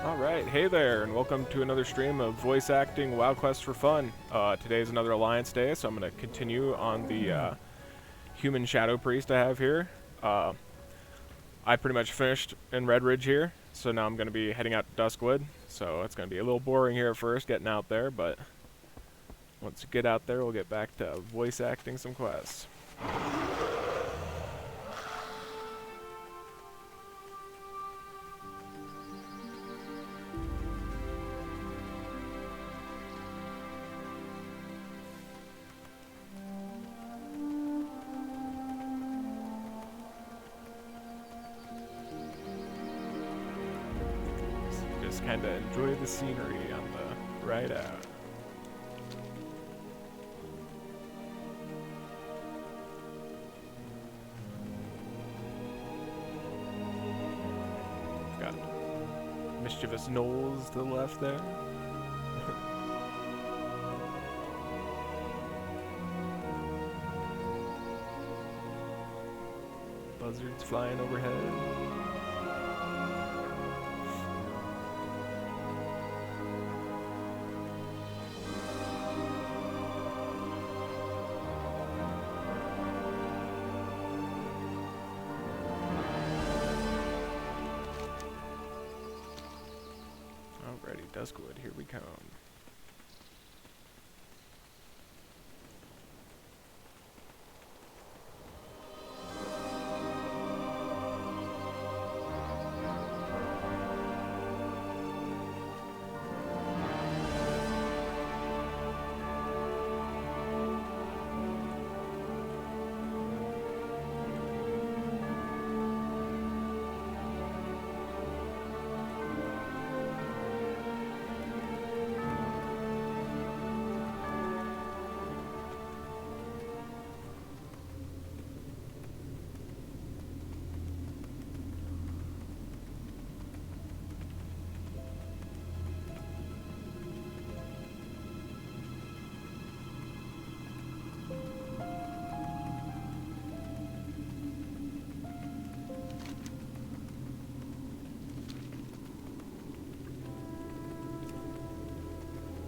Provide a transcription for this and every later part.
Alright, hey there, and welcome to another stream of voice acting WoW Quest for Fun. Today's another Alliance Day, so I'm going to continue on the human Shadow Priest I have here. I pretty much finished in Red Ridge here, so now I'm going to be heading out to Duskwood. So it's going to be a little boring here at first, getting out there, but once you get out there, we'll get back to voice acting some quests. Just kind of enjoy the scenery on the ride out. Got mischievous gnolls to the left there. Buzzards flying overhead. Alrighty, Duskwood, here we come.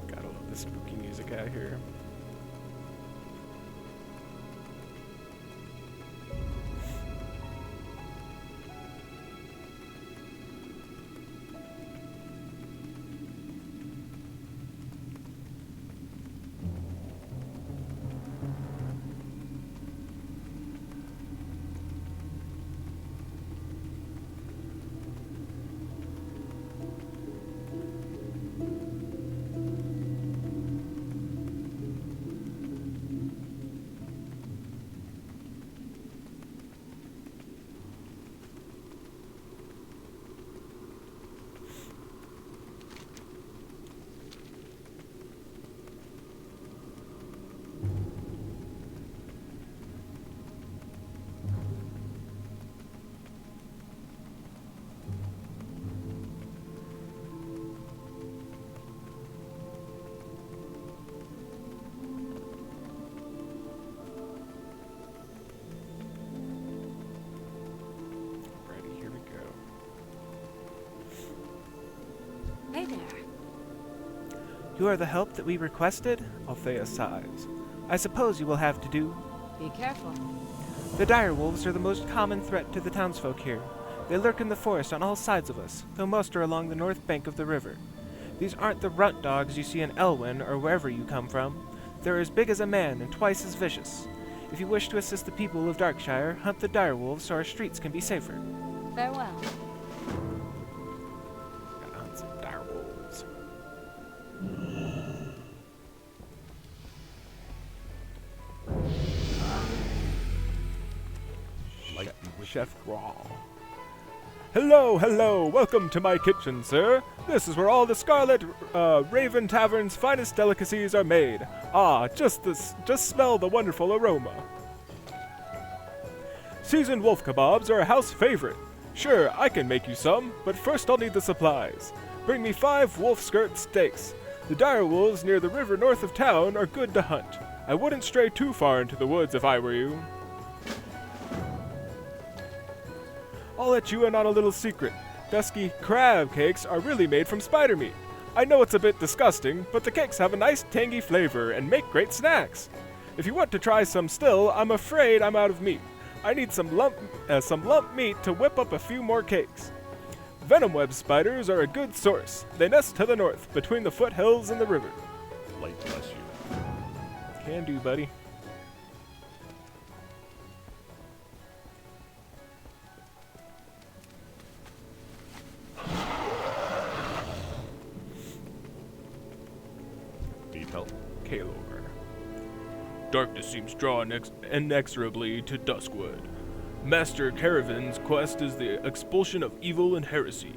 Gotta love the spooky music out here. Alrighty, here we go. Hey there. You are the help that we requested? Althea sighs. I suppose you will have to do. Be careful. The direwolves are the most common threat to the townsfolk here. They lurk in the forest on all sides of us, though most are along the north bank of the river. These aren't the runt dogs you see in Elwyn or wherever you come from. They're as big as a man and twice as vicious. If you wish to assist the people of Darkshire, hunt the direwolves so our streets can be safer. Farewell. Gotta hunt some direwolves. Chef Grawl. Hello, hello! Welcome to my kitchen, sir. This is where all the Scarlet Raven Tavern's finest delicacies are made. Ah, just smell the wonderful aroma. Seasoned wolf kebabs are a house favorite. Sure, I can make you some, but first I'll need the supplies. Bring me 5 wolf skirt steaks. The dire wolves near the river north of town are good to hunt. I wouldn't stray too far into the woods if I were you. I'll let you in on a little secret. Dusky crab cakes are really made from spider meat. I know it's a bit disgusting, but the cakes have a nice tangy flavor and make great snacks. If you want to try some still, I'm afraid I'm out of meat. I need some lump meat to whip up a few more cakes. Venom web spiders are a good source. They nest to the north, between the foothills and the river. Light bless you. Can do, buddy. Need help? Kalor. Darkness seems drawn inexorably to Duskwood. Master Caravan's quest is the expulsion of evil and heresy.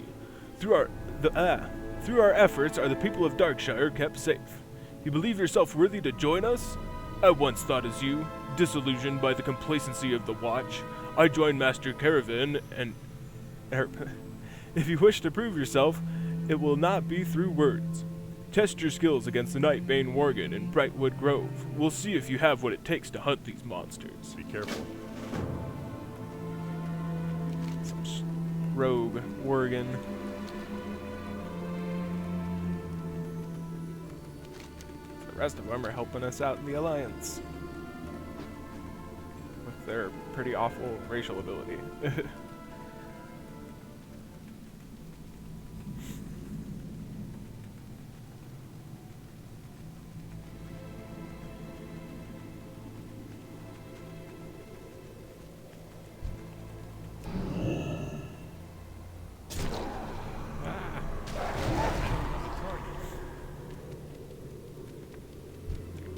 Through our efforts are the people of Darkshire kept safe. You believe yourself worthy to join us? I once thought as you, disillusioned by the complacency of the Watch. I joined Master Caravan and... if you wish to prove yourself, it will not be through words. Test your skills against the Nightbane Worgen in Brightwood Grove. We'll see if you have what it takes to hunt these monsters. Be careful. Some rogue Worgen. The rest of them are helping us out in the Alliance. With their pretty awful racial ability.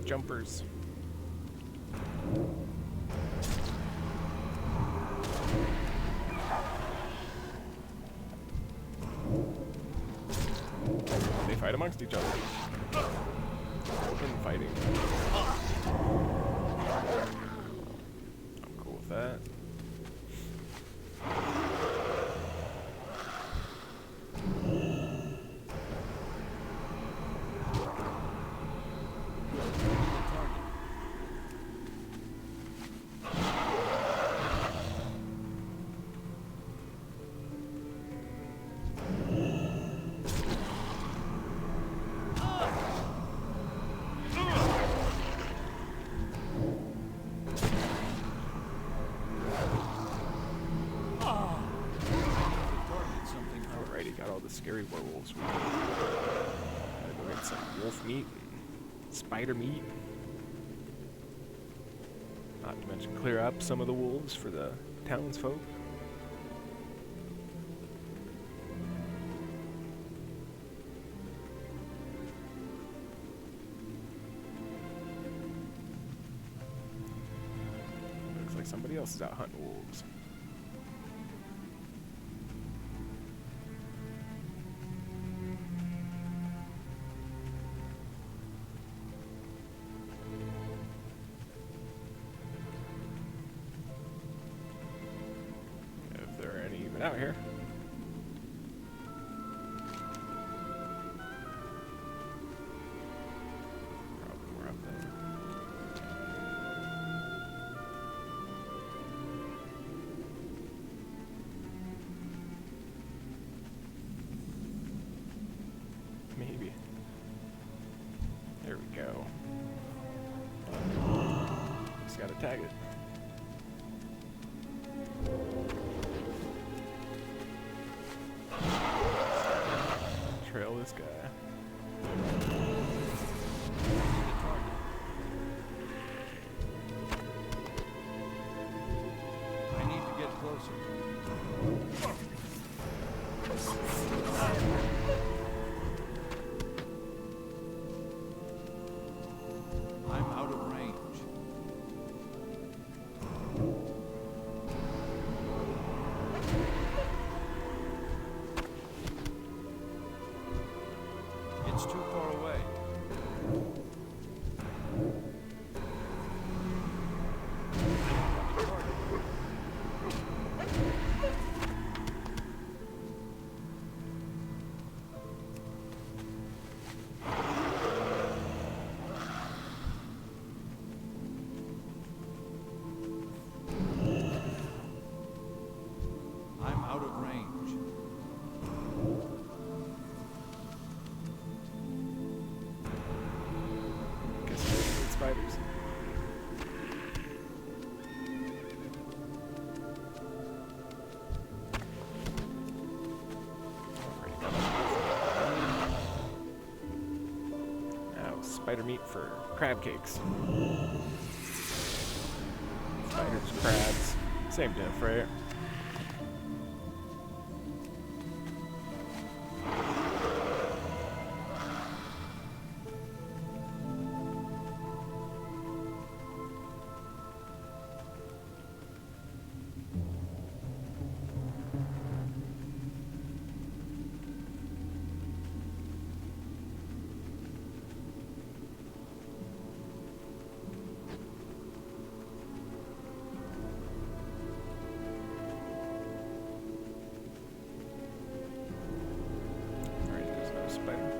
Jumpers. They fight amongst each other. Infighting. I'm cool with that. Got all the scary werewolves. Gotta go get some wolf meat and spider meat. Not to mention clear up some of the wolves for the townsfolk. Looks like somebody else is out hunting wolves. Out here. Probably more up there. Maybe. There we go. Just gotta tag it. Trail this guy. I need to get closer. I'm out of range. It's too far away. I'm out of range. spider meat for crab cakes. Spiders, crabs, same diff, right? Alright, there's no spider.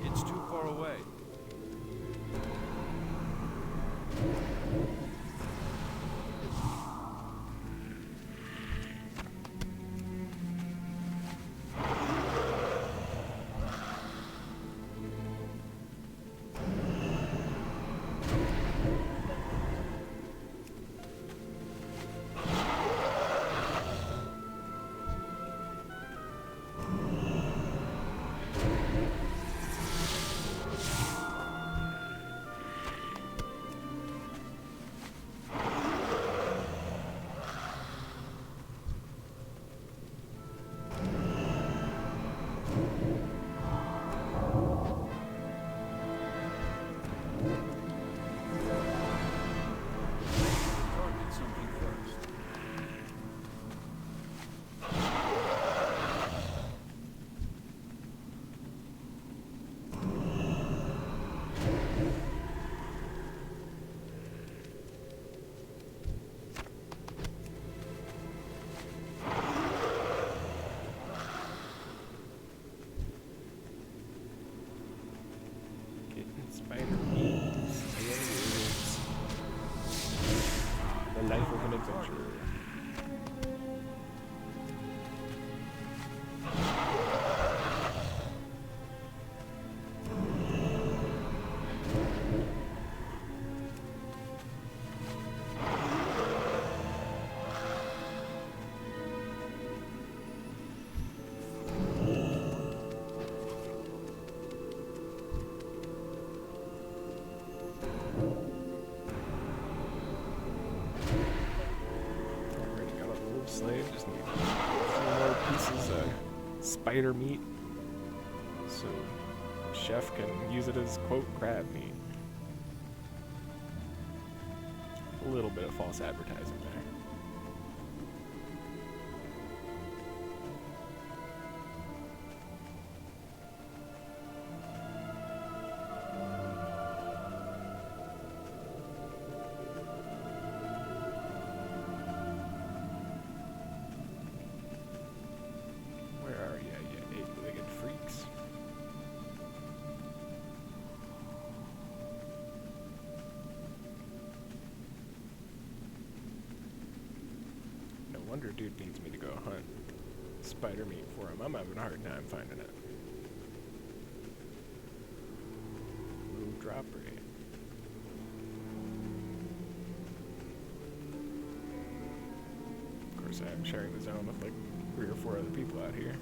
It's too far away. Target something first. Getting spider meat. Spiders. The life of an adventurer. Already got a little slave. Just need a few more pieces of spider meat, so chef can use it as quote crab meat. A little bit of false advertising there. Where are ya, you eight-legged freaks? No wonder dude needs me to go hunt spider meat for him. I'm having a hard time finding it. Blue drop rate. Of course, I'm sharing the zone with like 3 or 4 other people out here.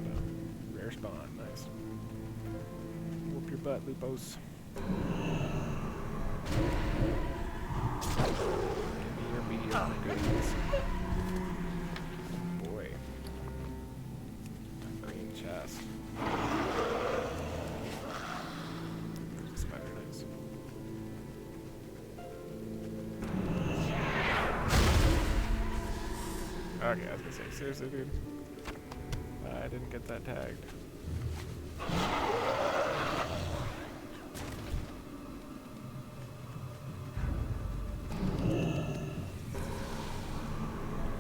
But, rare spawn, nice. Whoop your butt, Lupos. Give me your medium goodies. Boy. A green chest. There's a spider, nice. Okay, I was gonna say, seriously, dude? I didn't get that tagged.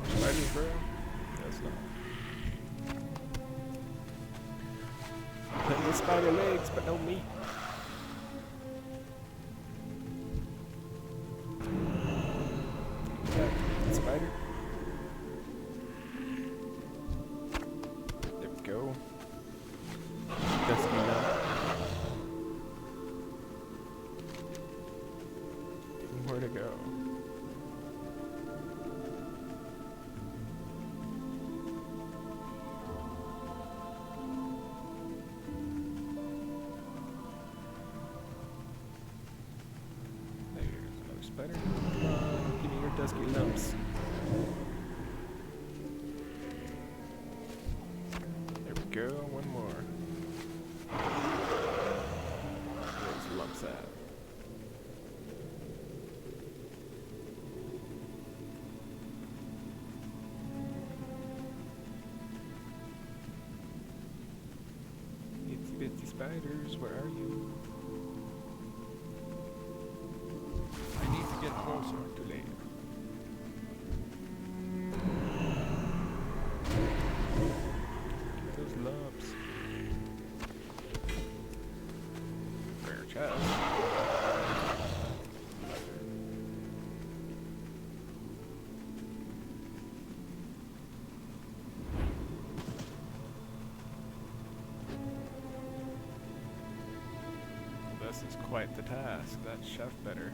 Spiders, bro? That's not. Plenty of spider legs, but no meat. spider. Come on, give me your dusky lumps. There we go, one more. Where's the lumps at? Itsy bitsy spiders, where are you? I need to get closer. Too late. Get those lumps. Rare chest. This is quite the task. That chef better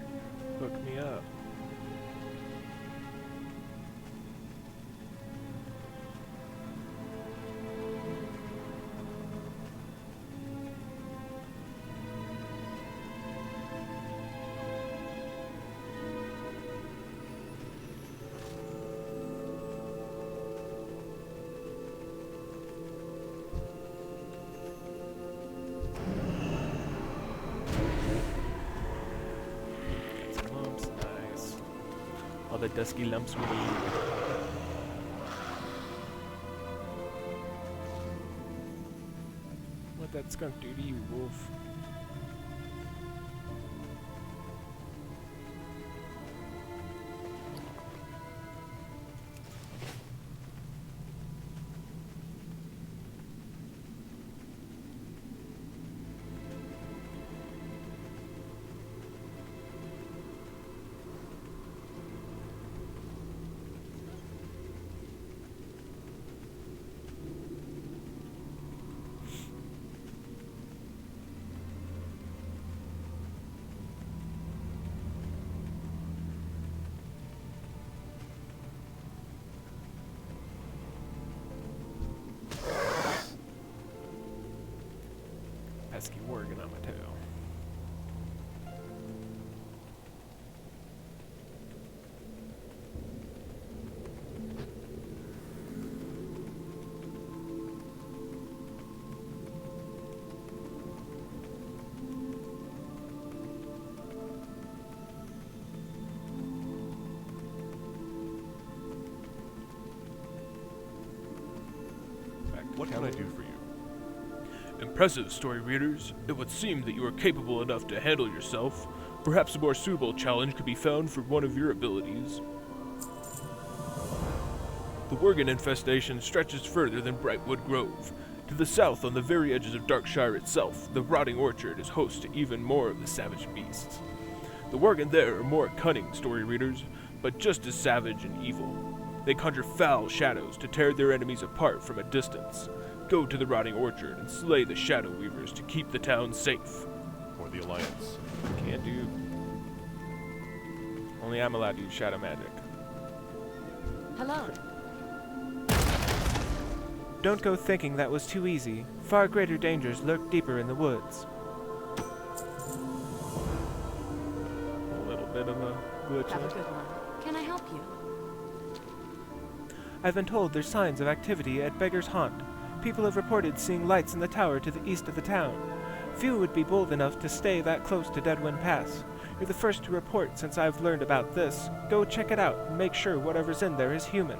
hook me up. Got some lumps, nice. All the dusky lumps we need. What'd that skunk do to you, wolf? Pesky worgen on my tail. Back to What can I Kelly. do for you? Impressive, story readers. It would seem that you are capable enough to handle yourself. Perhaps a more suitable challenge could be found for one of your abilities. The Worgen infestation stretches further than Brightwood Grove. To the south, on the very edges of Darkshire itself, the Rotting Orchard is host to even more of the savage beasts. The Worgen there are more cunning, story readers, but just as savage and evil. They conjure foul shadows to tear their enemies apart from a distance. Go to the Rotting Orchard and slay the Shadow Weavers to keep the town safe. For the Alliance. Can't do. Only I'm allowed to use shadow magic. Hello. Don't go thinking that was too easy. Far greater dangers lurk deeper in the woods. A little bit of a glitch. Have a in it. good one. Can I help you? I've been told there's signs of activity at Beggar's Haunt. People have reported seeing lights in the tower to the east of the town. Few would be bold enough to stay that close to Deadwind Pass. You're the first to report since I've learned about this. Go check it out and make sure whatever's in there is human.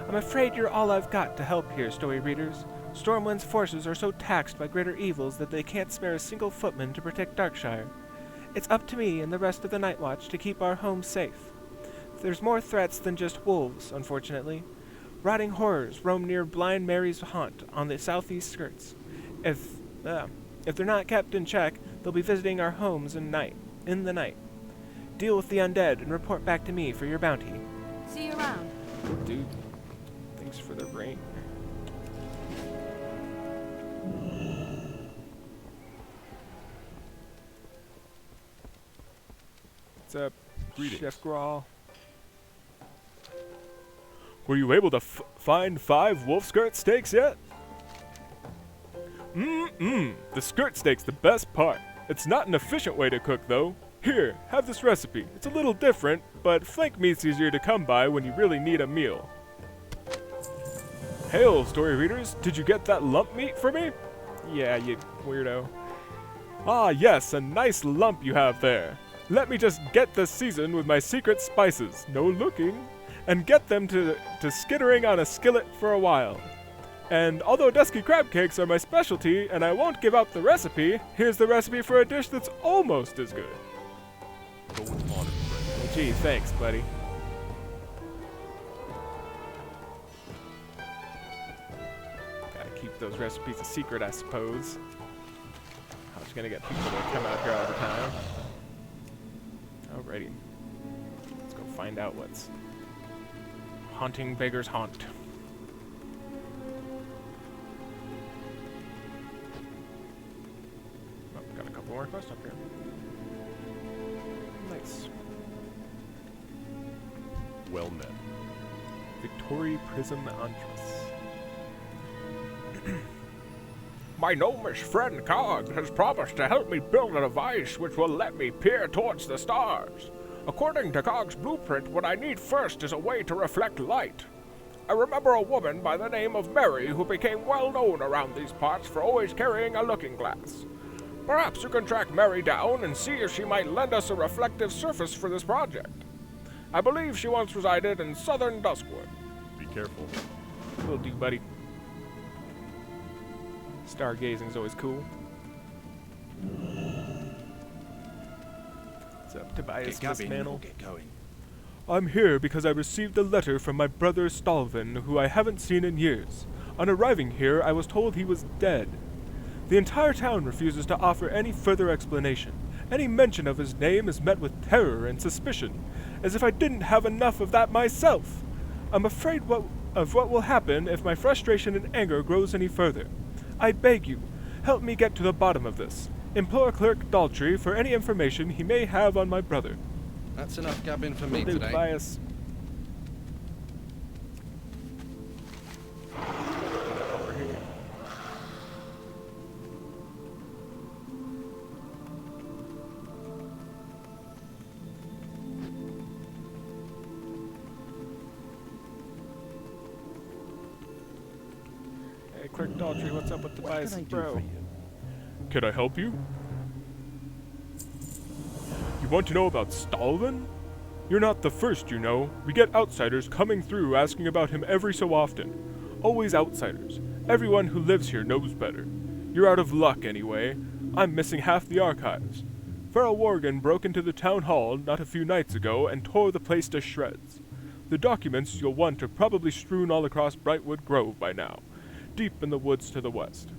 I'm afraid you're all I've got to help here, story readers. Stormwind's forces are so taxed by greater evils that they can't spare a single footman to protect Darkshire. It's up to me and the rest of the Night Watch to keep our home safe. There's more threats than just wolves, unfortunately. Rotting horrors roam near Blind Mary's haunt on the southeast skirts. If they're not kept in check, they'll be visiting our homes in the night. Deal with the undead and report back to me for your bounty. See you around. Dude, thanks for the brain. What's up, Greetings. Chef Grawl? Were you able to find 5 wolf skirt steaks yet? The skirt steak's the best part. It's not an efficient way to cook, though. Here, have this recipe. It's a little different, but flank meat's easier to come by when you really need a meal. Hail, story readers! Did you get that lump meat for me? Yeah, you weirdo. Ah, yes, a nice lump you have there. Let me just get this seasoned with my secret spices, no looking, and get them to skittering on a skillet for a while. And although dusky crab cakes are my specialty and I won't give out the recipe, here's the recipe for a dish that's almost as good. Go with honor, friend. Gee, thanks, buddy. Gotta keep those recipes a secret, I suppose. I was gonna get people to come out here all the time. Alrighty. Let's go find out what's haunting Beggar's Haunt. Oh, got a couple more quests up here. Nice. Well met. Victory Prism Antras. My gnomish friend Cog has promised to help me build a device which will let me peer towards the stars. According to Cog's blueprint, what I need first is a way to reflect light. I remember a woman by the name of Mary who became well known around these parts for always carrying a looking glass. Perhaps you can track Mary down and see if she might lend us a reflective surface for this project. I believe she once resided in southern Duskwood. Be careful. Will do, buddy. Stargazing's always cool. What's up, Tobias Mistmantle? Get going. I'm here because I received a letter from my brother Stalvin, who I haven't seen in years. On arriving here, I was told he was dead. The entire town refuses to offer any further explanation. Any mention of his name is met with terror and suspicion, as if I didn't have enough of that myself. I'm afraid of what will happen if my frustration and anger grows any further. I beg you, help me get to the bottom of this. Implore Clerk Daltrey for any information he may have on my brother. That's enough gabbing for me Dude, today. bias. Over here. Hey, Clerk Daltrey, what's up with the bias, bro? Can I help you? You want to know about Stalvin? You're not the first, you know. We get outsiders coming through asking about him every so often. Always outsiders. Everyone who lives here knows better. You're out of luck, anyway. I'm missing half the archives. Feral Worgen broke into the town hall not a few nights ago and tore the place to shreds. The documents you'll want are probably strewn all across Brightwood Grove by now, deep in the woods to the west.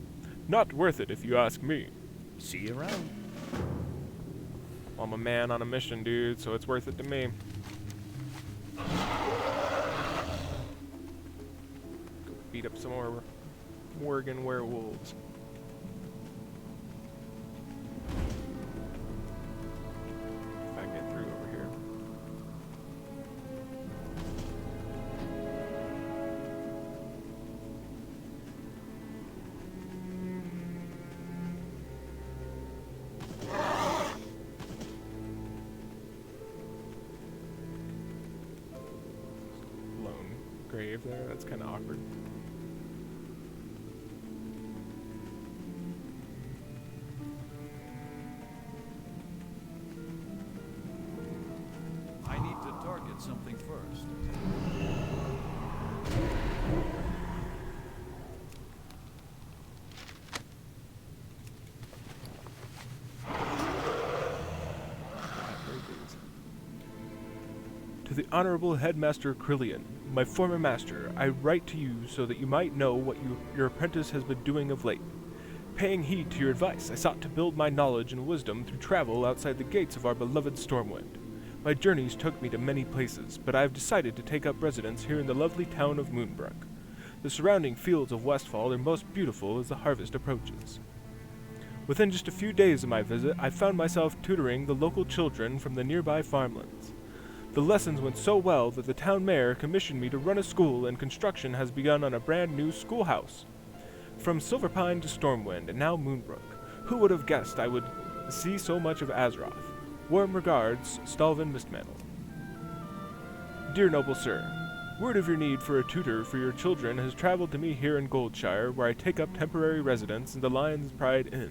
Not worth it if you ask me. See you around. I'm a man on a mission, dude, so it's worth it to me. Go beat up some more Worgen werewolves. If I can get through over here. Lone grave there, that's kind of awkward. I need to target something first. To the Honorable Headmaster Krillian, my former master, I write to you so that you might know what your apprentice has been doing of late. Paying heed to your advice, I sought to build my knowledge and wisdom through travel outside the gates of our beloved Stormwind. My journeys took me to many places, but I have decided to take up residence here in the lovely town of Moonbrook. The surrounding fields of Westfall are most beautiful as the harvest approaches. Within just a few days of my visit, I found myself tutoring the local children from the nearby farmlands. The lessons went so well that the town mayor commissioned me to run a school, and construction has begun on a brand new schoolhouse. From Silverpine to Stormwind, and now Moonbrook, who would have guessed I would see so much of Azeroth? Warm regards, Stalvin Mistmantle. Dear noble sir, word of your need for a tutor for your children has traveled to me here in Goldshire, where I take up temporary residence in the Lion's Pride Inn.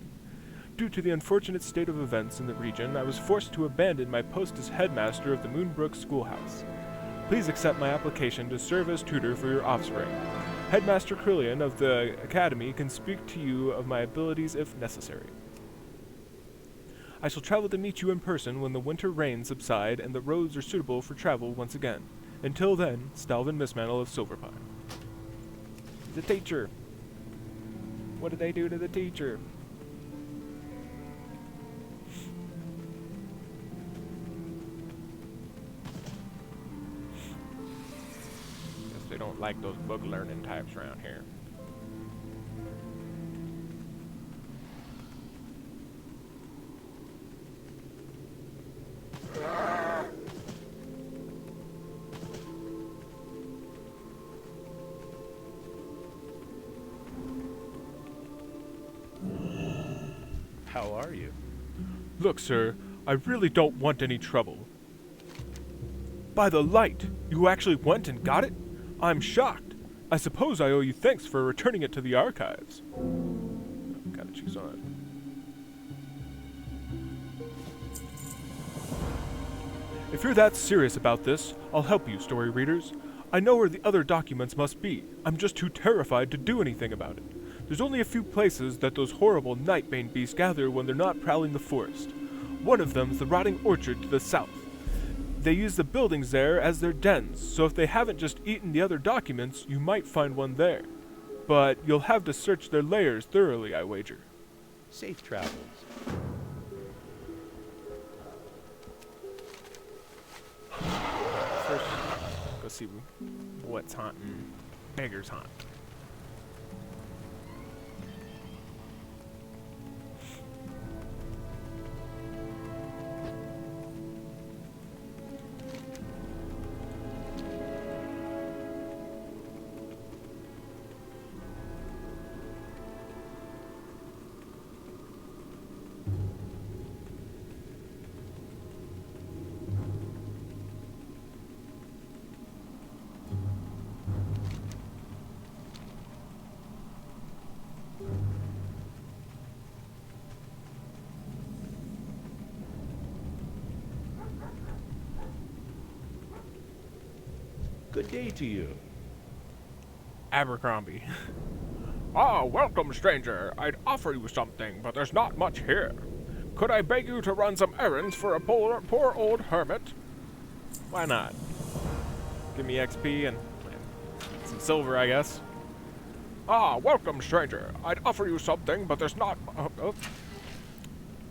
Due to the unfortunate state of events in the region, I was forced to abandon my post as headmaster of the Moonbrook Schoolhouse. Please accept my application to serve as tutor for your offspring. Headmaster Krillian of the Academy can speak to you of my abilities if necessary. I shall travel to meet you in person when the winter rains subside and the roads are suitable for travel once again. Until then, Stalvin Mistmantle of Silverpine. The teacher. What did they do to the teacher? Guess they don't like those book learning types around here. How are you? Look, sir, I really don't want any trouble. By the light, you actually went and got it? I'm shocked. I suppose I owe you thanks for returning it to the archives. Gotta choose on. If you're that serious about this, I'll help you, story readers. I know where the other documents must be. I'm just too terrified to do anything about it. There's only a few places that those horrible Nightbane beasts gather when they're not prowling the forest. One of them's the rotting orchard to the south. They use the buildings there as their dens, so if they haven't just eaten the other documents, you might find one there. But you'll have to search their lairs thoroughly, I wager. Safe travels. First, go see what's haunting Beggar's Haunt. Good day to you. Abercrombie. Ah, welcome, stranger. I'd offer you something, but there's not much here. Could I beg you to run some errands for a poor old hermit? Why not? Give me XP and some silver, I guess. Ah, welcome, stranger. I'd offer you something, but there's not...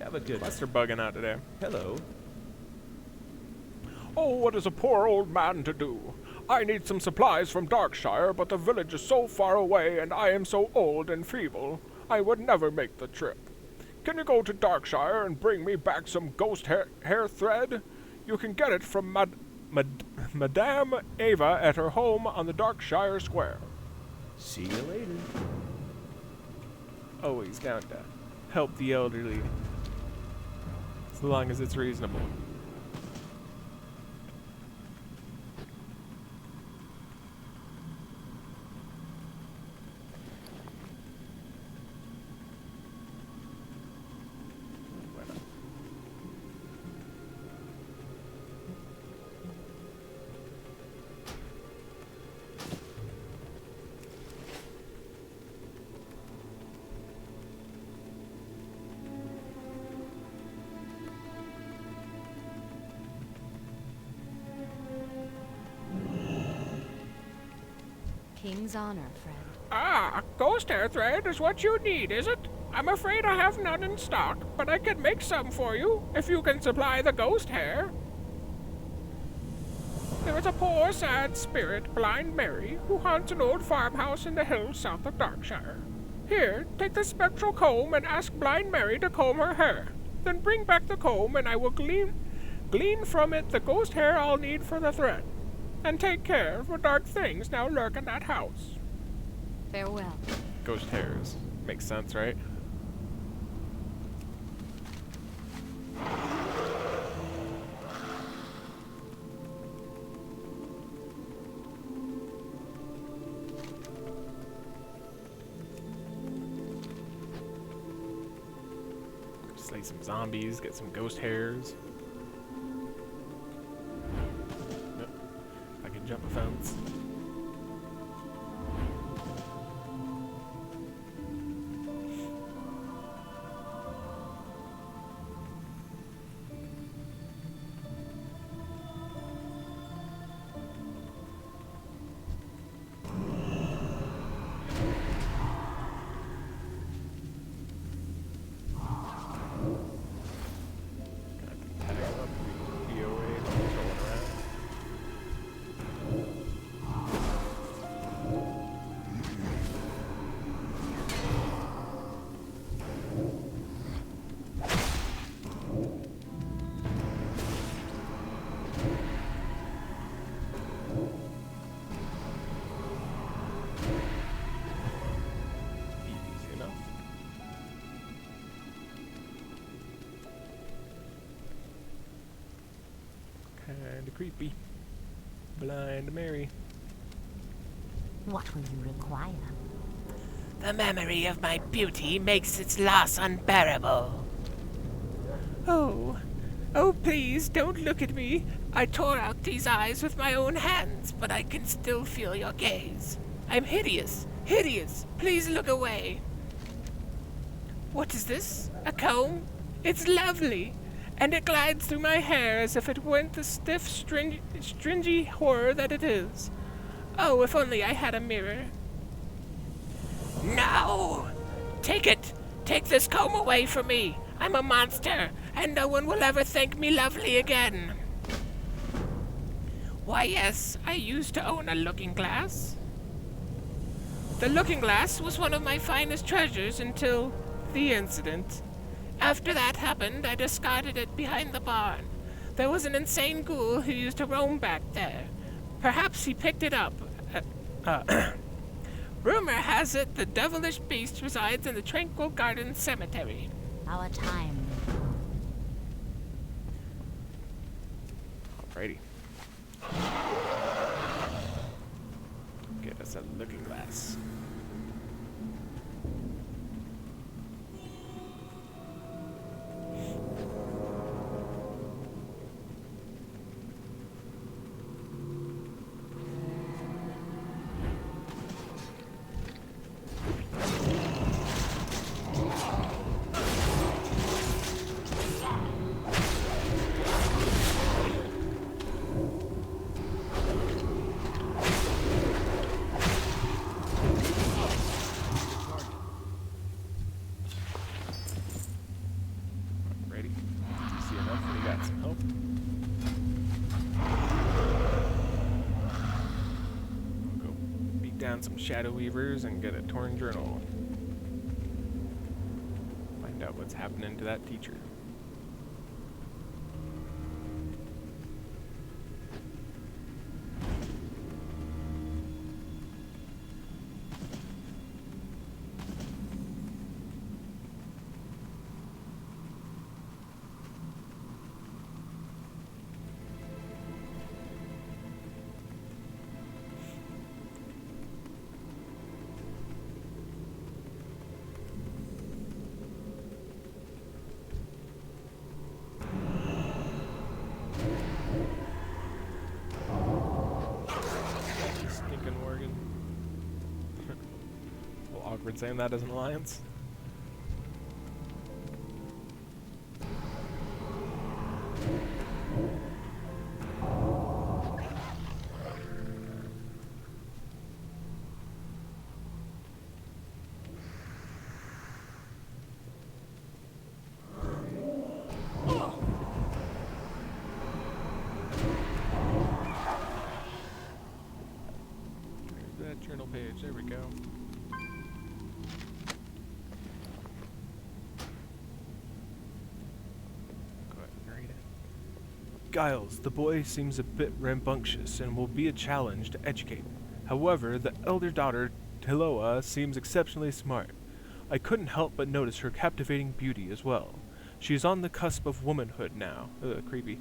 Have a good Quests are bugging out today. Hello. Oh, what is a poor old man to do? I need some supplies from Darkshire, but the village is so far away and I am so old and feeble, I would never make the trip. Can you go to Darkshire and bring me back some ghost hair thread? You can get it from Madame Ava at her home on the Darkshire Square. See you later. Always down to help the elderly, as long as it's reasonable. King's honor, friend. Ah, ghost hair thread is what you need, is it? I'm afraid I have none in stock, but I can make some for you, if you can supply the ghost hair. There is a poor, sad spirit, Blind Mary, who haunts an old farmhouse in the hills south of Darkshire. Here, take the spectral comb and ask Blind Mary to comb her hair. Then bring back the comb and I will glean from it the ghost hair I'll need for the thread. And take care, for dark things now lurk in that house. Farewell. Ghost hairs. Makes sense, right? slay some zombies, get some ghost hairs. Yep. I can jump a fence. Kinda creepy. Blind Mary. What will you require? The memory of my beauty makes its loss unbearable. Oh, please don't look at me. I tore out these eyes with my own hands, but I can still feel your gaze. I'm hideous, hideous. Please look away. What is this? A comb? It's lovely, and it glides through my hair as if it weren't the stiff, stringy horror that it is. Oh, if only I had a mirror. No! Take it! Take this comb away from me! I'm a monster, and no one will ever think me lovely again. Why, yes, I used to own a looking glass. The looking glass was one of my finest treasures until the incident. After that happened, I discarded it behind the barn. There was an insane ghoul who used to roam back there. Perhaps he picked it up. Rumor has it the devilish beast resides in the Tranquil Garden Cemetery. Our time. Alrighty. Get us a looking glass. Ready? See enough? We got some help. We'll go beat down some Shadow Weavers and get a torn journal. Find out what's happening to that teacher. Stinking Morgan. A little awkward saying that as an alliance. There's that journal page. There we go. Go ahead and read it. Giles, the boy seems a bit rambunctious and will be a challenge to educate. However, the elder daughter, Tiloa, seems exceptionally smart. I couldn't help but notice her captivating beauty as well. She is on the cusp of womanhood now. Creepy.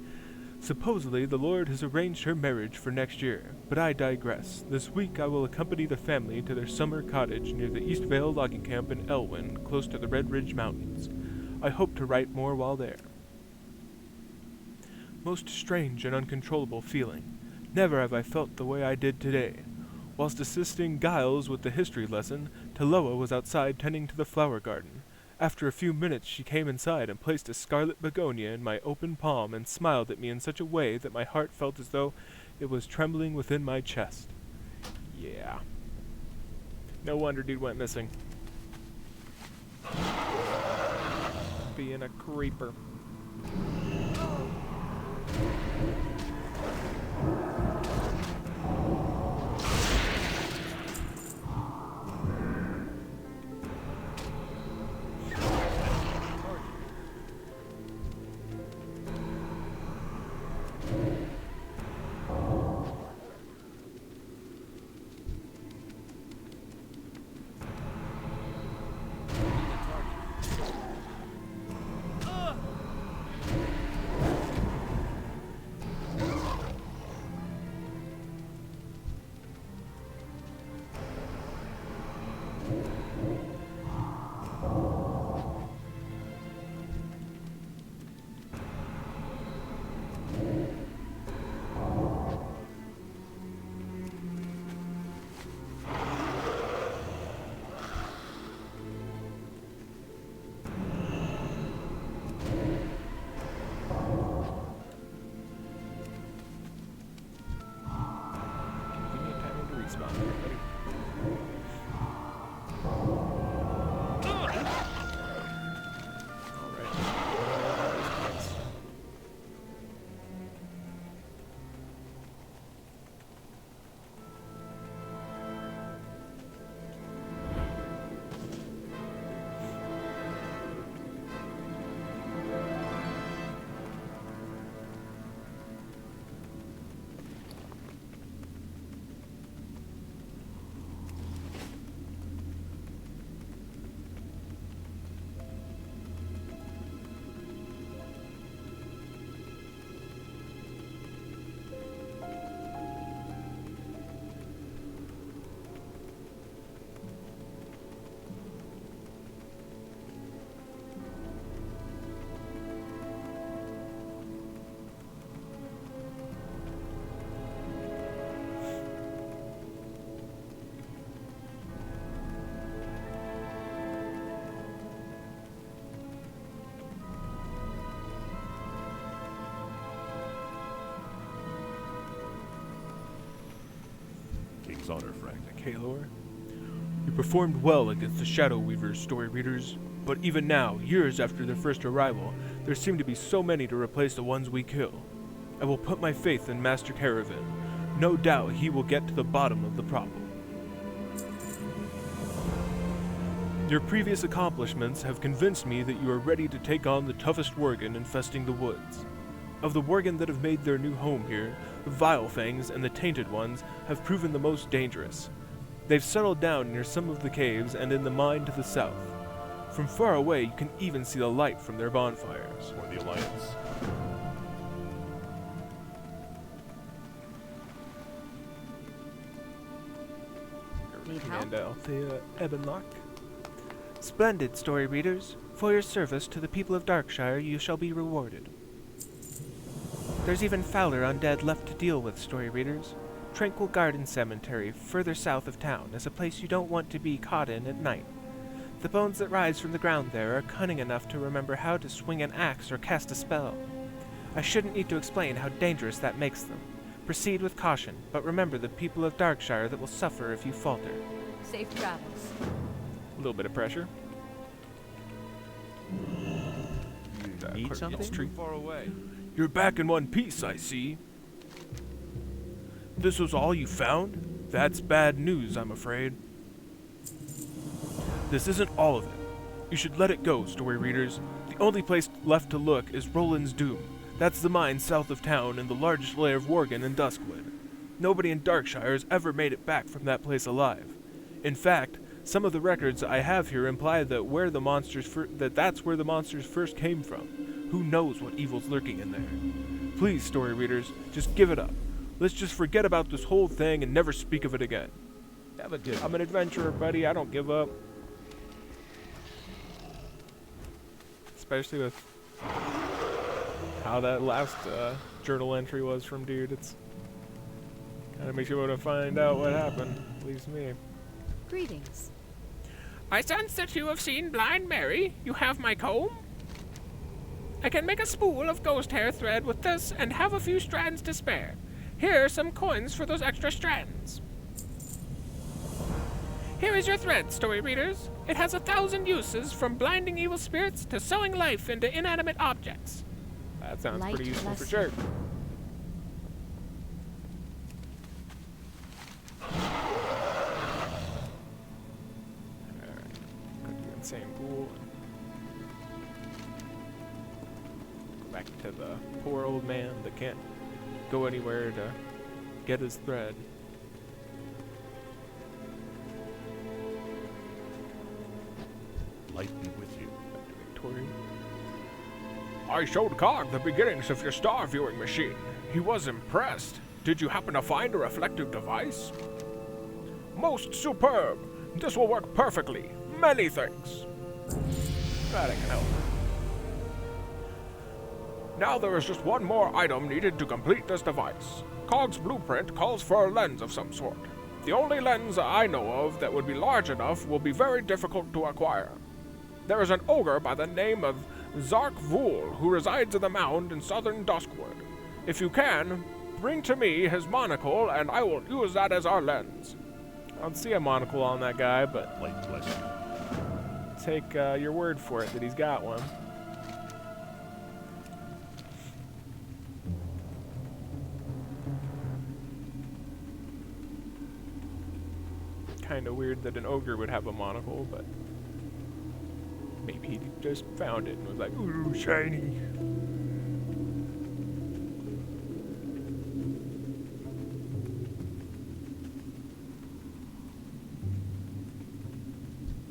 Supposedly, the Lord has arranged her marriage for next year, but I digress. This week I will accompany the family to their summer cottage near the East Vale logging camp in Elwyn, close to the Red Ridge Mountains. I hope to write more while there. Most strange and uncontrollable feeling. Never have I felt the way I did today. Whilst assisting Giles with the history lesson, Taloa was outside tending to the flower garden. After a few minutes she came inside and placed a scarlet begonia in my open palm and smiled at me in such a way that my heart felt as though it was trembling within my chest. Yeah. No wonder dude went missing. Being a creeper. Convenient timing to respawn, everybody. Alright. King's honor, friend. Kalor. You performed well against the Shadow Weavers, story readers, but even now, years after their first arrival, there seem to be so many to replace the ones we kill. I will put my faith in Master Caravan. No doubt he will get to the bottom of the problem. Your previous accomplishments have convinced me that you are ready to take on the toughest Worgen infesting the woods. Of the Worgen that have made their new home here, the Vile Fangs and the Tainted Ones have proven the most dangerous. They've settled down near some of the caves and in the mine to the south. From far away you can even see the light from their bonfires. Or the Alliance. Need help? Mandel. The Ebonlock. Splendid, story readers. For your service to the people of Darkshire, you shall be rewarded. There's even fouler undead left to deal with, story readers. Tranquil Garden Cemetery, further south of town, is a place you don't want to be caught in at night. The bones that rise from the ground there are cunning enough to remember how to swing an axe or cast a spell. I shouldn't need to explain how dangerous that makes them. Proceed with caution, but remember the people of Darkshire that will suffer if you falter. Safe travels. A little bit of pressure. Need Quick something? It's Too far away. You're back in one piece, I see. This was all you found? That's bad news, I'm afraid. This isn't all of it. You should let it go, story readers. The only place left to look is Roland's Doom. That's the mine south of town and the largest lair of Worgen in Duskwood. Nobody in Darkshire has ever made it back from that place alive. In fact, some of the records I have here imply that that's where the monsters first came from. Who knows what evil's lurking in there? Please, story readers, just give it up. Let's just forget about this whole thing and never speak of it again. Have a good I'm an adventurer, buddy. I don't give up. especially with how that last journal entry was from dude. It's kind of makes you want to find out what happened. At least me. Greetings. I sense that you have seen Blind Mary. You have my comb? I can make a spool of ghost hair thread with this and have a few strands to spare. Here are some coins for those extra strands. Here is your thread, story readers. It has 1,000 uses, from blinding evil spirits to sewing life into inanimate objects. That sounds Light pretty useful for lesson. sure. Alright, go to the insane pool. Go back to the poor old man that can't go anywhere to get his thread. Light be with you. Back to Victoria. I showed Cog the beginnings of your star viewing machine. He was impressed. Did you happen to find a reflective device? Most superb. This will work perfectly. Many thanks. Glad I can help. Now there is just one more item needed to complete this device. Cog's blueprint calls for a lens of some sort. The only lens I know of that would be large enough will be very difficult to acquire. There is an ogre by the name of Zark Vul who resides in the mound in southern Duskwood. If you can, bring to me his monocle and I will use that as our lens. I don't see a monocle on that guy, but Light bless you. take your word for it that he's got one. Kind of weird that an ogre would have a monocle, but maybe he just found it and was like, ooh, shiny.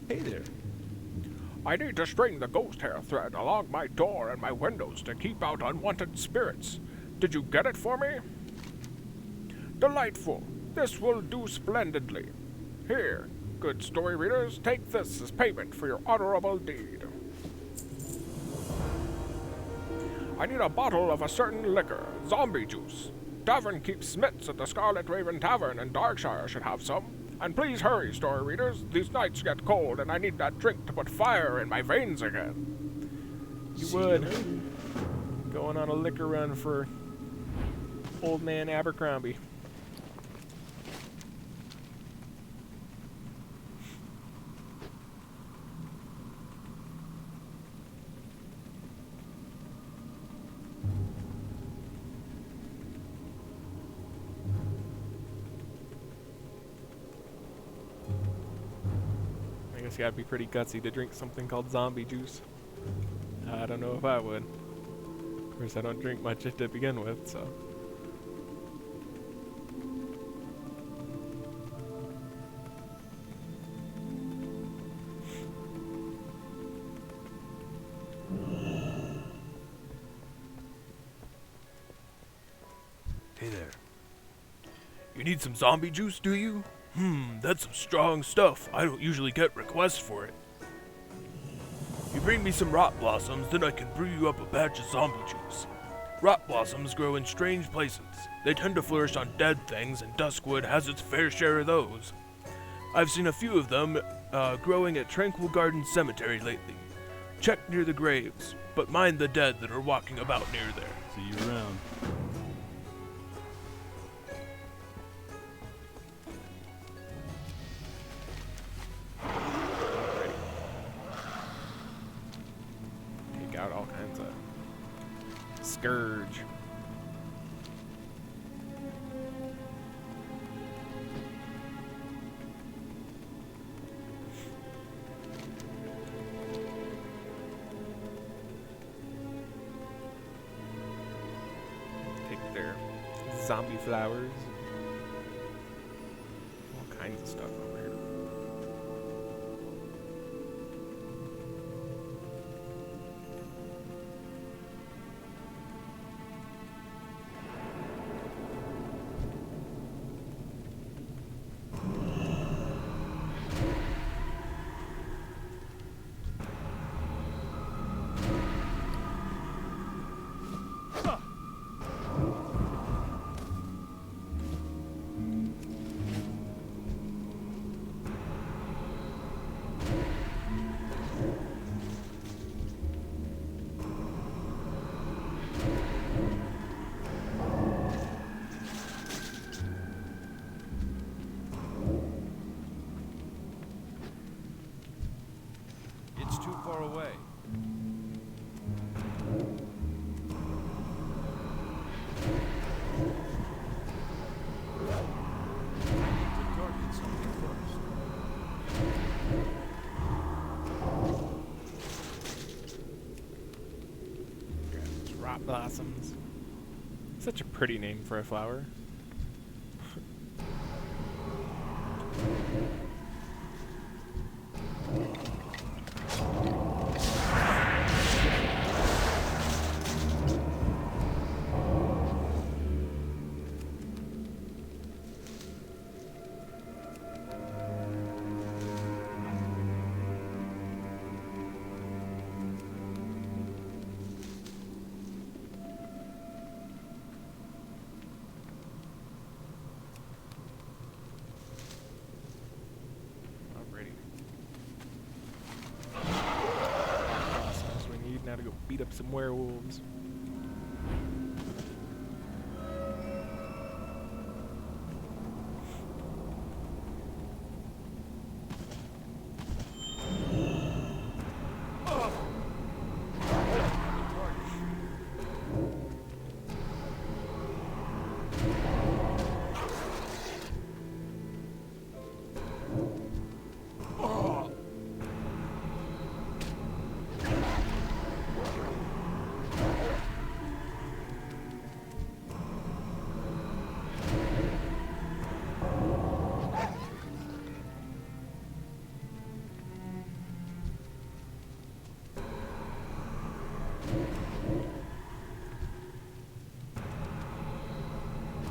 Hey there. I need to string the ghost hair thread along my door and my windows to keep out unwanted spirits. Did you get it for me? Delightful. This will do splendidly. Here, good story readers, take this as payment for your honorable deed. I need a bottle of a certain liquor, zombie juice. Tavern keeps Smith's at the Scarlet Raven Tavern in Darkshire should have some. And please hurry, story readers. These nights get cold and I need that drink to put fire in my veins again. You would. Going on a liquor run for old man Abercrombie. I guess you gotta be pretty gutsy to drink something called zombie juice. I don't know if I would. Of course, I don't drink much to begin with, so. Hey there. You need some zombie juice, do you? That's some strong stuff. I don't usually get requests for it. You bring me some rot blossoms, then I can brew you up a batch of zombie juice. Rot blossoms grow in strange places. They tend to flourish on dead things, and Duskwood has its fair share of those. I've seen a few of them growing at Tranquil Garden Cemetery lately. Check near the graves, but mind the dead that are walking about near there. See you around. Take out all kinds of scourge. Take their zombie flowers. All kinds of stuff over here. far away. I need to target something first. Rot blossoms. Such a pretty name for a flower. Now to go beat up some werewolves.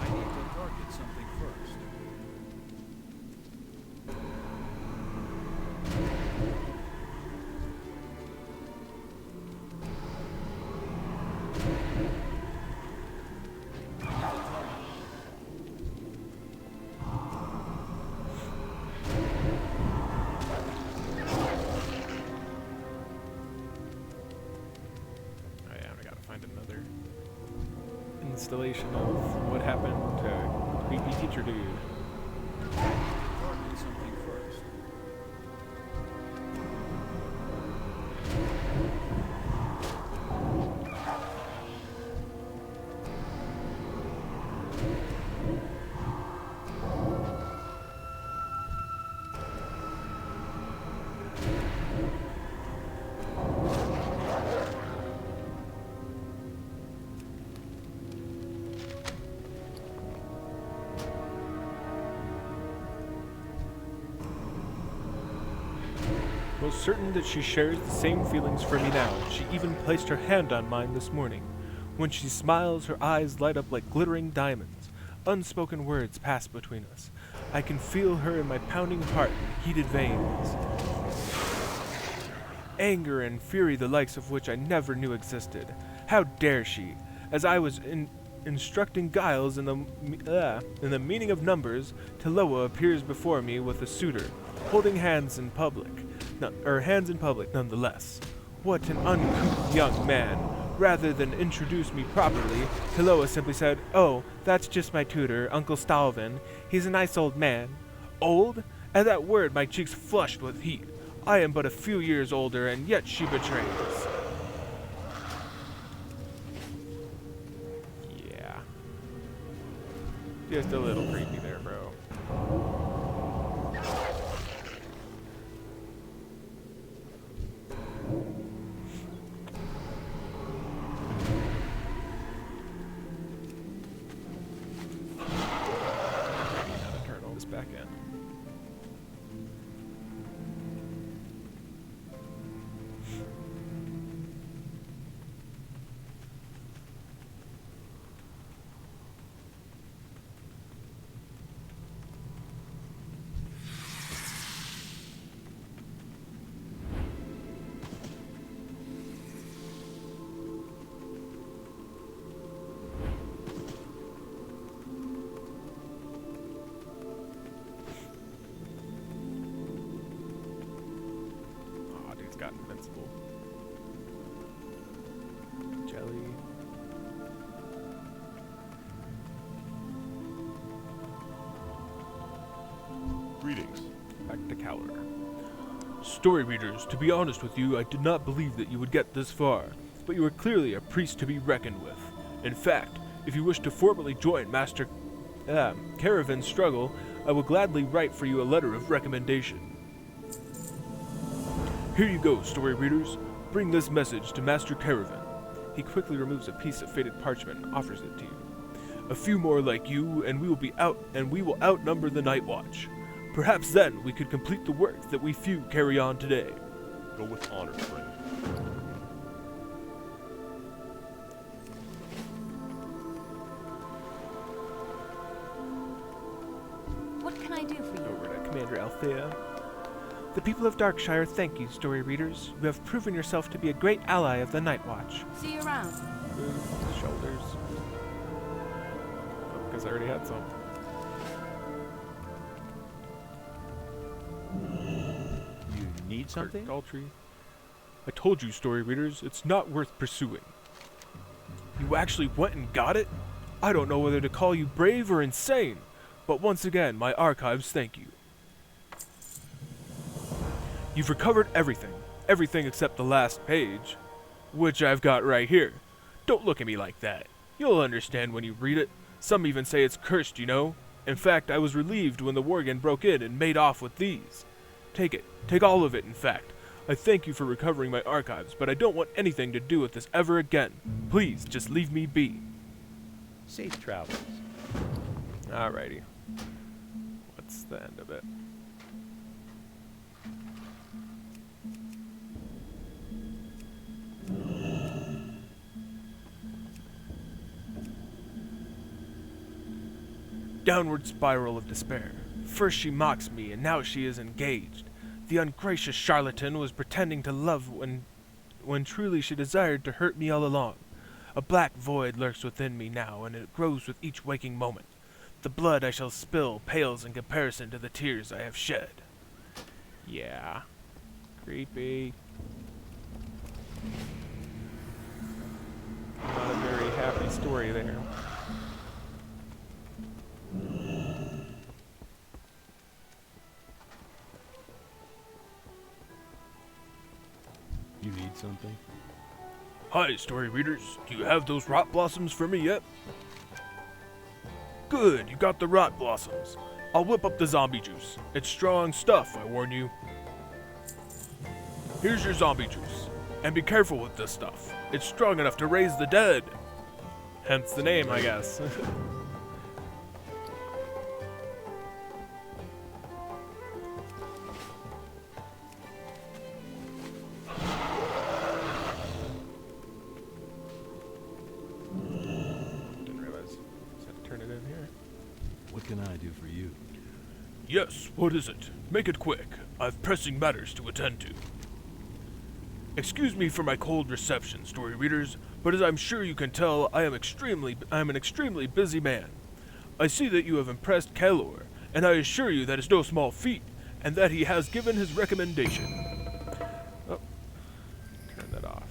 I need to target something first. Oh yeah, I gotta find another installation of what happened to the creepy teacher dude. Target something first. Most certain that she shares the same feelings for me now. She even placed her hand on mine this morning. When she smiles, her eyes light up like glittering diamonds. Unspoken words pass between us. I can feel her in my pounding heart and heated veins. Anger and fury, the likes of which I never knew existed. How dare she? As I was instructing Giles in the meaning of numbers, Teloa appears before me with a suitor, holding hands in public. Hands in public nonetheless. What an uncouth young man. Rather than introduce me properly, Teloa simply said, "Oh, that's just my tutor, Uncle Stalvin. He's a nice old man." Old? At that word my cheeks flushed with heat. I am but a few years older, and yet she betrays. Yeah. Just a little creepy there, bro. Gotta turn all this back in. Got invincible. Jelly. Greetings. Back to Cowler. Story readers, to be honest with you, I did not believe that you would get this far, but you are clearly a priest to be reckoned with. In fact, if you wish to formally join Master Caravan's struggle, I will gladly write for you a letter of recommendation. Here you go, story readers. Bring this message to Master Caravan. He quickly removes a piece of faded parchment and offers it to you. A few more like you, and we will outnumber the Night Watch. Perhaps then we could complete the work that we few carry on today. Go with honor, friend. What can I do for you? Over to Commander Althea. The people of Darkshire thank you, story readers. You have proven yourself to be a great ally of the Night Watch. See you around. Shoulders. Because I already had some. You need something? Galtree. I told you, story readers, it's not worth pursuing. You actually went and got it? I don't know whether to call you brave or insane, but once again, my archives thank you. You've recovered everything except the last page, which I've got right here. Don't look at me like that. You'll understand when you read it. Some even say it's cursed, you know. In fact, I was relieved when the Worgen broke in and made off with these. Take it. Take all of it, in fact. I thank you for recovering my archives, but I don't want anything to do with this ever again. Please, just leave me be. Safe travels. Alrighty. What's the end of it? Downward spiral of despair. First she mocks me, and now she is engaged. The ungracious charlatan was pretending to love when truly she desired to hurt me all along. A black void lurks within me now, and it grows with each waking moment. The blood I shall spill pales in comparison to the tears I have shed. Yeah. Creepy. Not a very happy story there. You need something? Hi, story readers. Do you have those rot blossoms for me yet? Good, you got the rot blossoms. I'll whip up the zombie juice. It's strong stuff, I warn you. Here's your zombie juice. And be careful with this stuff. It's strong enough to raise the dead. Hence the name, I guess. Didn't realize. Just had to turn it in here. What can I do for you? Yes, what is it? Make it quick. I've pressing matters to attend to. Excuse me for my cold reception, story readers, but as I'm sure you can tell, I am an extremely busy man. I see that you have impressed Kalor, and I assure you that is no small feat, and that he has given his recommendation. Oh. Turn that off.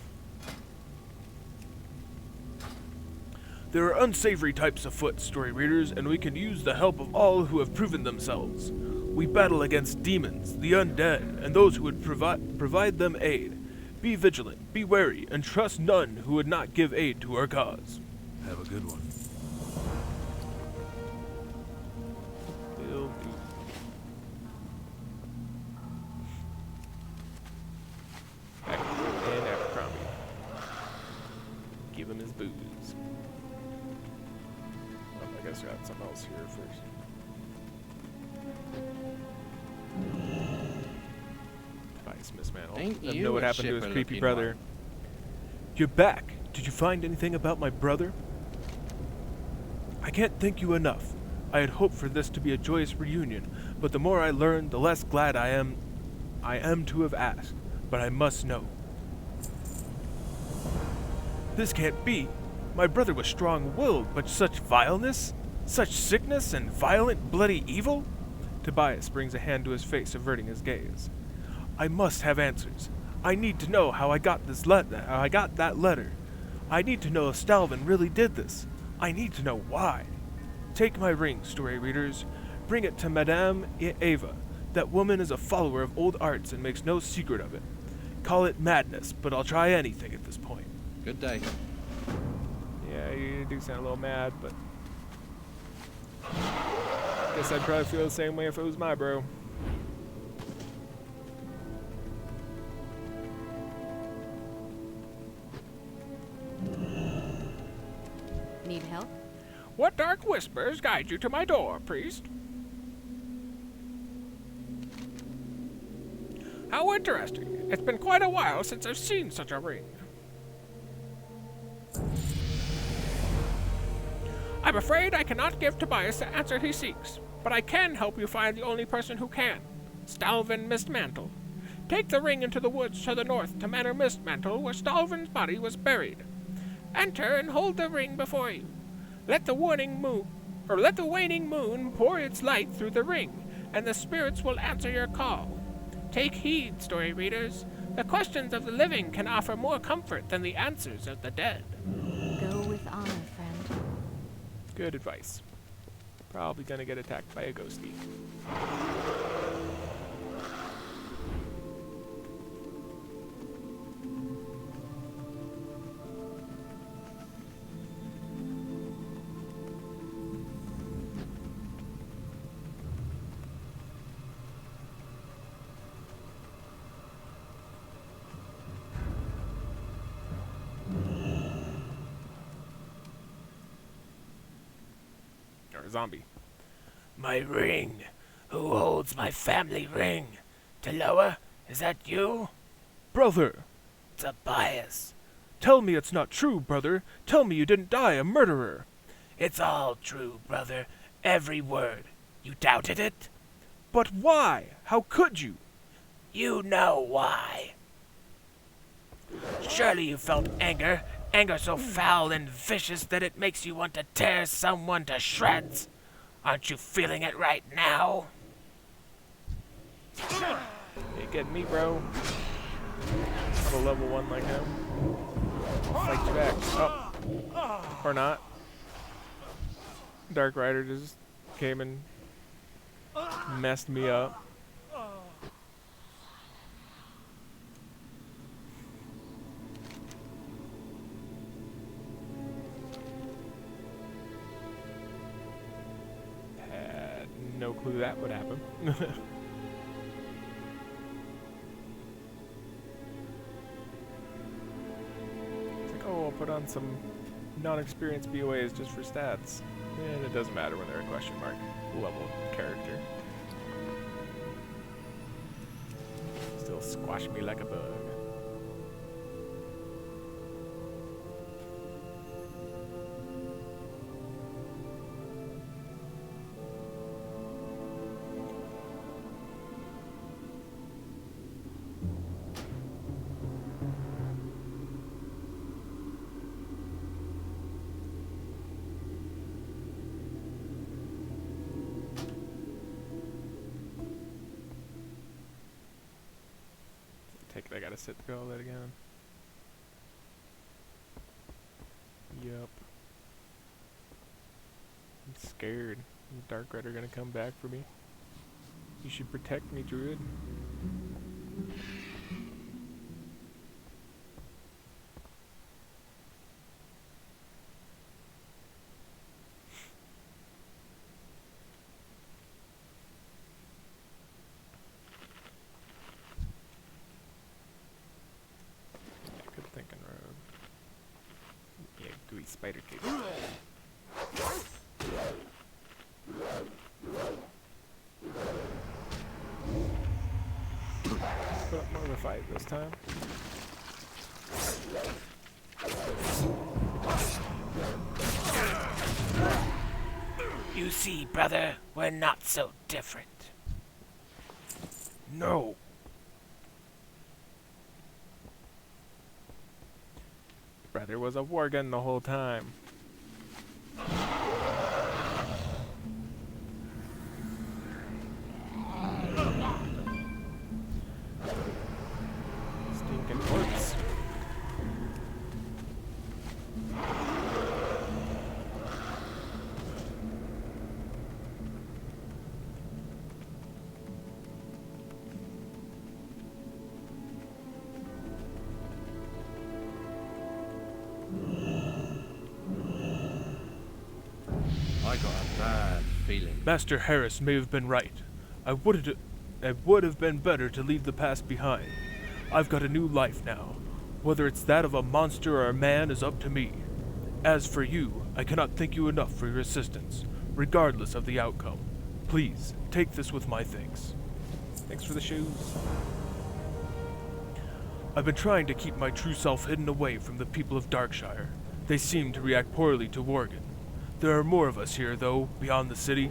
There are unsavory types afoot, story readers, and we can use the help of all who have proven themselves. We battle against demons, the undead, and those who would provide them aid. Be vigilant, be wary, and trust none who would not give aid to our cause. Have a good one. Will do. And Abercrombie. Give him his booze. Oh, I guess I got something else here first. Device mismantled. Ain't Doesn't you know what a happened to his shipper creepy looking brother. one? You're back. Did you find anything about my brother? I can't thank you enough. I had hoped for this to be a joyous reunion, but the more I learn, the less glad I am to have asked. But I must know. This can't be. My brother was strong-willed, but such vileness? Such sickness and violent, bloody evil? Tobias brings a hand to his face, averting his gaze. I must have answers. I need to know how I got that letter. I need to know if Stalvin really did this. I need to know why. Take my ring, story readers. Bring it to Madame Eva. That woman is a follower of old arts and makes no secret of it. Call it madness, but I'll try anything at this point. Good day. Yeah, you do sound a little mad, but guess I'd probably feel the same way if it was my bro. Need help? What dark whispers guide you to my door, priest? How interesting. It's been quite a while since I've seen such a ring. I'm afraid I cannot give Tobias the answer he seeks, but I can help you find the only person who can, Stalvin Mistmantle. Take the ring into the woods to the north to Manor Mistmantle, where Stalvin's body was buried. Enter and hold the ring before you. Let the waning moon pour its light through the ring, and the spirits will answer your call. Take heed, story readers. The questions of the living can offer more comfort than the answers of the dead. Go with honor, friend. Good advice. Probably gonna get attacked by a ghostie. Or a zombie. My ring. Who holds my family ring? Taloa, is that you? Brother! Tobias. Tell me it's not true, brother. Tell me you didn't die a murderer. It's all true, brother. Every word. You doubted it? But why? How could you? You know why. Surely you felt anger. Anger so foul and vicious that it makes you want to tear someone to shreds. Aren't you feeling it right now? Ain't getting me, bro. I'm a level 1 like him. I'll fight you back. Oh. Or not. Dark Rider just came and messed me up. Had no clue that would happen. Oh, I'll put on some non-experienced BOAs just for stats. And it doesn't matter when they're a question mark level character. Still squash me like a bug. I gotta sit through all that again. Yup. I'm scared. Is Dark Rider gonna come back for me? You should protect me, Druid. Spider cape. Put up more of a fight this time. You see, brother, we're not so different. No. Brother was a Worgen the whole time. Stinking corpse. Master Harris may have been right. It would have been better to leave the past behind. I've got a new life now. Whether it's that of a monster or a man is up to me. As for you, I cannot thank you enough for your assistance, regardless of the outcome. Please, take this with my thanks. Thanks for the shoes. I've been trying to keep my true self hidden away from the people of Darkshire. They seem to react poorly to Worgen. There are more of us here, though, beyond the city.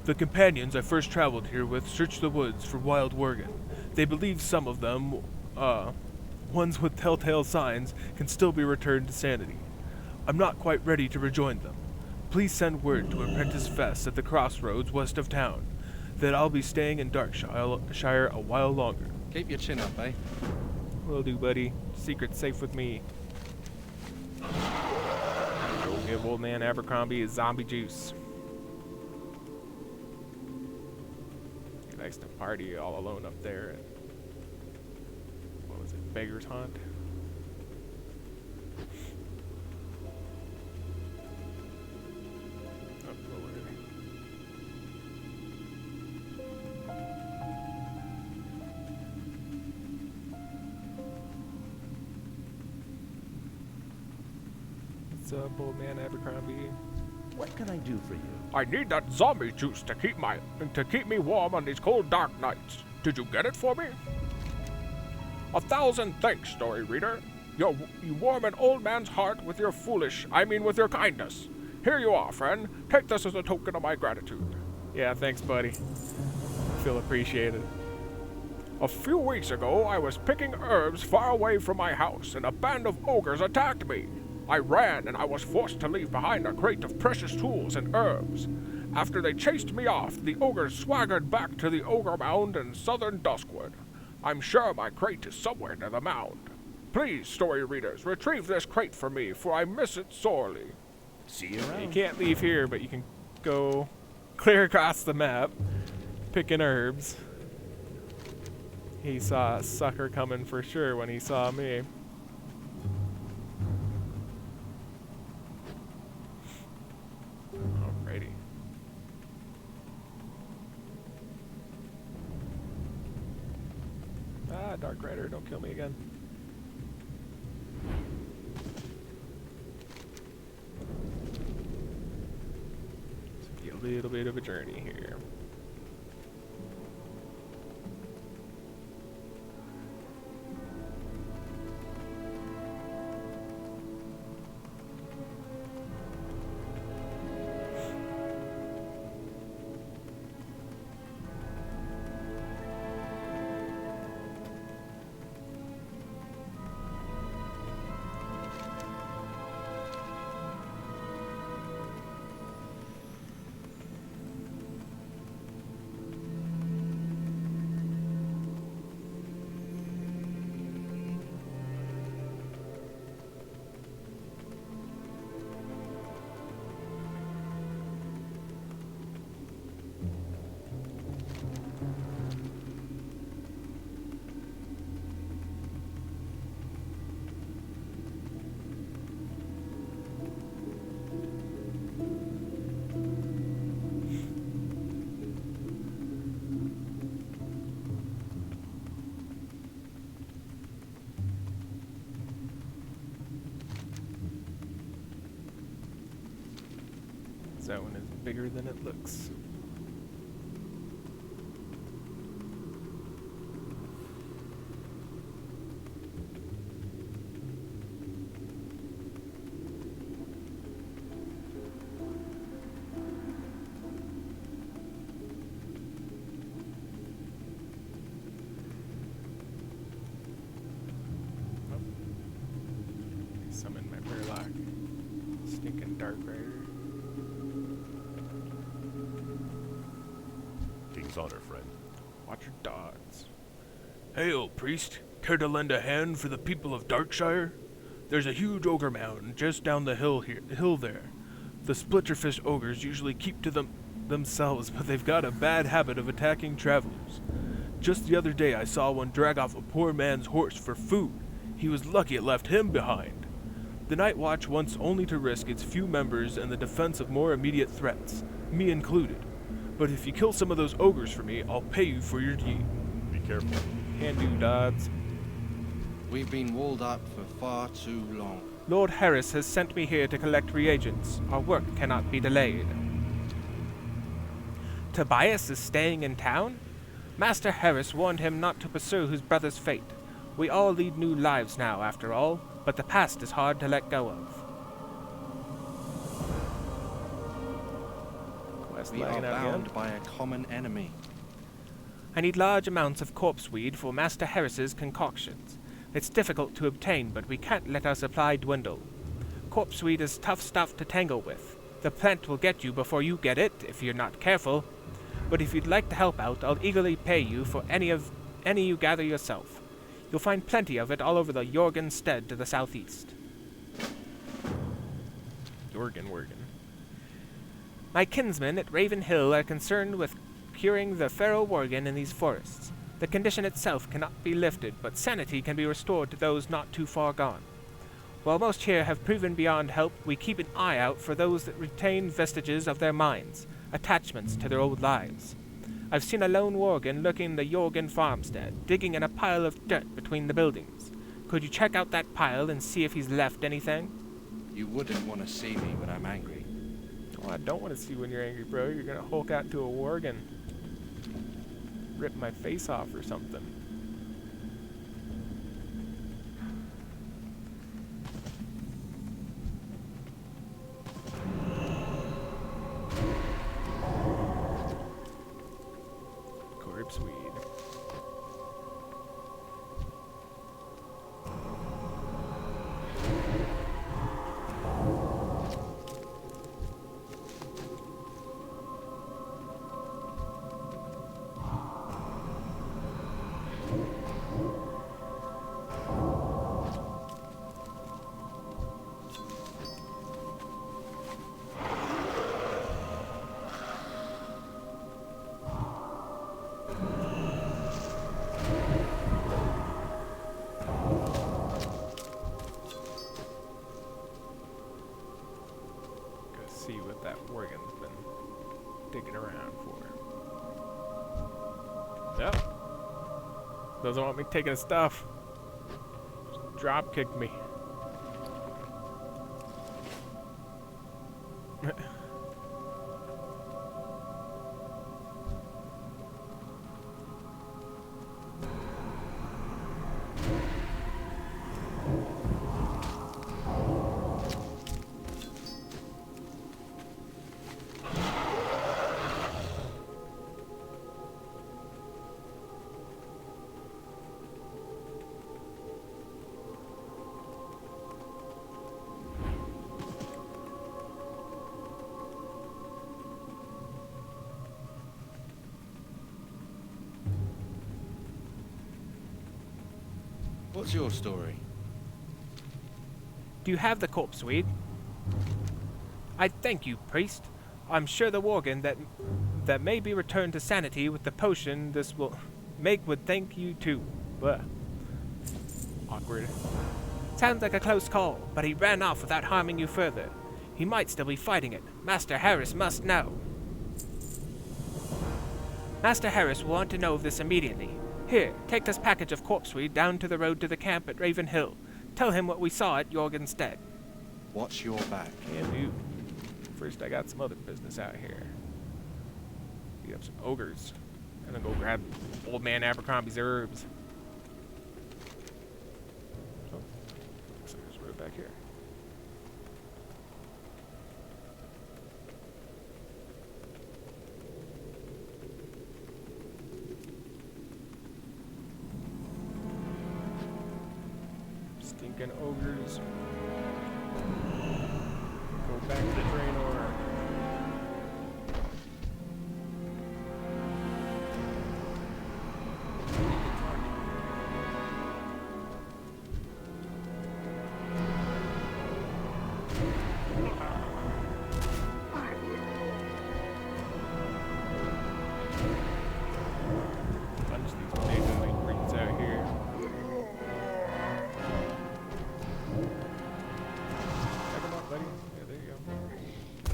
The companions I first traveled here with searched the woods for wild Worgen. They believe some of them, ones with telltale signs, can still be returned to sanity. I'm not quite ready to rejoin them. Please send word to Apprentice Fest at the crossroads west of town that I'll be staying in Darkshire a while longer. Keep your chin up, eh? Will do, buddy. Secret's safe with me. Go give old man Abercrombie his zombie juice. He likes to party all alone up there. And what was it? Beggar's Hunt? Oh, where were they? What's up, old man Abercrombie? What can I do for you? I need that zombie juice to keep me warm on these cold, dark nights. Did you get it for me? 1,000 thanks, story reader. You warm an old man's heart with your with your kindness. Here you are, friend. Take this as a token of my gratitude. Yeah, thanks, buddy. Feel appreciated. A few weeks ago, I was picking herbs far away from my house, and a band of ogres attacked me. I ran, and I was forced to leave behind a crate of precious tools and herbs. After they chased me off, the ogres swaggered back to the Ogre Mound in southern Duskwood. I'm sure my crate is somewhere near the mound. Please, story readers, retrieve this crate for me, for I miss it sorely. See you around. You can't leave here, but you can go clear across the map, picking herbs. He saw a sucker coming for sure when he saw me. Alrighty. Ah, Dark Rider, don't kill me again. It's gonna be a little bit of a journey here. That one is bigger than it looks. Oh. Summon my Murloc. Stinking Dark Rider. King's honor, friend. Watch your dogs. Hey, old priest. Care to lend a hand for the people of Darkshire? There's a huge ogre mound just down the hill there. The Splitterfist ogres usually keep to themselves, but they've got a bad habit of attacking travelers. Just the other day I saw one drag off a poor man's horse for food. He was lucky it left him behind. The Night Watch wants only to risk its few members in the defense of more immediate threats, me included. But if you kill some of those ogres for me, I'll pay you for your deed. Be careful. Can do, Dodds. We've been walled up for far too long. Lord Harris has sent me here to collect reagents. Our work cannot be delayed. Tobias is staying in town? Master Harris warned him not to pursue his brother's fate. We all lead new lives now, after all, but the past is hard to let go of. Quest We are lagging out bound again. by a common enemy. I need large amounts of corpse weed for Master Harris's concoctions. It's difficult to obtain, but we can't let our supply dwindle. Corpse weed is tough stuff to tangle with. The plant will get you before you get it, if you're not careful. But if you'd like to help out, I'll eagerly pay you for any you gather yourself. You'll find plenty of it all over the Jorgen stead to the southeast. Jorgen. My kinsmen at Raven Hill are concerned with curing the feral worgen in these forests. The condition itself cannot be lifted, but sanity can be restored to those not too far gone. While most here have proven beyond help, we keep an eye out for those that retain vestiges of their minds, attachments to their old lives. I've seen a lone worgen lurking in the Jorgen farmstead, digging in a pile of dirt between the buildings. Could you check out that pile and see if he's left anything? You wouldn't want to see me when I'm angry. Oh, I don't want to see when you're angry, bro. You're gonna hulk out into a worgen. Rip my face off or something. Corpse weed. See what that worgen's been digging around for. Yep. Doesn't want me taking his stuff. Just drop kicked me. What's your story? Do you have the corpse weed? I thank you, priest. I'm sure the worgen that may be returned to sanity with the potion this will make would thank you too. Blah. Awkward. Sounds like a close call, but he ran off without harming you further. He might still be fighting it. Master Harris must know. Master Harris will want to know of this immediately. Here, take this package of corpse weed down to the road to the camp at Raven Hill. Tell him what we saw at Jorgen's stead. Watch your back. Can do. First, I got some other business out here. Beat up some ogres. And then go grab old man Abercrombie's herbs. Oh, looks like there's a road back here. Stinking ogres. Go back to Draenor. Punch these Nathan breeds out here. Check 'em out, buddy. Yeah, there you go.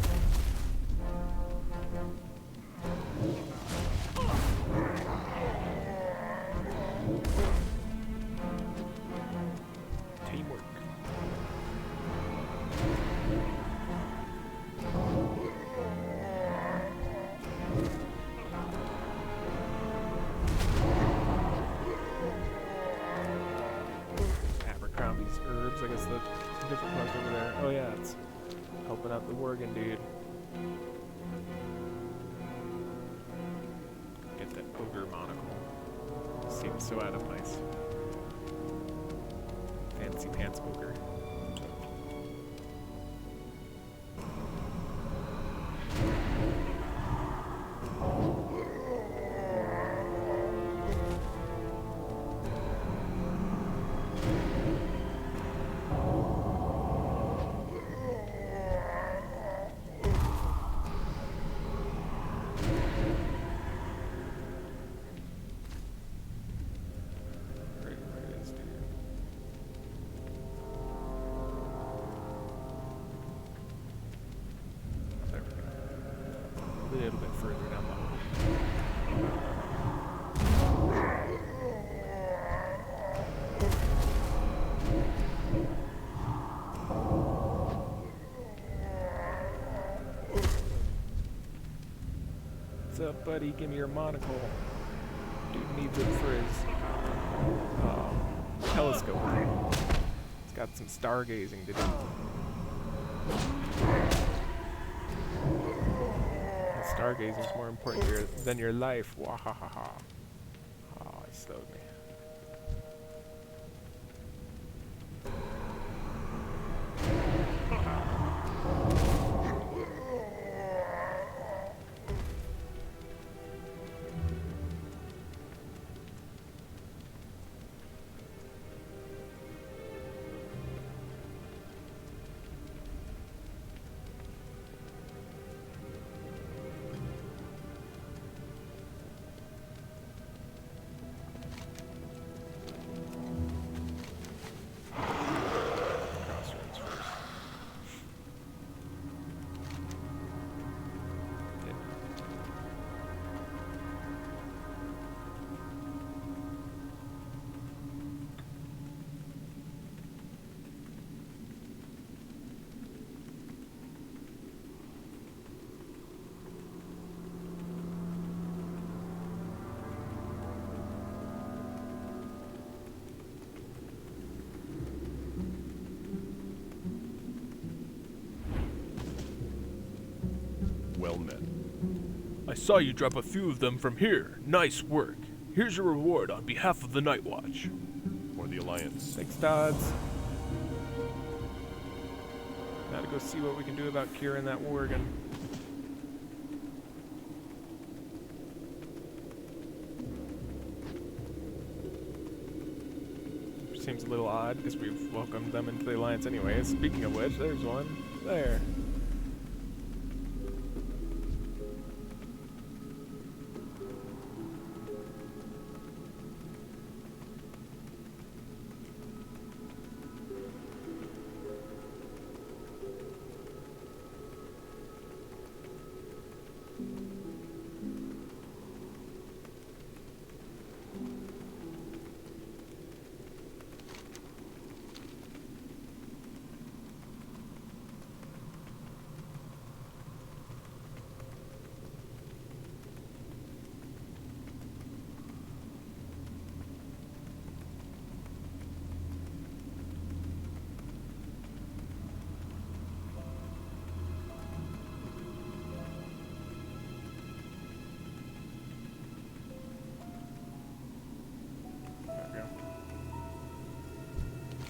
different quest over there. Oh yeah, it's helping out the Worgen dude. Get that ogre monocle. Seems so out of place. Fancy pants ogre. A little bit further down the hall. What's up, buddy? Give me your monocle. Dude needs it for his telescope. He's got some stargazing to do. Stargazing is more important than your life. Wahahaha. Oh, he slowed me. Well met. I saw you drop a few of them from here. Nice work. Here's your reward on behalf of the Night Watch. For the Alliance. Thanks, Dodds. Now to go see what we can do about curing that Worgen. Seems a little odd because we've welcomed them into the Alliance anyways. Speaking of which, there's one. There.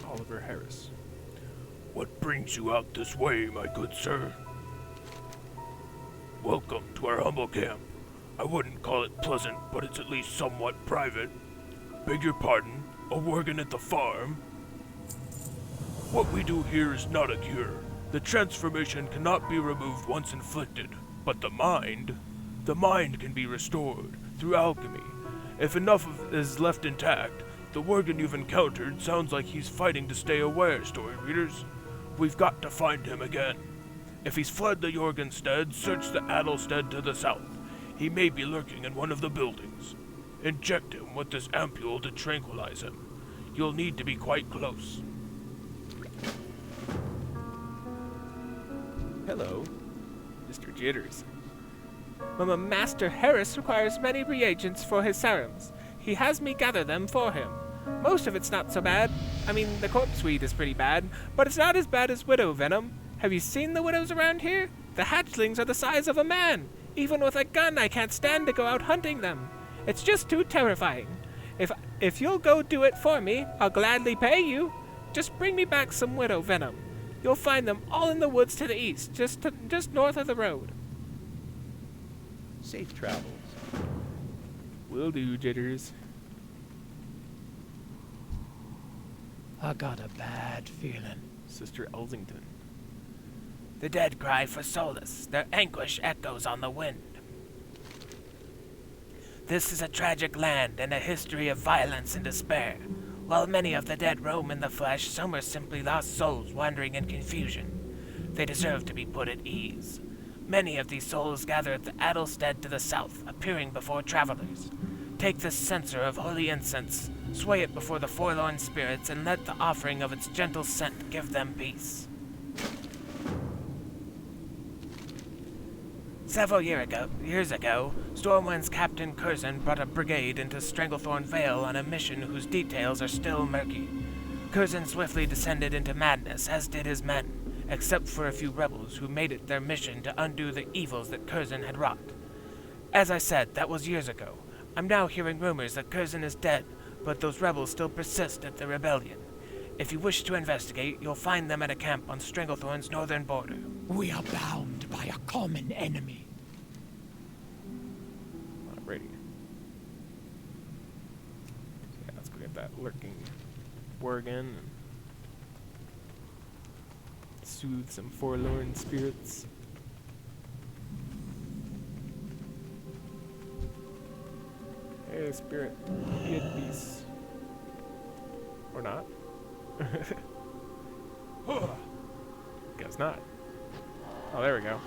Oliver Harris. What brings you out this way, my good sir? Welcome to our humble camp. I wouldn't call it pleasant, but it's at least somewhat private. Beg your pardon, a Worgen at the farm? What we do here is not a cure. The transformation cannot be removed once inflicted, but the mind can be restored through alchemy. If enough of it is left intact, the Worgen you've encountered sounds like he's fighting to stay aware, story readers. We've got to find him again. If he's fled the Jorgenstead, search the Adelstead to the south. He may be lurking in one of the buildings. Inject him with this ampule to tranquilize him. You'll need to be quite close. Hello, Mr. Jitters. Master Harris requires many reagents for his serums. He has me gather them for him. Most of it's not so bad. I mean, the corpse weed is pretty bad, but it's not as bad as widow venom. Have you seen the widows around here? The hatchlings are the size of a man. Even with a gun, I can't stand to go out hunting them. It's just too terrifying. If you'll go do it for me, I'll gladly pay you. Just bring me back some widow venom. You'll find them all in the woods to the east, just north of the road. Safe travels. Will do, Jitters. I got a bad feeling. Sister Elsington. The dead cry for solace. Their anguish echoes on the wind. This is a tragic land and a history of violence and despair. While many of the dead roam in the flesh, some are simply lost souls wandering in confusion. They deserve to be put at ease. Many of these souls gather at the Adelstead to the south, appearing before travelers. Take this censer of holy incense, sway it before the forlorn spirits, and let the offering of its gentle scent give them peace. Several years ago, Stormwind's Captain Curzon brought a brigade into Stranglethorn Vale on a mission whose details are still murky. Curzon swiftly descended into madness, as did his men, except for a few rebels who made it their mission to undo the evils that Curzon had wrought. As I said, that was years ago. I'm now hearing rumors that Curzon is dead, but those rebels still persist at the rebellion. If you wish to investigate, you'll find them at a camp on Stranglethorn's northern border. We are bound by a common enemy. Alrighty. Yeah, let's go get that lurking worgen and soothe some forlorn spirits. Hey, spirit, be at peace. Or not. Guess not. Oh, there we go.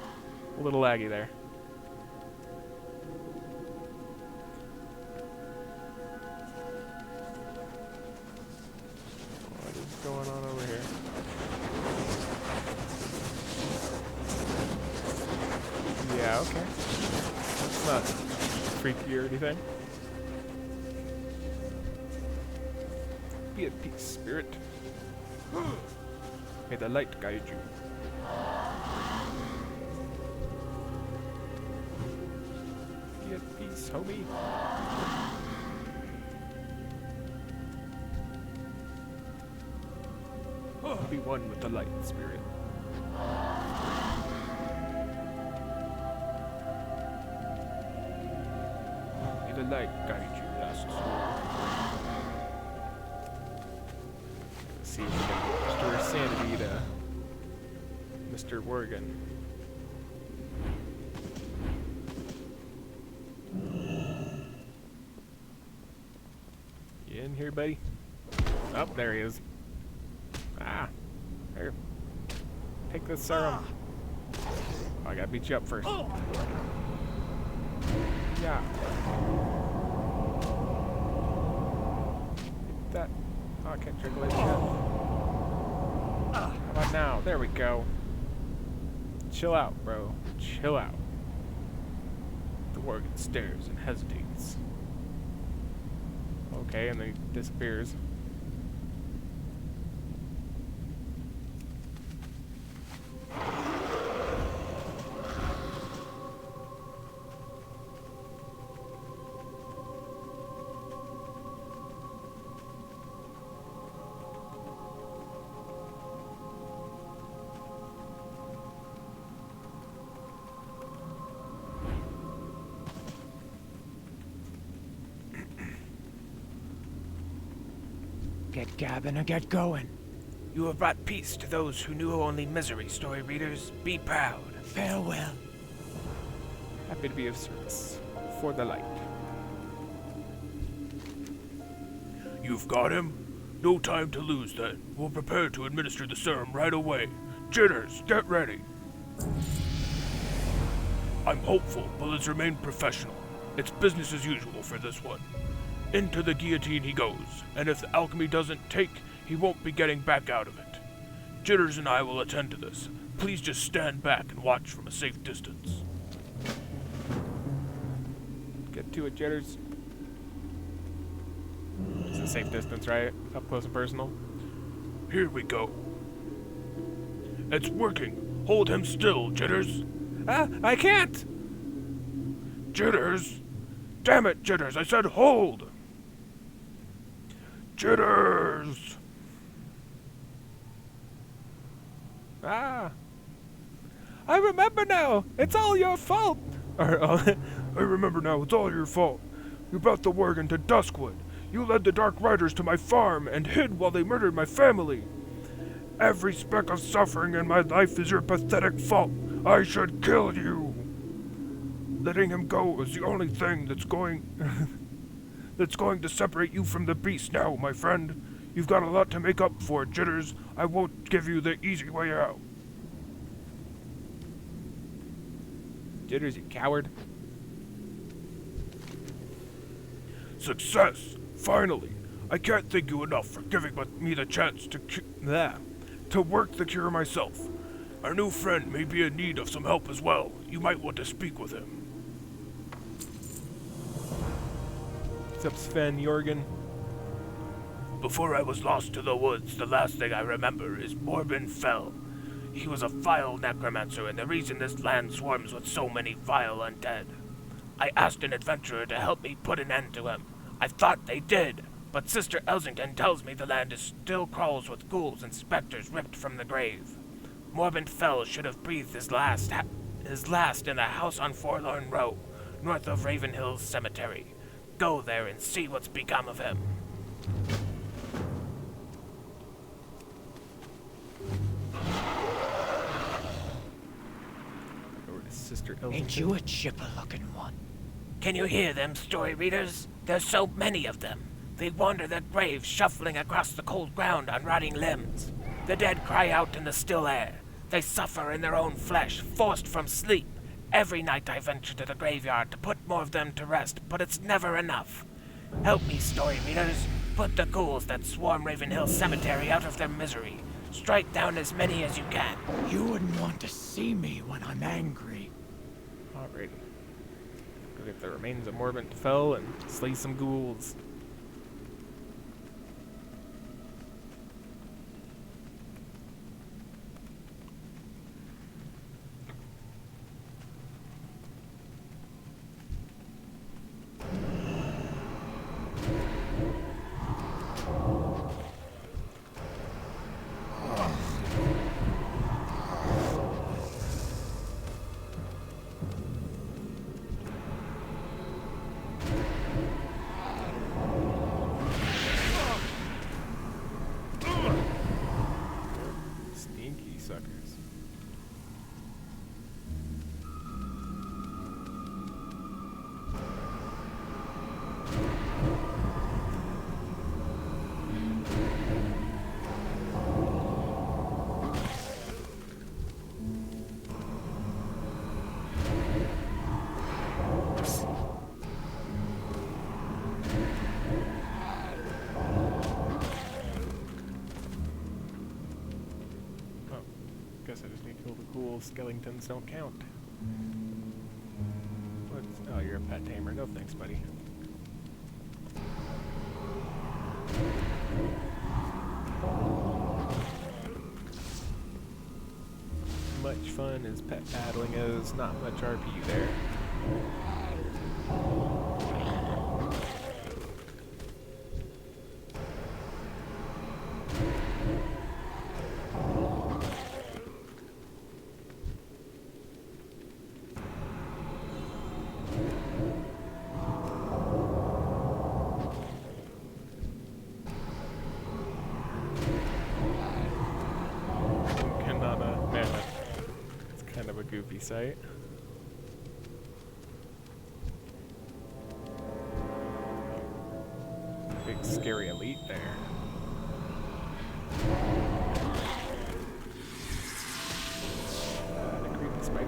A little laggy there. What is going on over here? Yeah, okay. That's not freaky or anything. Be at peace, spirit. May the light guide you. Be at peace, homie. Be one with the light, spirit. May the light guide you, lost soul. See if we can restore sanity to Mr. Worgen. You in here, buddy? Oh, there he is. Ah, here. Take this serum. Oh, I gotta beat you up first. Yeah. Hit that. Oh, I can't trickle it yet. How about now? There we go. Chill out, bro. Chill out. The Worgen stares and hesitates. Okay, and then he disappears. Get gabbing or get going. You have brought peace to those who knew only misery, story readers. Be proud. Farewell. Happy to be of service. For the light. You've got him? No time to lose then. We'll prepare to administer the serum right away. Jitters, get ready. I'm hopeful, but let's remain professional. It's business as usual for this one. Into the guillotine he goes, and if the alchemy doesn't take, he won't be getting back out of it. Jitters and I will attend to this. Please just stand back and watch from a safe distance. Get to it, Jitters. It's a safe distance, right? Up close and personal. Here we go. It's working. Hold him still, Jitters. I can't! Jitters! Damn it, Jitters, I said hold! Jitters! I remember now! It's all your fault! I remember now, it's all your fault. You brought the Worgen to Duskwood. You led the Dark Riders to my farm and hid while they murdered my family. Every speck of suffering in my life is your pathetic fault. I should kill you. Letting him go is the only thing that's going to separate you from the beast now, my friend. You've got a lot to make up for, Jitters. I won't give you the easy way out. Jitters, you coward. Success! Finally! I can't thank you enough for giving me the chance to work the cure myself. Our new friend may be in need of some help as well. You might want to speak with him. What's up, Sven Jorgen? Before I was lost to the woods, the last thing I remember is Morbin Fell. He was a vile necromancer and the reason this land swarms with so many vile undead. I asked an adventurer to help me put an end to him. I thought they did, but Sister Elsington tells me the land is still crawls with ghouls and specters ripped from the grave. Morbin Fell should have breathed his last in the house on Forlorn Row, north of Ravenhill Cemetery. Go there and see what's become of him. Sister Elsington. Ain't you a chipper-looking one? Can you hear them, story readers? There's so many of them. They wander their graves, shuffling across the cold ground on rotting limbs. The dead cry out in the still air. They suffer in their own flesh, forced from sleep. Every night I venture to the graveyard to put more of them to rest, but it's never enough. Help me, story readers. Put the ghouls that swarm Ravenhill Cemetery out of their misery. Strike down as many as you can. You wouldn't want to see me when I'm angry. Alrighty. Go get the remains of Morbin Fell and slay some ghouls. Stinky suckers. Guess I just need to kill the ghouls. Skeletons don't count. Oh, you're a pet tamer. No thanks, buddy. Much fun as pet battling is, not much RP there. Man, it's kind of a goofy sight. Big scary elite there. The creepy spider.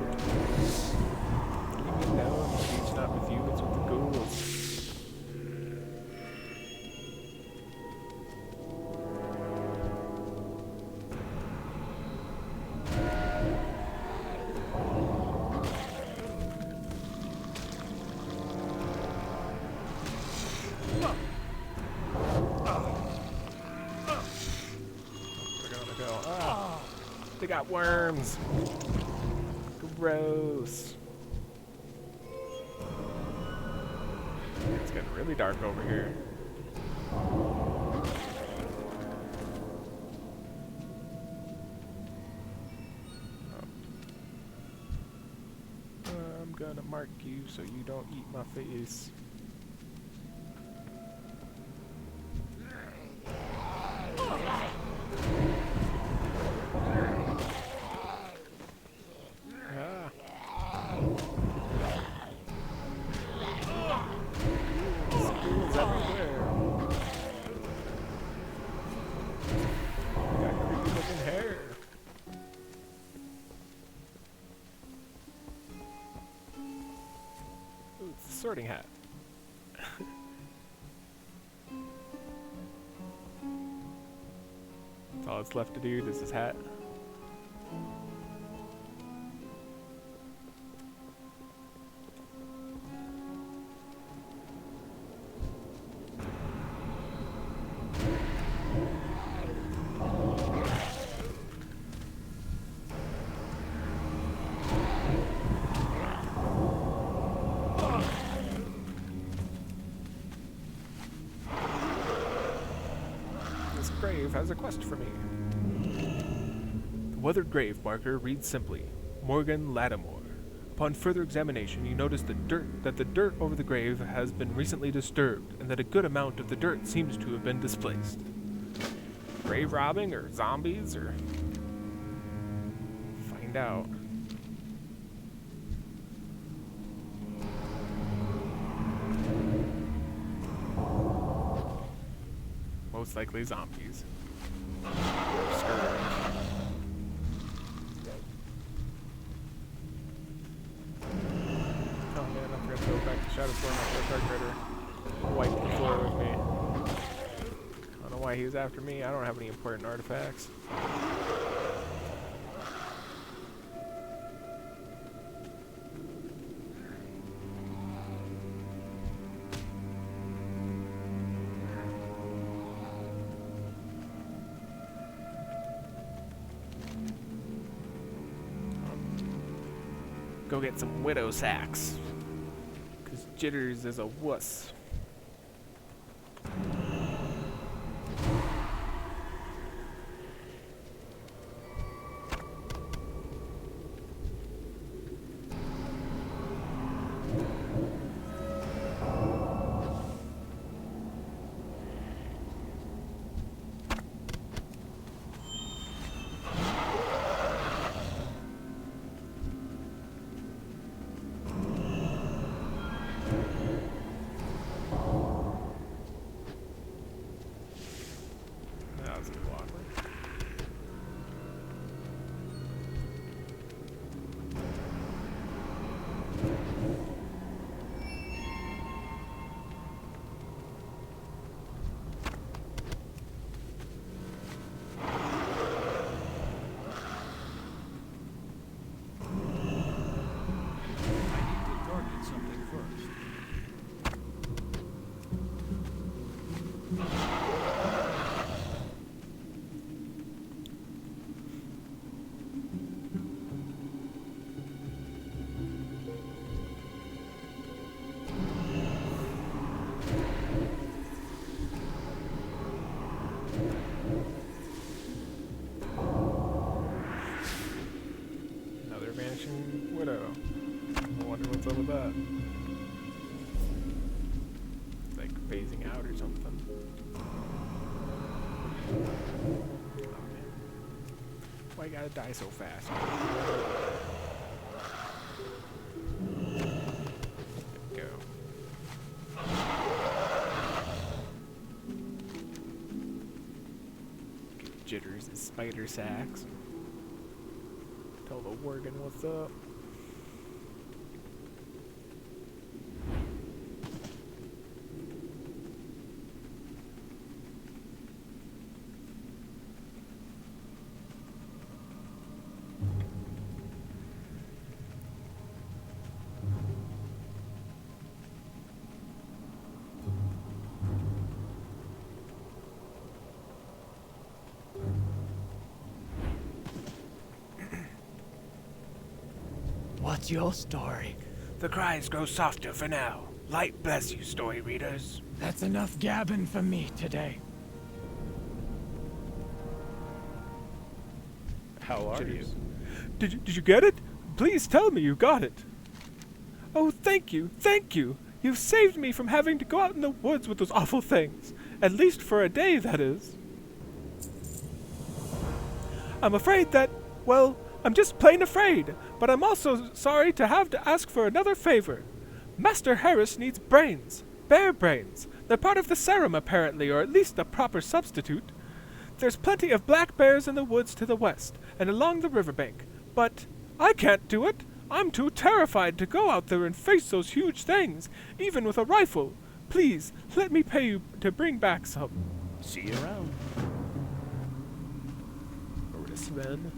Leave me alone. It's not with you, it's with the ghouls. They got worms. Gross. It's getting really dark over here. I'm gonna mark you so you don't eat my face. Ah. Squirrels everywhere. Got creepy looking hair. Ooh, it's a sorting hat. That's all that's left to do, is this hat. This grave has a quest for me. The weathered grave marker reads simply, Morgan Lattimore. Upon further examination, you notice that the dirt over the grave has been recently disturbed, and that a good amount of the dirt seems to have been displaced. Grave robbing or zombies or... Find out. Most likely zombies. Scourge. Oh man, I'm gonna go back to Shadowstorm after a Dark Rider wiped the floor with me. I don't know why he was after me. I don't have any important artifacts. Go get some widow sacks. Cause Jitters is a wuss. That was a little awkward. Target something first. Another vanishing widow. I wonder what's up with that. It's like phasing out or something. Oh man. Why you gotta die so fast? Go. Get Jitters and spider sacks. Tell the Worgen what's up. What's your story? The cries grow softer for now. Light bless you, story readers. That's enough gabbing for me today. How are you? Did you get it? Please tell me you got it. Oh, thank you, thank you. You've saved me from having to go out in the woods with those awful things. At least for a day, that is. I'm afraid that, well, I'm just plain afraid, but I'm also sorry to have to ask for another favor. Master Harris needs brains. Bear brains. They're part of the serum, apparently, or at least a proper substitute. There's plenty of black bears in the woods to the west and along the riverbank, but I can't do it. I'm too terrified to go out there and face those huge things, even with a rifle. Please, let me pay you to bring back some. See you around. Over to Sven.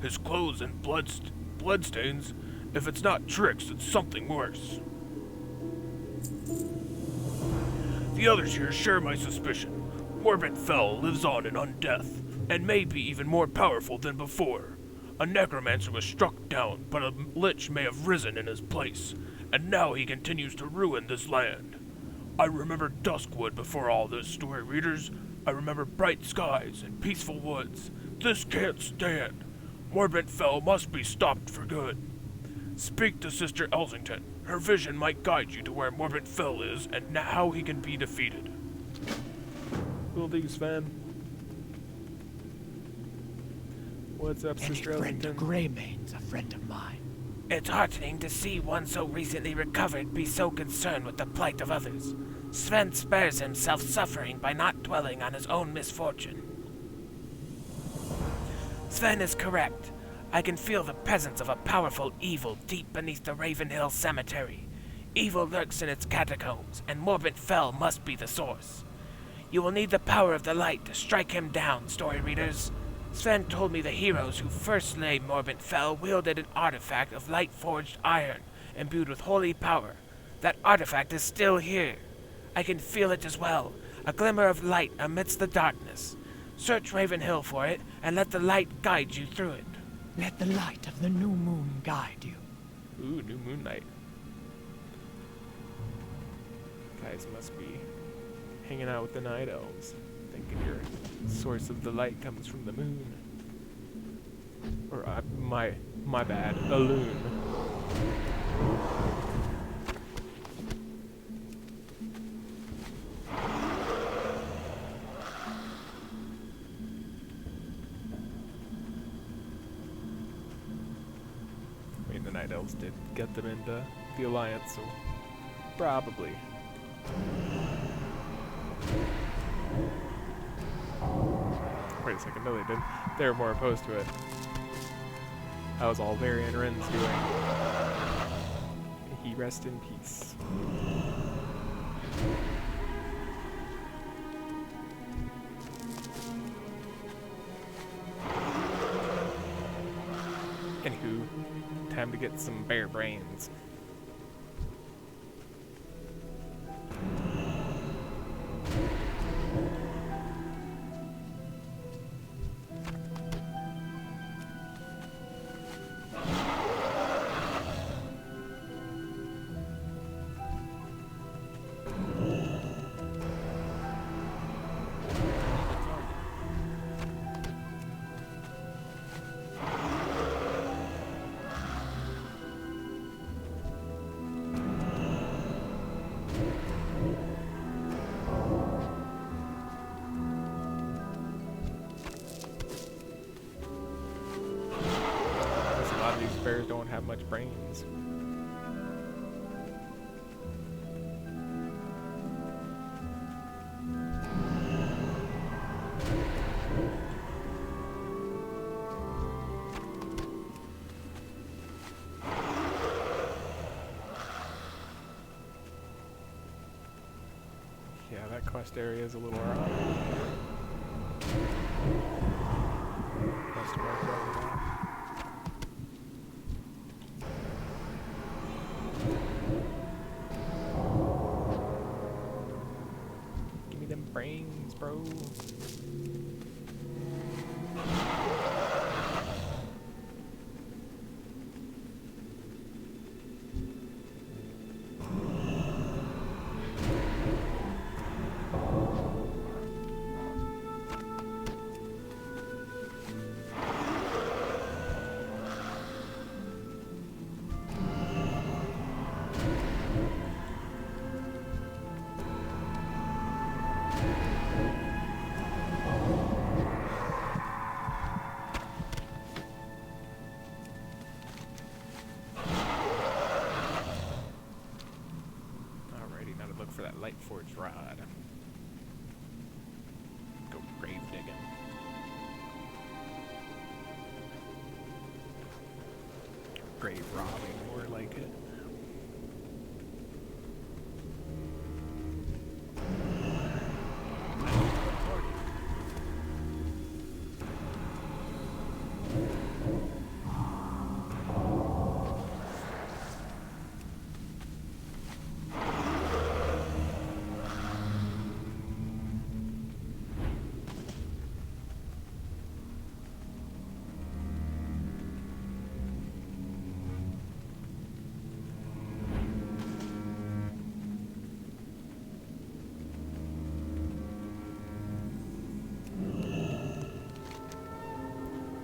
His clothes and bloodstains. If it's not tricks, it's something worse. The others here share my suspicion. Morbid Fell lives on in undeath, and may be even more powerful than before. A necromancer was struck down, but a lich may have risen in his place, and now he continues to ruin this land. I remember Duskwood before all this, story readers. I remember bright skies and peaceful woods. This can't stand. Morbid Fell must be stopped for good. Speak to Sister Elsington. Her vision might guide you to where Morbid Fell is and how he can be defeated. Will do, Sven. What's up, Any Sister friend of Ellington? Greymane's a friend of mine. It's heartening to see one so recently recovered be so concerned with the plight of others. Sven spares himself suffering by not dwelling on his own misfortune. Sven is correct. I can feel the presence of a powerful evil deep beneath the Ravenhill Cemetery. Evil lurks in its catacombs, and Morbid Fell must be the source. You will need the power of the light to strike him down, story readers. Sven told me the heroes who first slay Morbid Fell wielded an artifact of light-forged iron, imbued with holy power. That artifact is still here. I can feel it as well, a glimmer of light amidst the darkness. Search Ravenhill for it, and let the light guide you through it. Let the light of the new moon guide you. Ooh, new moon night. Guys must be hanging out with the night elves, thinking your source of the light comes from the moon. Or my bad, a loon. I mean, the night elves did get them into the Alliance, so probably. Wait a second, no they didn't. They were more opposed to it. That was all Varian Wren's doing. May he rest in peace. Anywho, time to get some bear brains. Bears don't have much brains. Yeah, that quest area is a little rough. Quest mark on the map. Brains, bro. rod. Go grave digging. Grave robbing, more like it.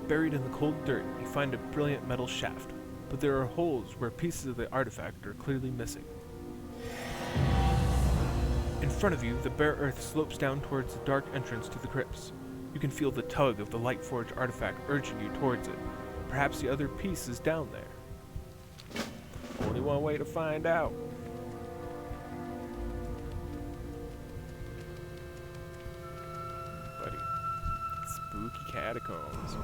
Buried in the cold dirt, you find a brilliant metal shaft, but there are holes where pieces of the artifact are clearly missing. In front of you, the bare earth slopes down towards the dark entrance to the crypts. You can feel the tug of the Lightforge artifact urging you towards it. Perhaps the other piece is down there. Only one way to find out. Buddy. Spooky catacombs.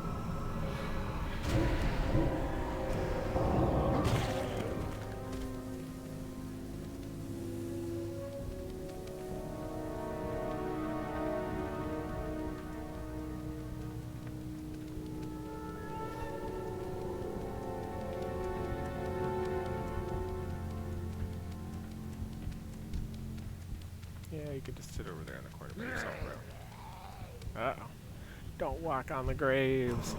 Yeah, you could just sit over there in the corner by yourself, bro. Uh-oh. Don't walk on the graves.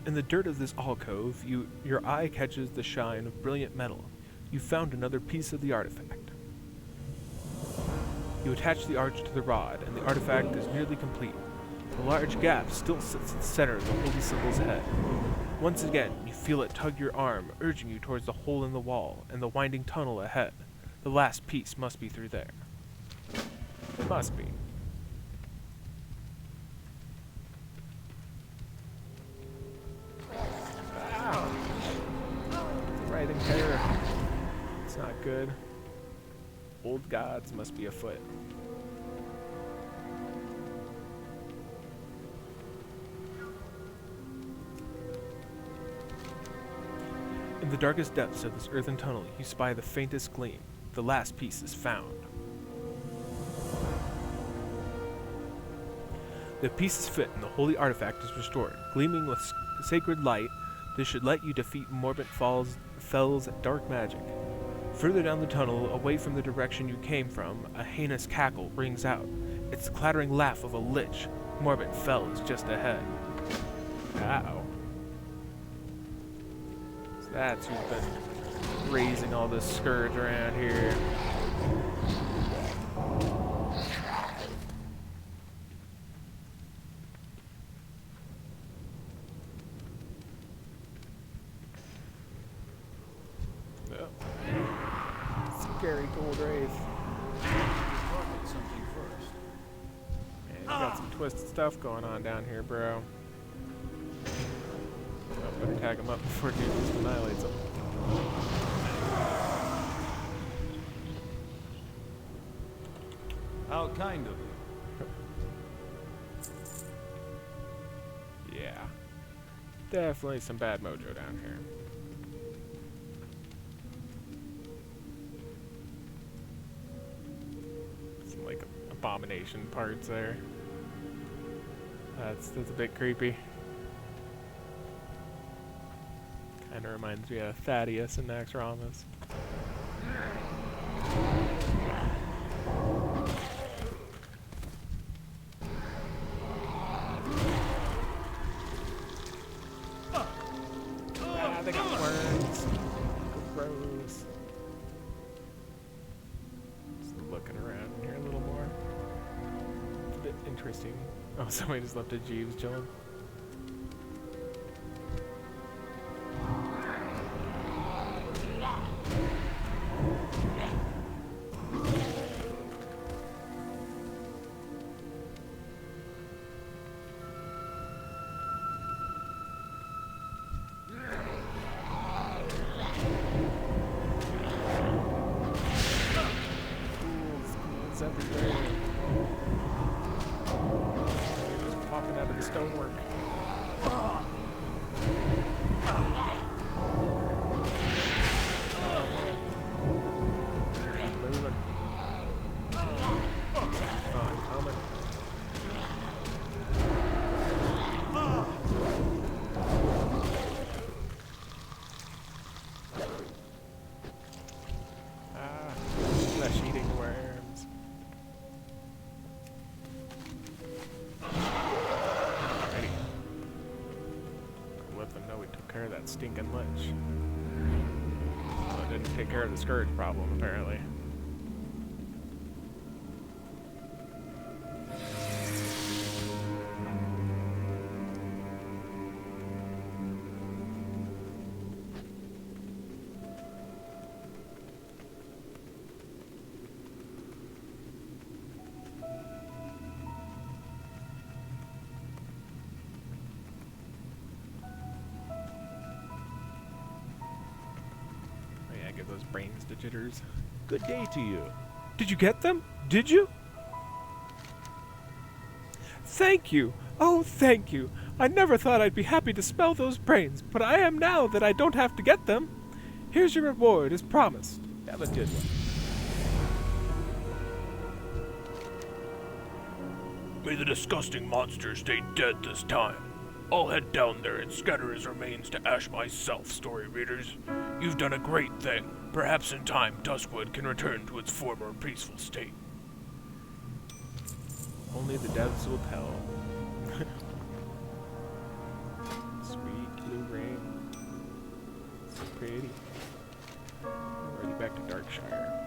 In the dirt of this alcove, your eye catches the shine of brilliant metal. You found another piece of the artifact. You attach the arch to the rod, and the artifact is nearly complete. A large gap still sits in the center of the holy symbol's head. Once again, you feel it tug your arm, urging you towards the hole in the wall and the winding tunnel ahead. The last piece must be through there. It must be. Writhing terror. It's not good. Old gods must be afoot. In the darkest depths of this earthen tunnel, you spy the faintest gleam. The last piece is found. The pieces fit and the holy artifact is restored. Gleaming with sacred light, this should let you defeat Morbid Fell's dark magic. Further down the tunnel, away from the direction you came from, a heinous cackle rings out. It's the clattering laugh of a lich. Morbid Fell is just ahead. Ow. So that's who's been raising all this scourge around here. Scary gold wraith. Something first. Man, you got some twisted stuff going on down here, bro. I better tag him up before dude just annihilates him. How kind of you. Yeah. Definitely some bad mojo down here. Some like abomination parts there. That's a bit creepy. Kinda reminds me of Thaddeus and Naxxramas. They got worms. Gross. Just looking around here a little more. It's a bit interesting. Oh, somebody just left a Jeeves chilling. Schools everywhere. Just popping out of the stonework. Moving. Oh, I'm coming. Flesh-eating worms. Alrighty. Let them know we took care of that stinking lich. Well, it didn't take care of the scourge problem, apparently. Oh yeah, give those brains to Jitters. Good day to you. Did you get them? Did you? Thank you. Oh, thank you. I never thought I'd be happy to smell those brains, but I am now that I don't have to get them. Here's your reward, as promised. Have a good one. May the disgusting monster stay dead this time. I'll head down there and scatter his remains to ash myself, story readers. You've done a great thing. Perhaps in time, Duskwood can return to its former peaceful state. Only the devs will tell. Sweet blue rain. So pretty. Already back to Darkshire.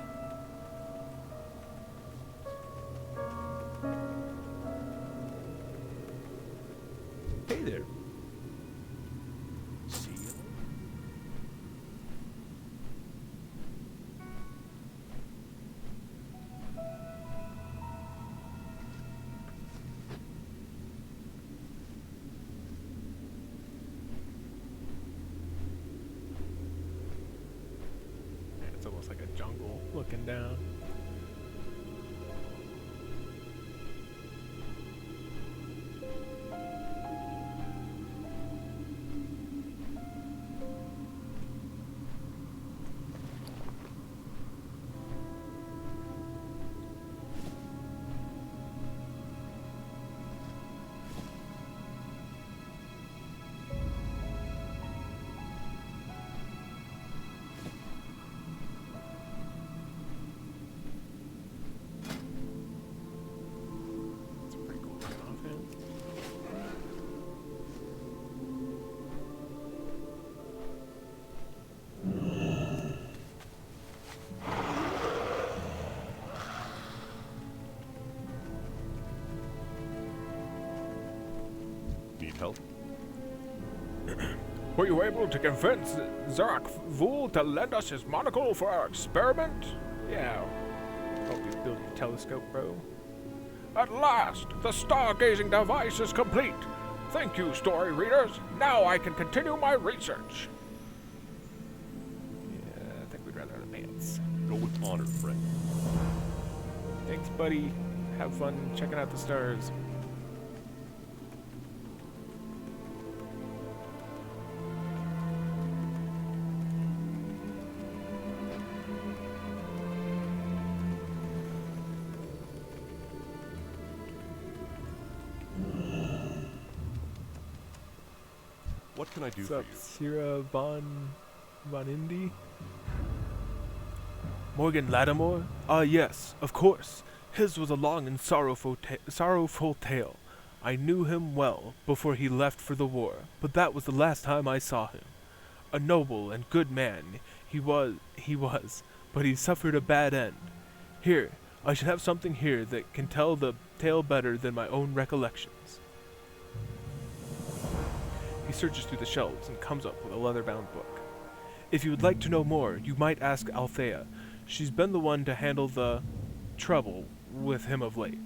Hey there. See you. Man, it's almost like a jungle looking down. It's a pretty cool looking offhand. Need help? Were you able to convince Zarak Vul to lend us his monocle for our experiment? Yeah. Hope you build your telescope, bro. At last, the stargazing device is complete. Thank you, story readers. Now I can continue my research. Yeah, I think we'd rather advance. Go with honor, friend. Thanks, buddy. Have fun checking out the stars. What can I do What's for up, you? Sierra Von Indy? Morgan Lattimore? Ah, yes, of course. His was a long and sorrowful tale. I knew him well before he left for the war, but that was the last time I saw him. A noble and good man he was, but he suffered a bad end. Here, I should have something here that can tell the tale better than my own recollection. searches through the shelves and comes up with a leather-bound book. If you would like to know more, you might ask Althea. She's been the one to handle the trouble with him of late.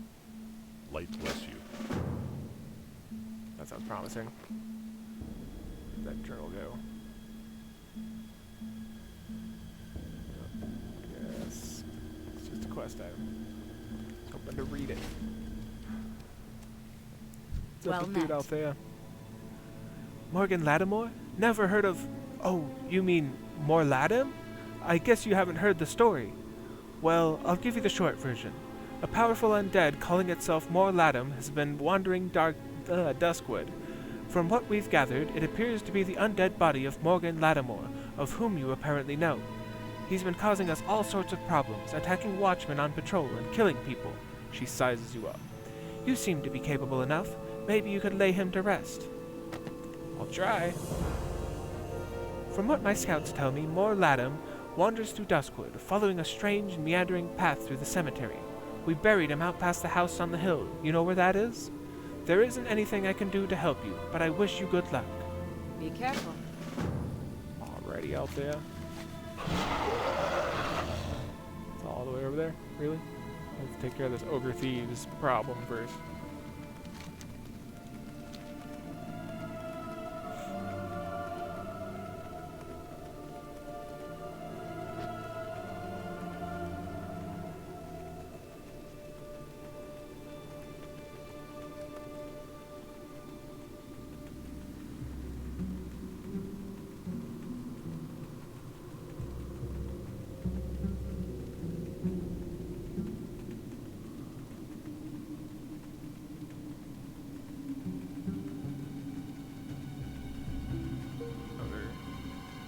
Light bless you. That sounds promising. Where'd that journal go? Yes. It's just a quest item. Hoping to read it. What's Well up with dude, met. Althea? Morgan Lattimore? Never heard of... Oh, you mean Morladim? I guess you haven't heard the story. Well, I'll give you the short version. A powerful undead calling itself Morladim has been wandering Duskwood. From what we've gathered, it appears to be the undead body of Morgan Lattimore, of whom you apparently know. He's been causing us all sorts of problems, attacking watchmen on patrol and killing people. She sizes you up. You seem to be capable enough. Maybe you could lay him to rest. I'll try. From what my scouts tell me, Morladim wanders through Duskwood, following a strange, meandering path through the cemetery. We buried him out past the house on the hill. You know where that is? There isn't anything I can do to help you, but I wish you good luck. Be careful. Alrighty, Althea. It's all the way over there? Really? Let's take care of this ogre thieves problem first.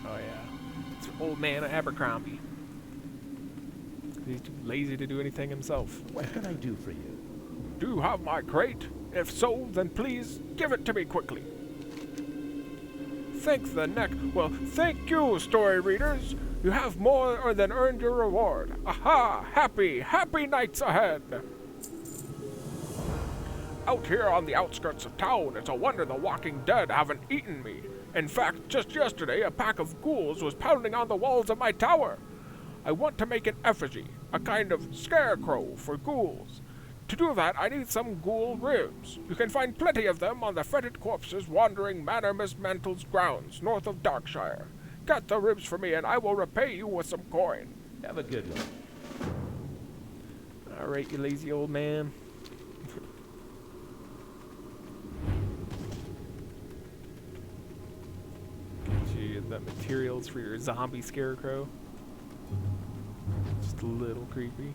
Oh yeah, it's old man Abercrombie. He's too lazy to do anything himself. What can I do for you? Do you have my crate? If so, then please give it to me quickly. Thank the neck. Well, thank you, story readers. You have more than earned your reward. Aha! Happy, happy nights ahead. Out here on the outskirts of town, it's a wonder the walking dead haven't eaten me. In fact, just yesterday, a pack of ghouls was pounding on the walls of my tower. I want to make an effigy, a kind of scarecrow for ghouls. To do that, I need some ghoul ribs. You can find plenty of them on the fretted corpses wandering Manor Miss Mantle's grounds north of Darkshire. Get the ribs for me and I will repay you with some coin. Have a good one. Alright, you lazy old man. Get you the materials for your zombie scarecrow. Just a little creepy.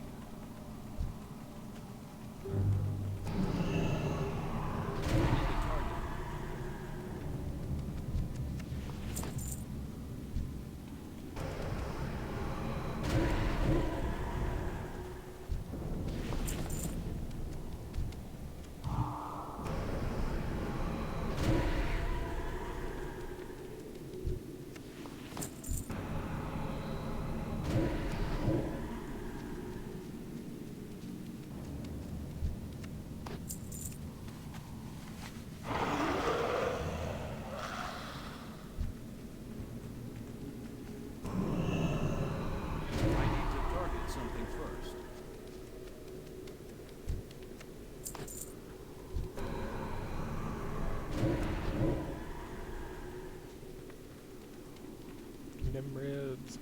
Give me them ribs.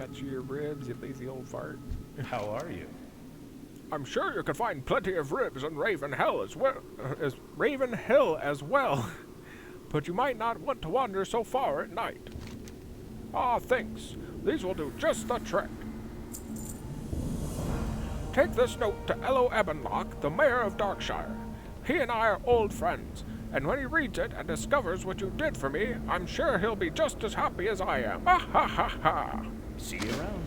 got you your ribs, you lazy old fart. How are you? I'm sure you could find plenty of ribs in Raven Hill as well. Raven Hill as well. But you might not want to wander so far at night. Ah, thanks. These will do just the trick. Take this note to Ello Ebenlock, the mayor of Darkshire. He and I are old friends, and when he reads it and discovers what you did for me, I'm sure he'll be just as happy as I am. Ha ha ha ha! See you around.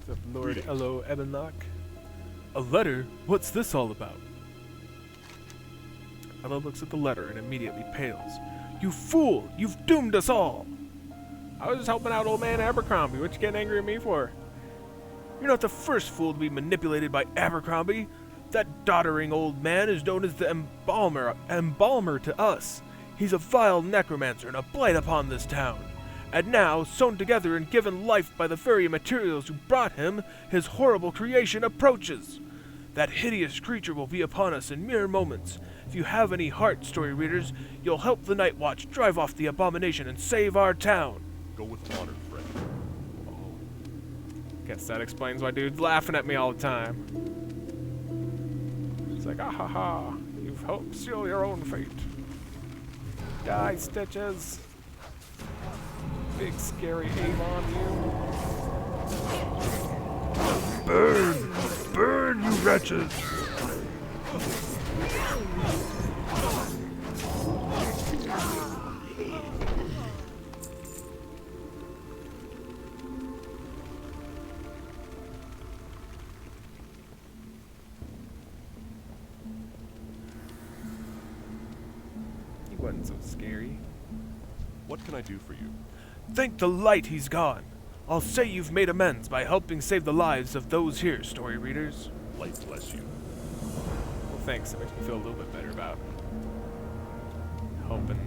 What's up, Lord Greetings. Ello Ebenlock? A letter? What's this all about? Ello looks at the letter and immediately pales. You fool! You've doomed us all! I was just helping out old man Abercrombie. What you getting angry at me for? You're not the first fool to be manipulated by Abercrombie. That doddering old man is known as the embalmer to us. He's a vile necromancer and a blight upon this town. And now, sewn together and given life by the very materials who brought him, his horrible creation approaches. That hideous creature will be upon us in mere moments. If you have any heart, story readers, you'll help the Night Watch drive off the abomination and save our town. Go with honor, friend. Guess that explains why dude's laughing at me all the time. It's like, ah ha ha, you've helped seal your own fate. Die, Stitches. Big scary Avon, you. Burn! Burn, you wretches! He wasn't so scary. What can I do for you? Thank the light he's gone. I'll say you've made amends by helping save the lives of those here, story readers. Light bless you. Well, thanks. It makes me feel a little bit better about helping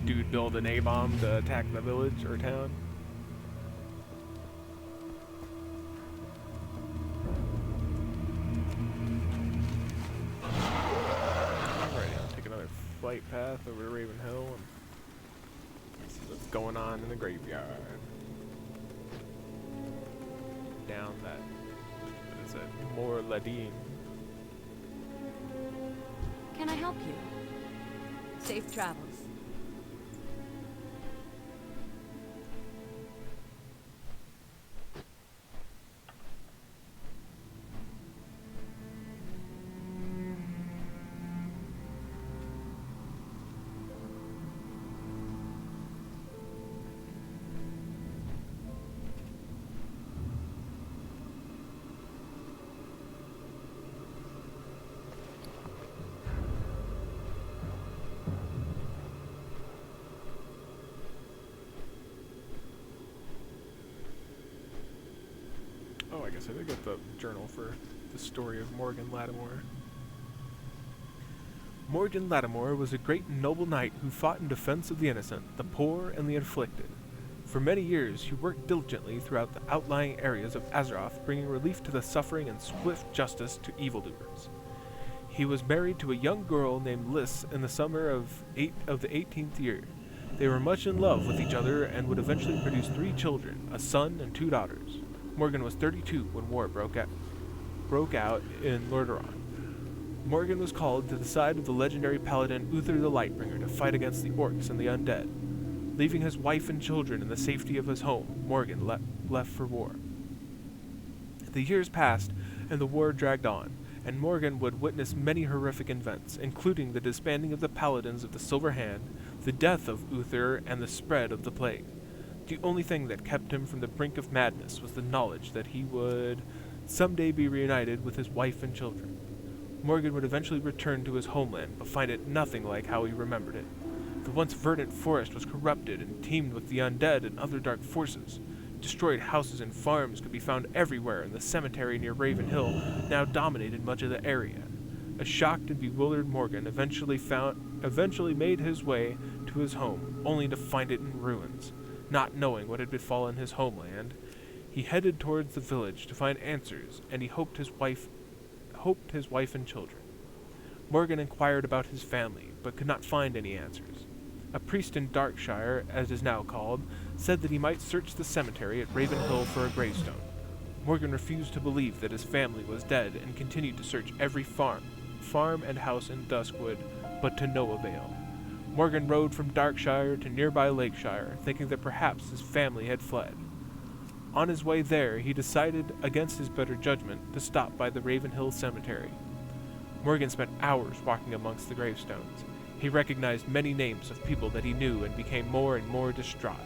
dude build an A-bomb to attack the village or town. Alright, I'll take another flight path over to Raven Hill and see what's going on in the graveyard. Down that, what is it, Mor Ladin. Can I help you? Safe travels. Oh, I guess I did get the journal for the story of Morgan Lattimore. Morgan Lattimore was a great and noble knight who fought in defense of the innocent, the poor, and the afflicted. For many years, he worked diligently throughout the outlying areas of Azeroth, bringing relief to the suffering and swift justice to evildoers. He was married to a young girl named Liss in the summer of the 18th year. They were much in love with each other and would eventually produce 3 children, a son and 2 daughters. Morgan was 32 when war broke out in Lordaeron. Morgan was called to the side of the legendary paladin Uther the Lightbringer to fight against the orcs and the undead. Leaving his wife and children in the safety of his home, Morgan left for war. The years passed, and the war dragged on, and Morgan would witness many horrific events, including the disbanding of the Paladins of the Silver Hand, the death of Uther, and the spread of the plague. The only thing that kept him from the brink of madness was the knowledge that he would someday be reunited with his wife and children. Morgan would eventually return to his homeland, but find it nothing like how he remembered it. The once verdant forest was corrupted and teemed with the undead and other dark forces. Destroyed houses and farms could be found everywhere, and the cemetery near Raven Hill now dominated much of the area. A shocked and bewildered Morgan eventually made his way to his home, only to find it in ruins. Not knowing what had befallen his homeland, he headed towards the village to find answers, and he hoped his wife and children. Morgan inquired about his family, but could not find any answers. A priest in Darkshire, as it is now called, said that he might search the cemetery at Raven Hill for a gravestone. Morgan refused to believe that his family was dead and continued to search every farm and house in Duskwood, but to no avail. Morgan rode from Darkshire to nearby Lakeshire, thinking that perhaps his family had fled. On his way there, he decided, against his better judgment, to stop by the Raven Hill Cemetery. Morgan spent hours walking amongst the gravestones. He recognized many names of people that he knew and became more and more distraught.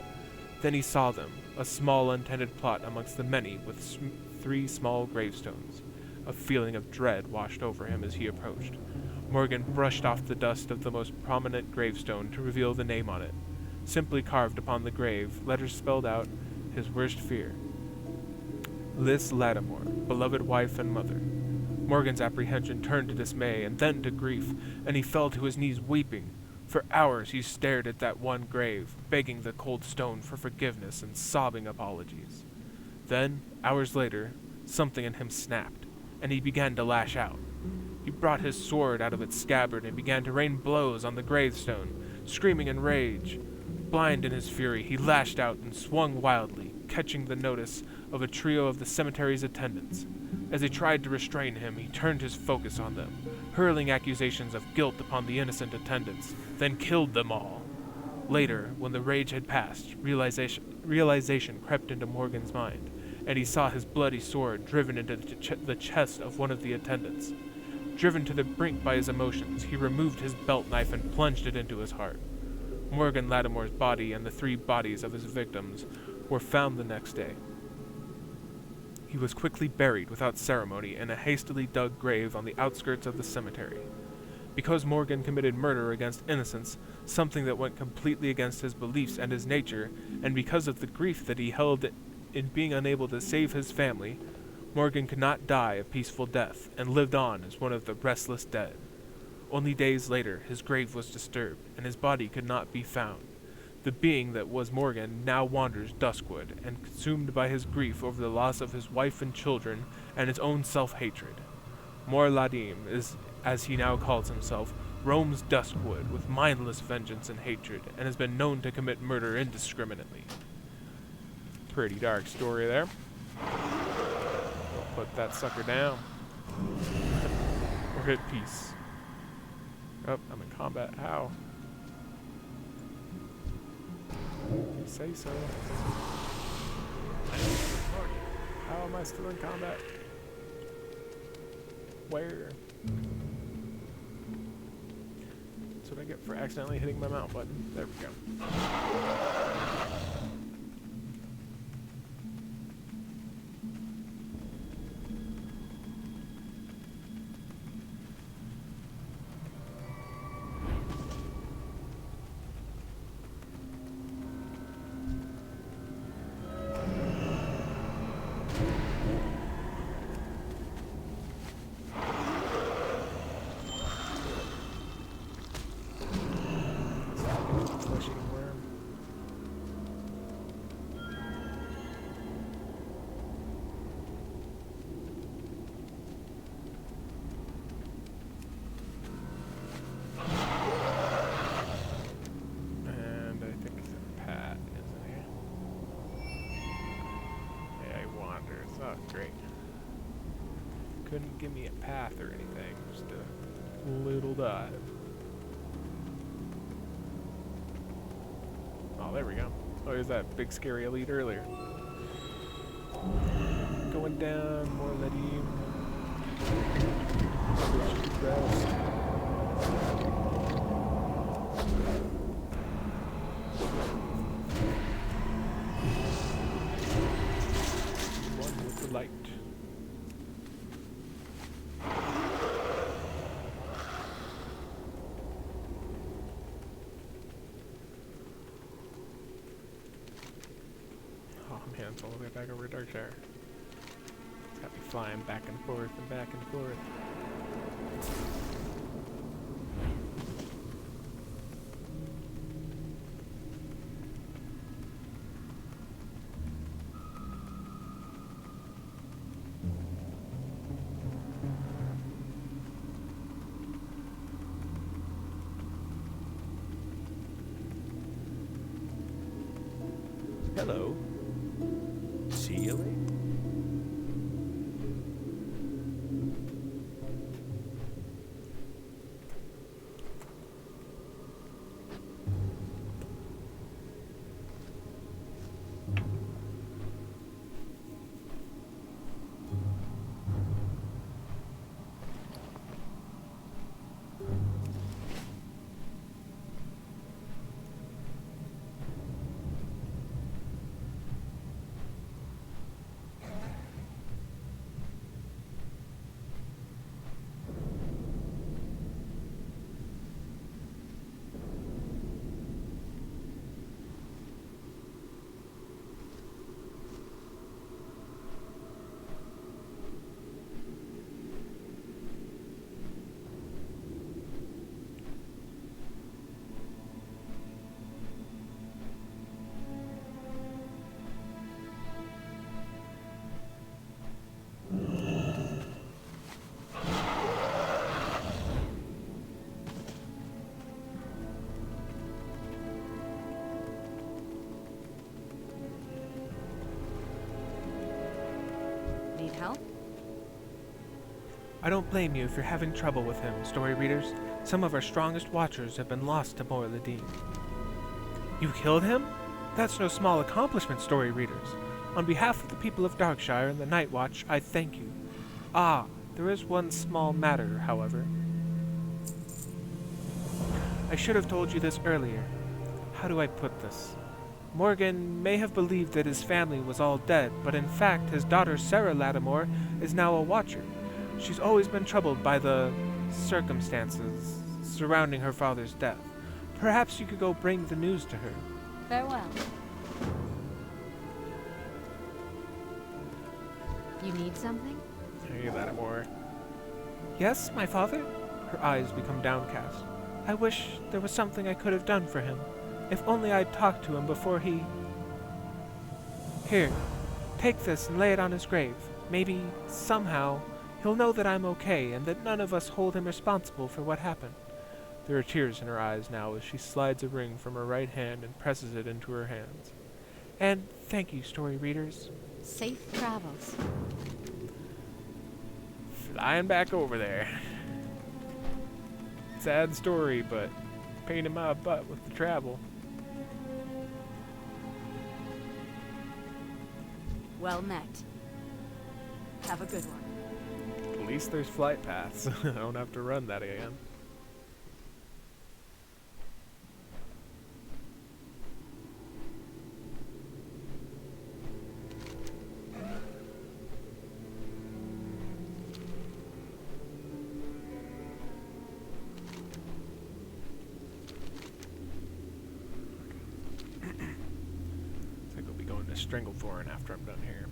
Then he saw them, a small untended plot amongst the many with 3 small gravestones. A feeling of dread washed over him as he approached. Morgan brushed off the dust of the most prominent gravestone to reveal the name on it. Simply carved upon the grave, letters spelled out his worst fear. Lys Lattimore, beloved wife and mother. Morgan's apprehension turned to dismay and then to grief, and he fell to his knees weeping. For hours he stared at that one grave, begging the cold stone for forgiveness and sobbing apologies. Then, hours later, something in him snapped, and he began to lash out. He brought his sword out of its scabbard and began to rain blows on the gravestone, screaming in rage. Blind in his fury, he lashed out and swung wildly, catching the notice of a trio of the cemetery's attendants. As they tried to restrain him, he turned his focus on them, hurling accusations of guilt upon the innocent attendants, then killed them all. Later, when the rage had passed, realization crept into Morgan's mind, and he saw his bloody sword driven into the chest of one of the attendants. Driven to the brink by his emotions, he removed his belt knife and plunged it into his heart. Morgan Lattimore's body and the 3 bodies of his victims were found the next day. He was quickly buried without ceremony in a hastily dug grave on the outskirts of the cemetery. Because Morgan committed murder against innocence, something that went completely against his beliefs and his nature, and because of the grief that he held in being unable to save his family, Morgan could not die a peaceful death and lived on as one of the restless dead. Only days later, his grave was disturbed, and his body could not be found. The being that was Morgan now wanders Duskwood, and consumed by his grief over the loss of his wife and children and his own self-hatred. Morladim, as he now calls himself, roams Duskwood with mindless vengeance and hatred, and has been known to commit murder indiscriminately. Pretty dark story there. Put that sucker down. Or hit peace. Oh, I'm in combat. How? You say so. How am I still in combat? Where? That's what I get for accidentally hitting my mount button. There we go. Great. Couldn't give me a path or anything, just a little dive. Oh, there we go. Oh, here's that big scary elite earlier. Going down, more Ladim. once all the way back over to Darkshire. It's got me flying back and forth and back and forth. Hello. Ceiling? Need help? I don't blame you if you're having trouble with him, story readers. Some of our strongest watchers have been lost to Bor Ladin. You killed him? That's no small accomplishment, story readers. On behalf of the people of Darkshire and the Night Watch, I thank you. Ah, there is one small matter, however. I should have told you this earlier. How do I put this? Morgan may have believed that his family was all dead, but in fact his daughter Sarah Lattimore is now a Watcher. She's always been troubled by the circumstances surrounding her father's death. Perhaps you could go bring the news to her. Farewell. You need something? Hey, Lattimore. Yes, my father? Her eyes become downcast. I wish there was something I could have done for him. If only I'd talked to him before he... Here, take this and lay it on his grave. Maybe, somehow, he'll know that I'm okay and that none of us hold him responsible for what happened. There are tears in her eyes now as she slides a ring from her right hand and presses it into her hands. And thank you, story readers. Safe travels. Flying back over there. Sad story, but pain in my butt with the travel. Well met. Have a good one. At least there's flight paths. I don't have to run that again. I think I'll be going to Stranglethorn after I'm done here.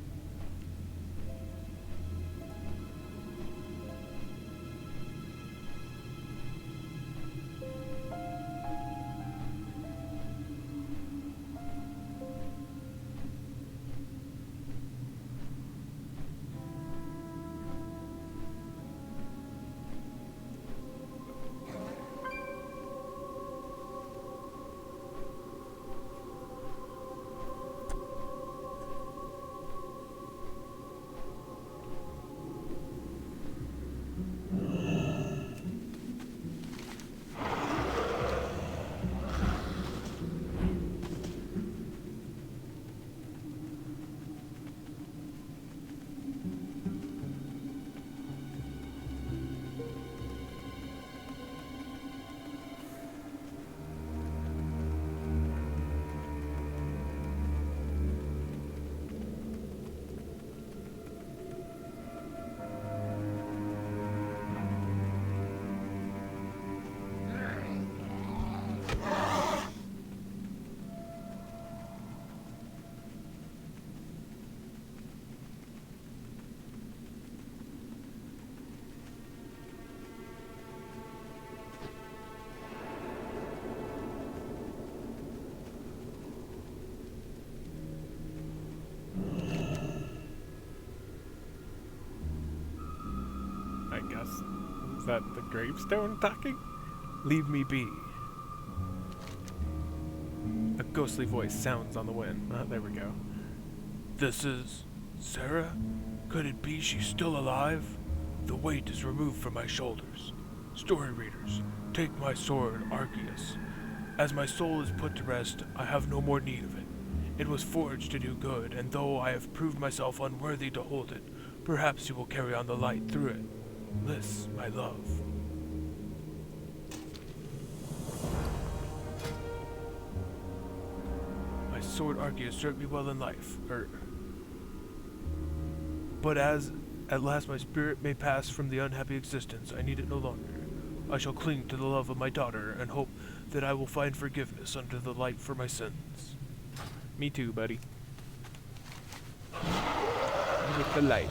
I guess. Is that the gravestone talking? Leave me be. A ghostly voice sounds on the wind. There we go. This is Sarah? Could it be she's still alive? The weight is removed from my shoulders. Story readers, take my sword, Arceus. As my soul is put to rest, I have no more need of it. It was forged to do good, and though I have proved myself unworthy to hold it, perhaps you will carry on the light through it. This, my love. My sword Arceus served me well in life, but as at last my spirit may pass from the unhappy existence, I need it no longer. I shall cling to the love of my daughter and hope that I will find forgiveness under the light for my sins. Me too, buddy. With the light.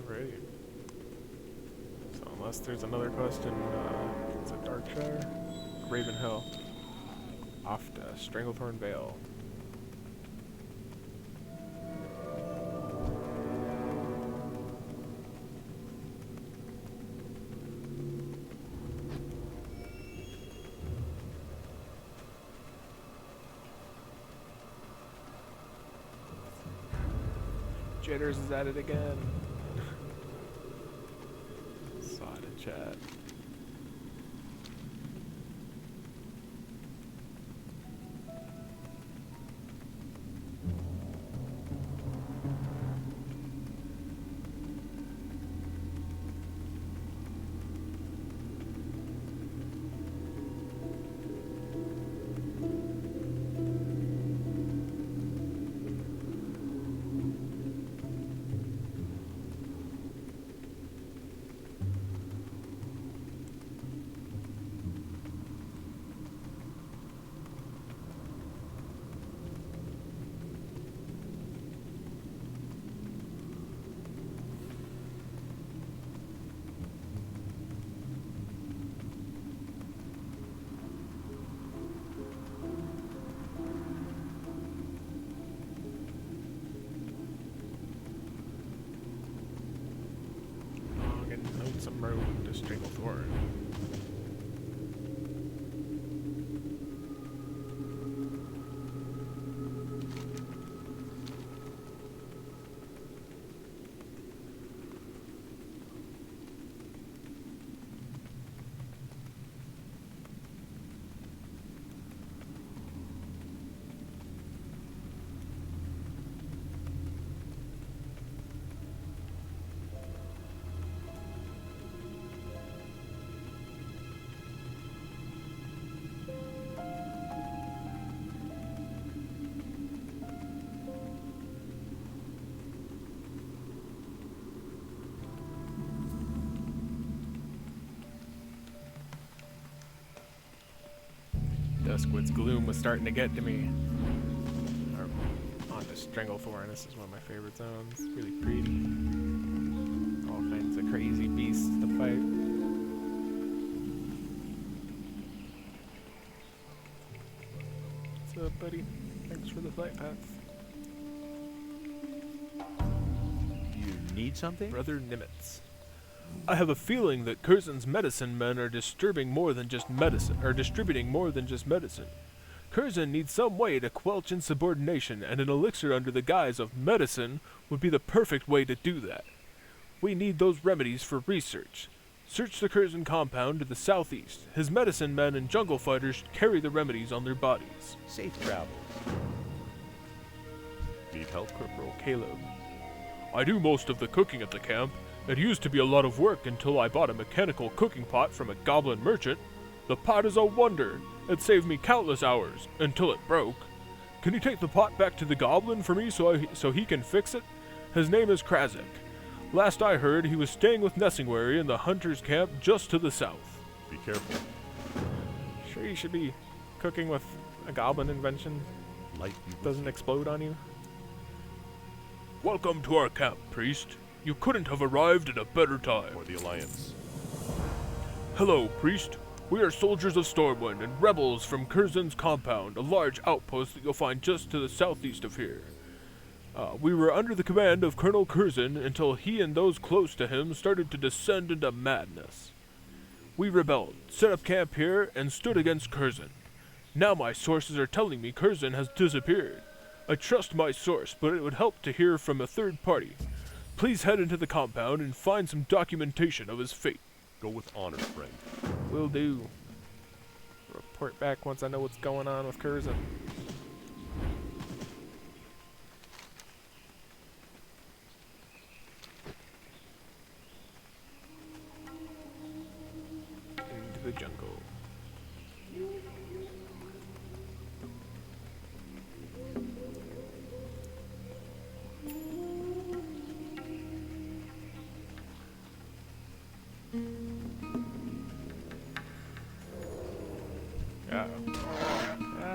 Alright. So unless there's another quest in, is it Darkshire? Ravenhill. Off to Stranglethorn Vale. Jitters is at it again. Saw it in chat. Some road to Stranglethorn. Duskwood's gloom was starting to get to me. On to Stranglethorn. This is one of my favorite zones. Really pretty. All kinds of crazy beasts to fight. What's up, buddy? Thanks for the flight path. You need something? Brother Nimitz. I have a feeling that Curzon's medicine men are disturbing more than just medicine, or distributing more than just medicine. Curzon needs some way to quelch insubordination, and an elixir under the guise of medicine would be the perfect way to do that. We need those remedies for research. Search the Curzon compound to the southeast. His medicine men and jungle fighters carry the remedies on their bodies. Safe travels. Need help, Corporal? Caleb. I do most of the cooking at the camp. It used to be a lot of work until I bought a mechanical cooking pot from a goblin merchant. The pot is a wonder. It saved me countless hours, until it broke. Can you take the pot back to the goblin for me so he can fix it? His name is Krasik. Last I heard, he was staying with Nessingwary in the hunter's camp just to the south. Be careful. Sure you should be cooking with a goblin invention? Light you Doesn't explode on you? Welcome to our camp, priest. You couldn't have arrived at a better time. For the Alliance. Hello, priest. We are soldiers of Stormwind and rebels from Curzon's compound, a large outpost that you'll find just to the southeast of here. We were under the command of Colonel Curzon until he and those close to him started to descend into madness. We rebelled, set up camp here, and stood against Curzon. Now my sources are telling me Curzon has disappeared. I trust my source, but it would help to hear from a third party. Please head into the compound and find some documentation of his fate. Go with honor, friend. Will do. Report back once I know what's going on with Curzon. Into the jungle.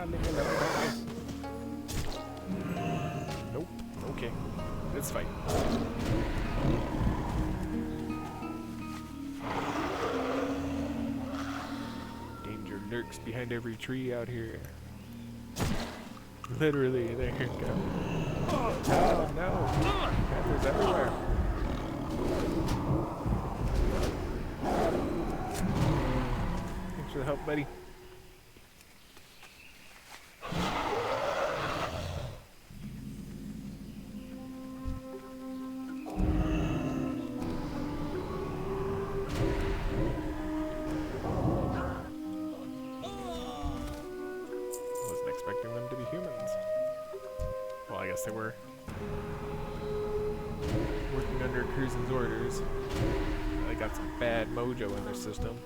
Leave me alone. Nope. Okay. Let's fight. Danger lurks behind every tree out here. Literally, there you go. Oh, no. Panthers everywhere. Thanks for the help, buddy. Wasn't expecting them to be humans. Well, I guess they were working under Curzon's orders. They got some bad mojo in their system.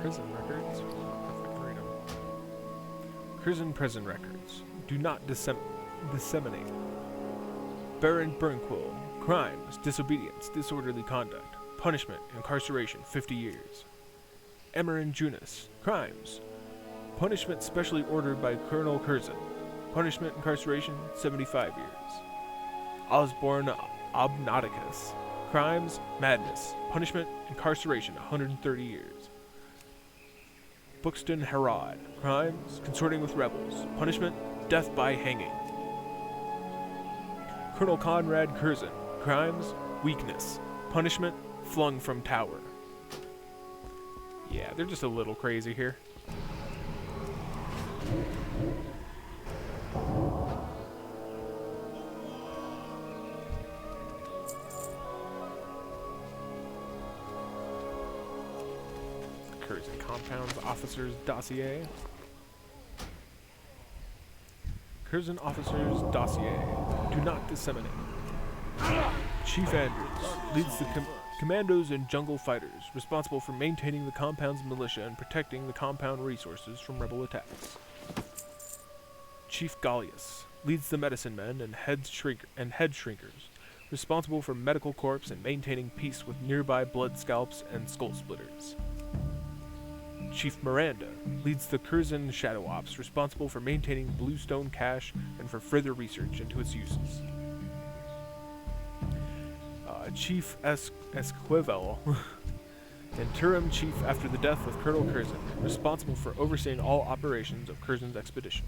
Prison records. Perfect, read 'em. Curzon prison records. Do not disseminate. Baron Burnquill. Crimes, disobedience, disorderly conduct. Punishment, incarceration, 50 years. Emerin Junis. Crimes. Punishment specially ordered by Colonel Curzon. Punishment, incarceration, 75 years. Osborne Obnauticus. Crimes, madness. Punishment, incarceration, 130 years. Buxton Harrod. Crimes, consorting with rebels. Punishment, death by hanging. Colonel Conrad Curzon. Crimes, weakness. Punishment, flung from tower. Yeah, they're just a little crazy here. Curzon Compound's Officer's Dossier. Curzon Officer's Dossier. Do not disseminate. Chief Andrews leads the commandos and jungle fighters, responsible for maintaining the compound's militia and protecting the compound resources from rebel attacks. Chief Gallius leads the medicine men and head shrinkers, responsible for medical corps and maintaining peace with nearby blood scalps and skull splitters. Chief Miranda leads the Curzon Shadow Ops, responsible for maintaining Bluestone cache and for further research into its uses. Chief Esquivel, interim chief after the death of Colonel Curzon, responsible for overseeing all operations of Curzon's expedition.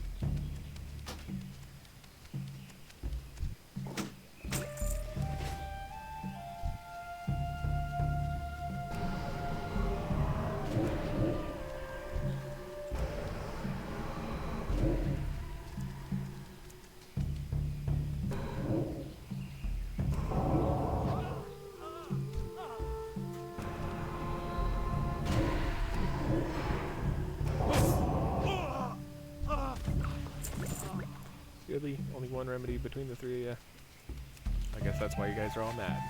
Really? Only one remedy between the three of you? I guess that's why you guys are all mad.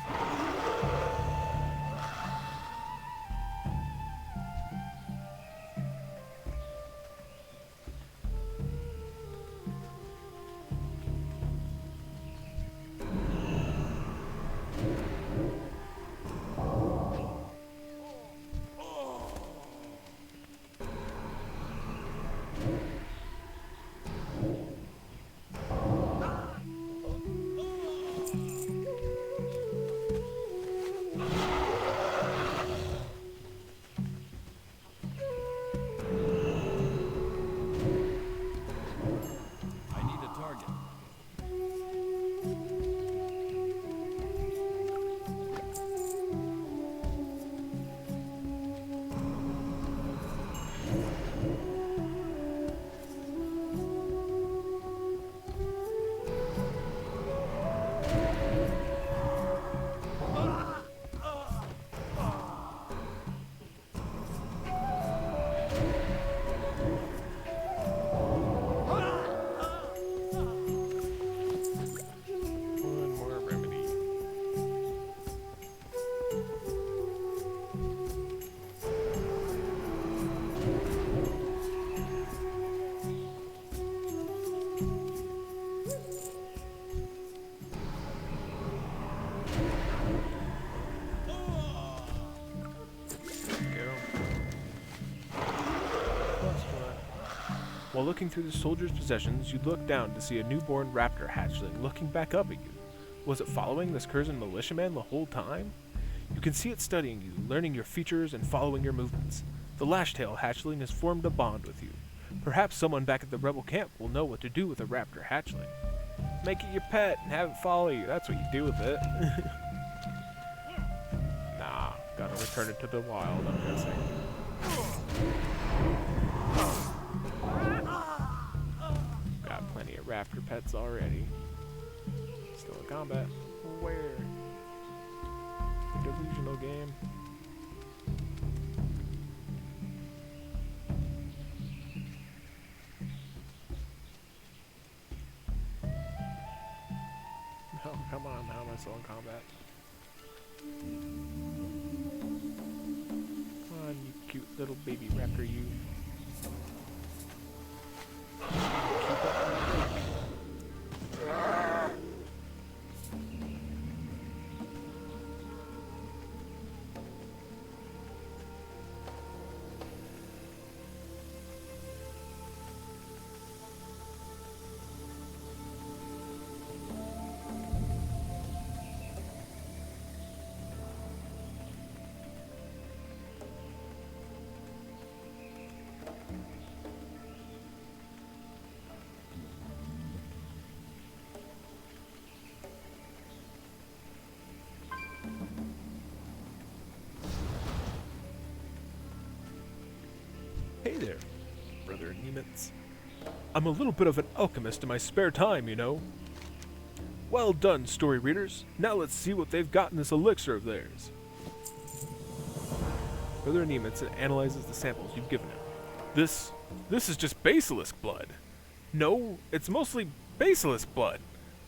One more remedy. While looking through the soldier's possessions, you look down to see a newborn raptor hatchling looking back up at you. Was it following this Curzon militiaman the whole time? You can see it studying you, learning your features and following your movements. The Lashtail hatchling has formed a bond with you. Perhaps someone back at the rebel camp will know what to do with a raptor hatchling. Make it your pet and have it follow you. That's what you do with it. Nah, gotta return it to the wild, I'm guessing. Got plenty of raptor pets already. Still in combat. Where? The delusional game. No, come on, how am I still in combat? Come on, you cute little baby raptor, you. Hey there, Brother Nemitz. I'm a little bit of an alchemist in my spare time, you know. Well done, story readers. Now let's see what they've got in this elixir of theirs. Brother Nemitz analyzes the samples you've given him. This is just basilisk blood. No, it's mostly basilisk blood.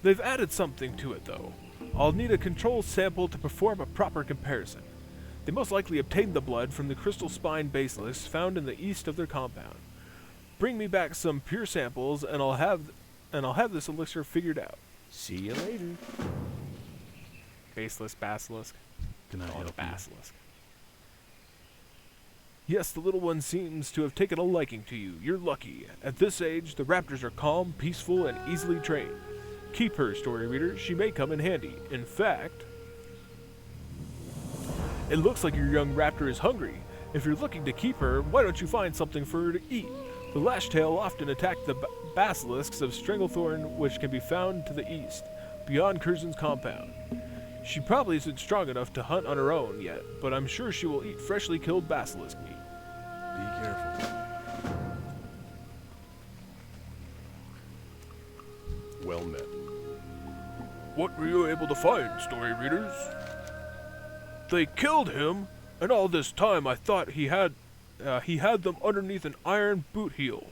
They've added something to it, though. I'll need a control sample to perform a proper comparison. They most likely obtained the blood from the crystal spine basilisks found in the east of their compound. Bring me back some pure samples, and I'll have this elixir figured out. See you later. Basilisk. Can I Oh, the help you? basilisk. Yes, the little one seems to have taken a liking to you. You're lucky. At this age, the raptors are calm, peaceful, and easily trained. Keep her, story reader. She may come in handy. In fact, it looks like your young raptor is hungry. If you're looking to keep her, why don't you find something for her to eat? The Lashtail often attack the basilisks of Stranglethorn, which can be found to the east, beyond Curzon's compound. She probably isn't strong enough to hunt on her own yet, but I'm sure she will eat freshly killed basilisk meat. Be careful. Well met. What were you able to find, story readers? They killed him, and all this time I thought he had them underneath an iron boot heel.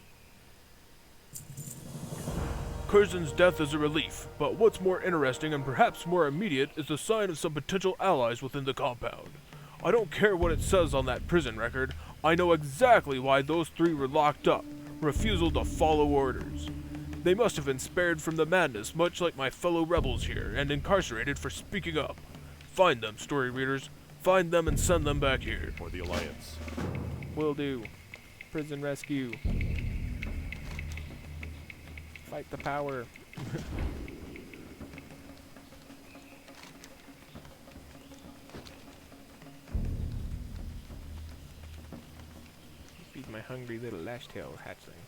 person's death is a relief, but what's more interesting and perhaps more immediate is the sign of some potential allies within the compound. I don't care what it says on that prison record. I know exactly why those three were locked up. Refusal to follow orders. They must have been spared from the madness, much like my fellow rebels here, and incarcerated for speaking up. Find them, story readers. Find them and send them back here. For the Alliance. Will do. Prison rescue. Fight the power. Feed my hungry little lash-tail hatchling.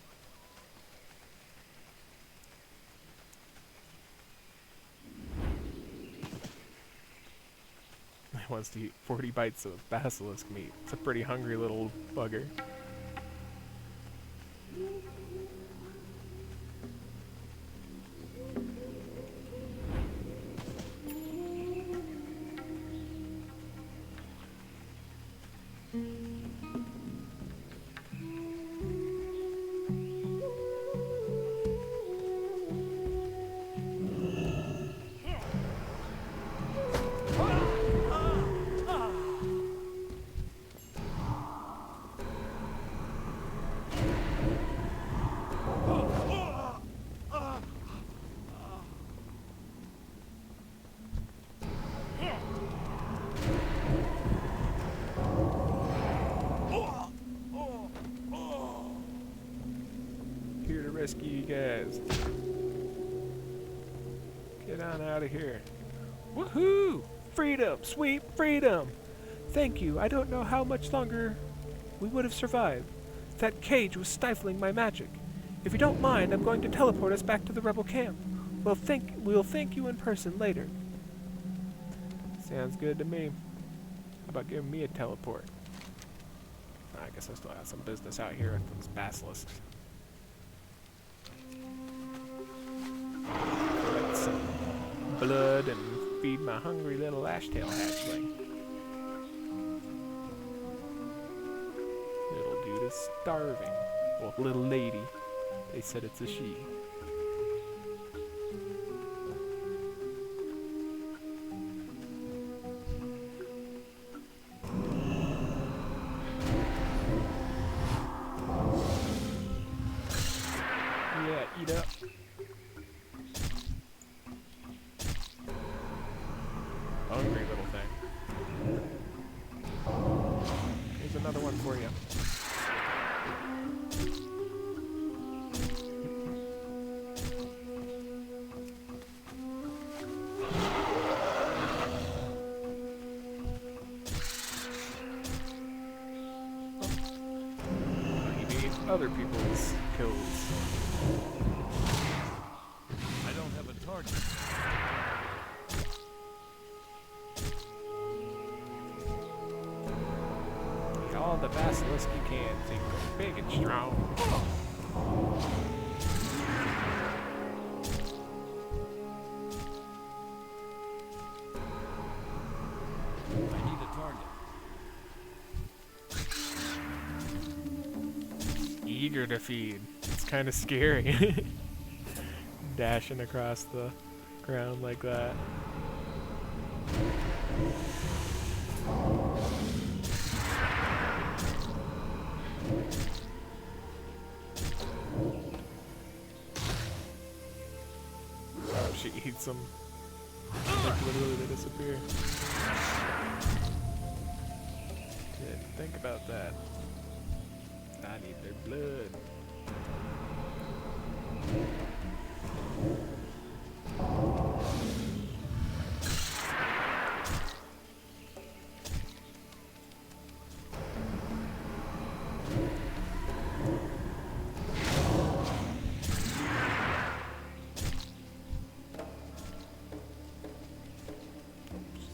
He wants to eat 40 bites of basilisk meat. It's a pretty hungry little bugger. Here to rescue you guys. Get on out of here. Woohoo! Freedom! Sweet freedom! Thank you. I don't know how much longer we would have survived. That cage was stifling my magic. If you don't mind, I'm going to teleport us back to the rebel camp. We'll thank you in person later. Sounds good to me. How about giving me a teleport? I guess I still have some business out here with those basilisks. Collect some blood and feed my hungry little ashtail hatchling. Little dude is starving. Well, little lady. They said it's a she. Yeah, eat up. Hungry little thing. Here's another one for you. You need other people's kills. I don't have a target. Eat all the basilisk you can so you can go big and strong. I need a target. Eager to feed. It's kind of scary. Dashing across the ground like that. Oh, she eats them. Like literally they disappear. Didn't think about that. I need their blood.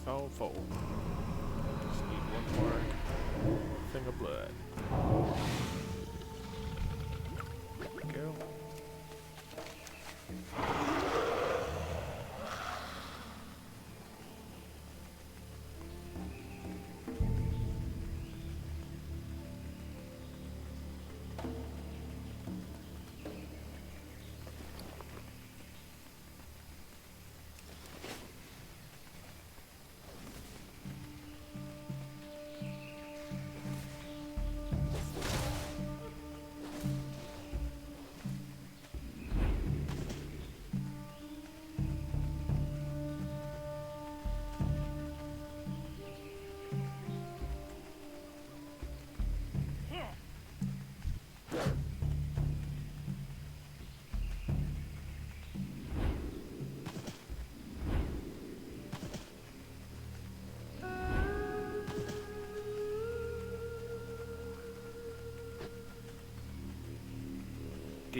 So full. Just need one more thing of blood. There we go.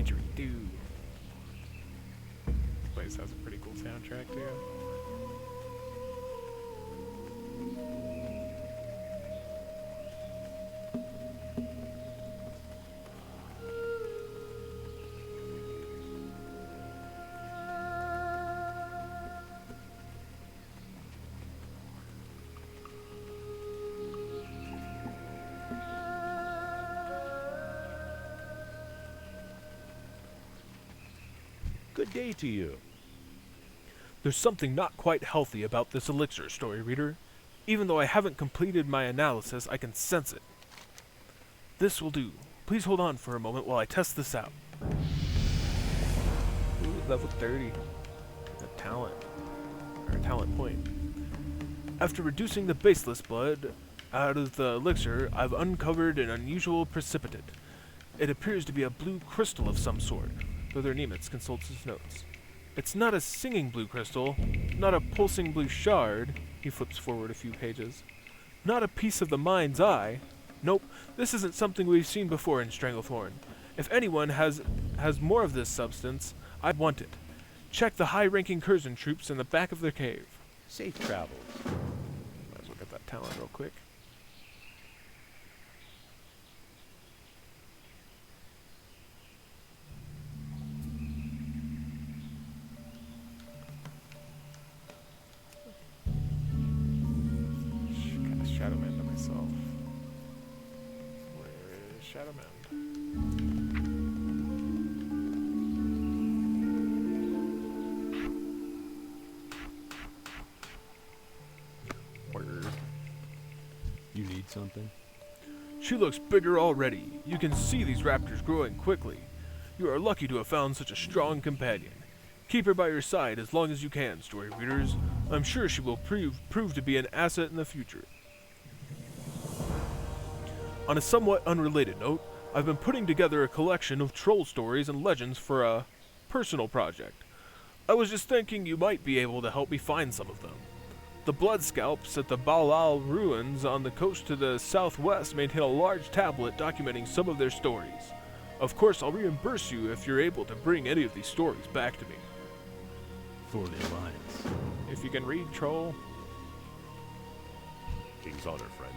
Didgeridoo. This place has a pretty cool soundtrack too. Good day to you. There's something not quite healthy about this elixir, story reader. Even though I haven't completed my analysis, I can sense it. This will do. Please hold on for a moment while I test this out. Ooh, level 30. A talent. Or a talent point. After reducing the baseless blood out of the elixir, I've uncovered an unusual precipitate. It appears to be a blue crystal of some sort. Brother Nemitz consults his notes. It's not a singing blue crystal, not a pulsing blue shard. He flips forward a few pages. Not a piece of the mind's eye. Nope, this isn't something we've seen before in Stranglethorn. If anyone has more of this substance, I want it. Check the high-ranking Curzon troops in the back of their cave. Safe travels. Might as well get that talent real quick. Cast Shadow Man to myself. Where is Shadow Man? Word. You need something? She looks bigger already. You can see these raptors growing quickly. You are lucky to have found such a strong companion. Keep her by your side as long as you can, story readers. I'm sure she will prove to be an asset in the future. On a somewhat unrelated note, I've been putting together a collection of troll stories and legends for a personal project. I was just thinking you might be able to help me find some of them. The Blood Scalps at the Balal ruins on the coast to the southwest maintain a large tablet documenting some of their stories. Of course, I'll reimburse you if you're able to bring any of these stories back to me. For the Alliance. If you can read, troll. King's honor, friend.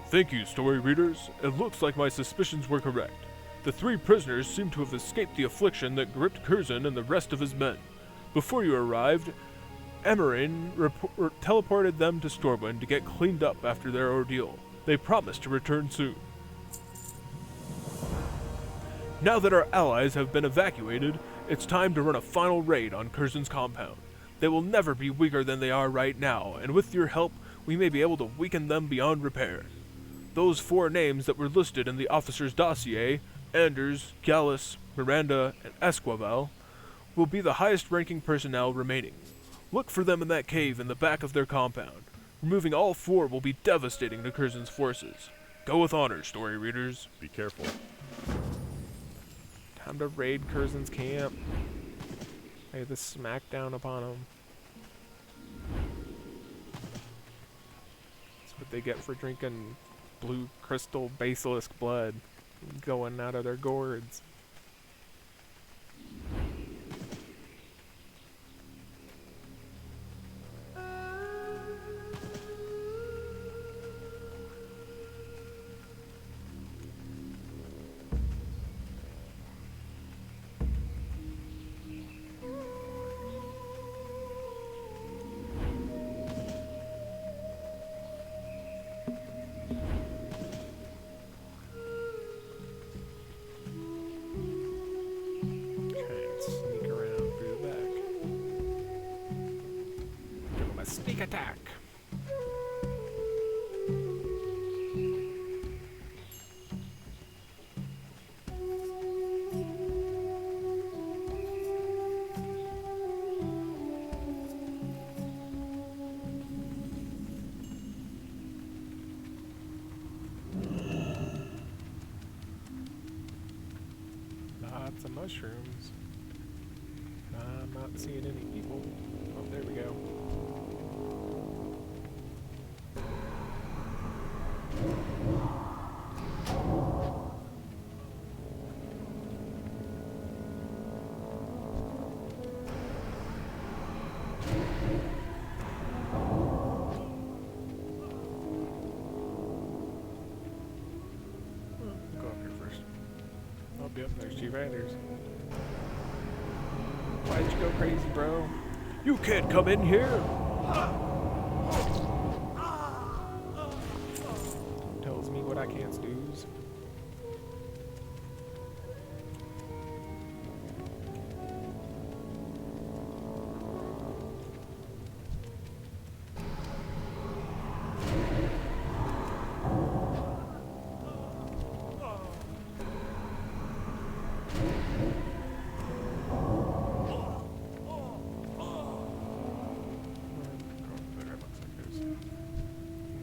Thank you, story readers. It looks like my suspicions were correct. The 3 prisoners seem to have escaped the affliction that gripped Curzon and the rest of his men. Before you arrived, Emmerin teleported them to Stormwind to get cleaned up after their ordeal. They promised to return soon. Now that our allies have been evacuated, it's time to run a final raid on Curzon's compound. They will never be weaker than they are right now, and with your help, we may be able to weaken them beyond repair. Those 4 names that were listed in the officer's dossier, Anders, Gallus, Miranda, and Esquivel, will be the highest-ranking personnel remaining. Look for them in that cave in the back of their compound. Removing all 4 will be devastating to Curzon's forces. Go with honor, story readers. Be careful. Time to raid Curzon's camp. Lay the smackdown upon them. That's what they get for drinking blue crystal basilisk blood going out of their gourds. Sneak attack. Lots of mushrooms. I'm not seeing any people. Oh, there we go. Yep, there's Chief Anders. Why'd you go crazy, bro? You can't come in here! Tells me what I can't snooze.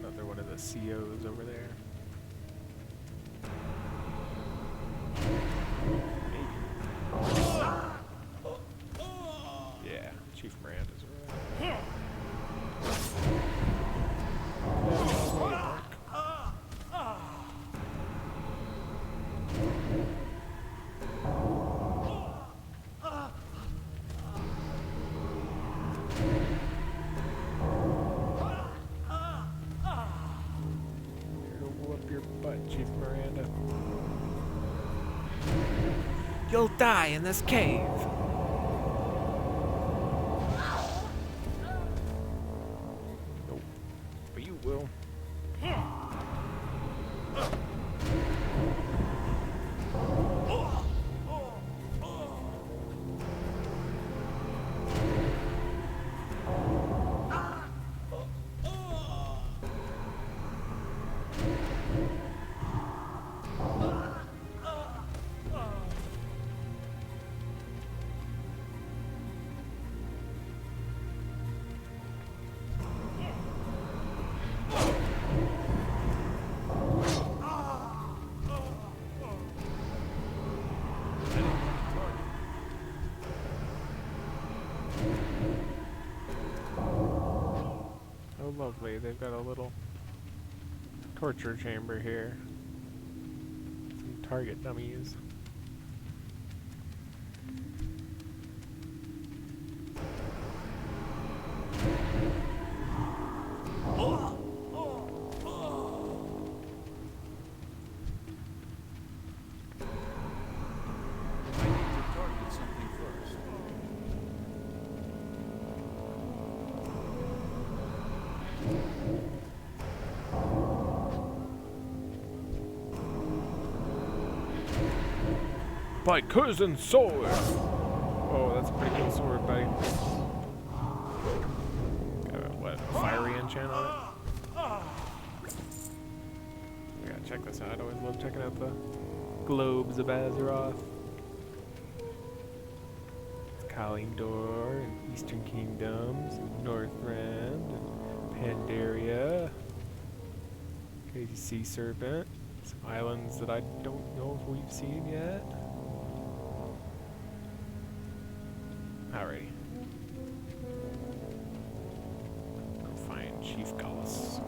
Another one of the COs over there. Maybe. Yeah, Chief Miranda's over there. Whoop your butt, Chief Miranda. You'll die in this cave. Nope. But you will. Oh, lovely. They've got a little torture chamber here. Some target dummies. I need to target something first. My cousin's sword! Oh, that's a pretty cool sword, buddy. Got a, what, a fiery enchant on it? We gotta check this out. I always love checking out the globes of Azeroth. It's Kalimdor, and Eastern Kingdoms, and Northrend, and Pandaria. Crazy Sea Serpent. Some islands that I don't know if we've seen yet. Alrighty. Go find Chief Gallus.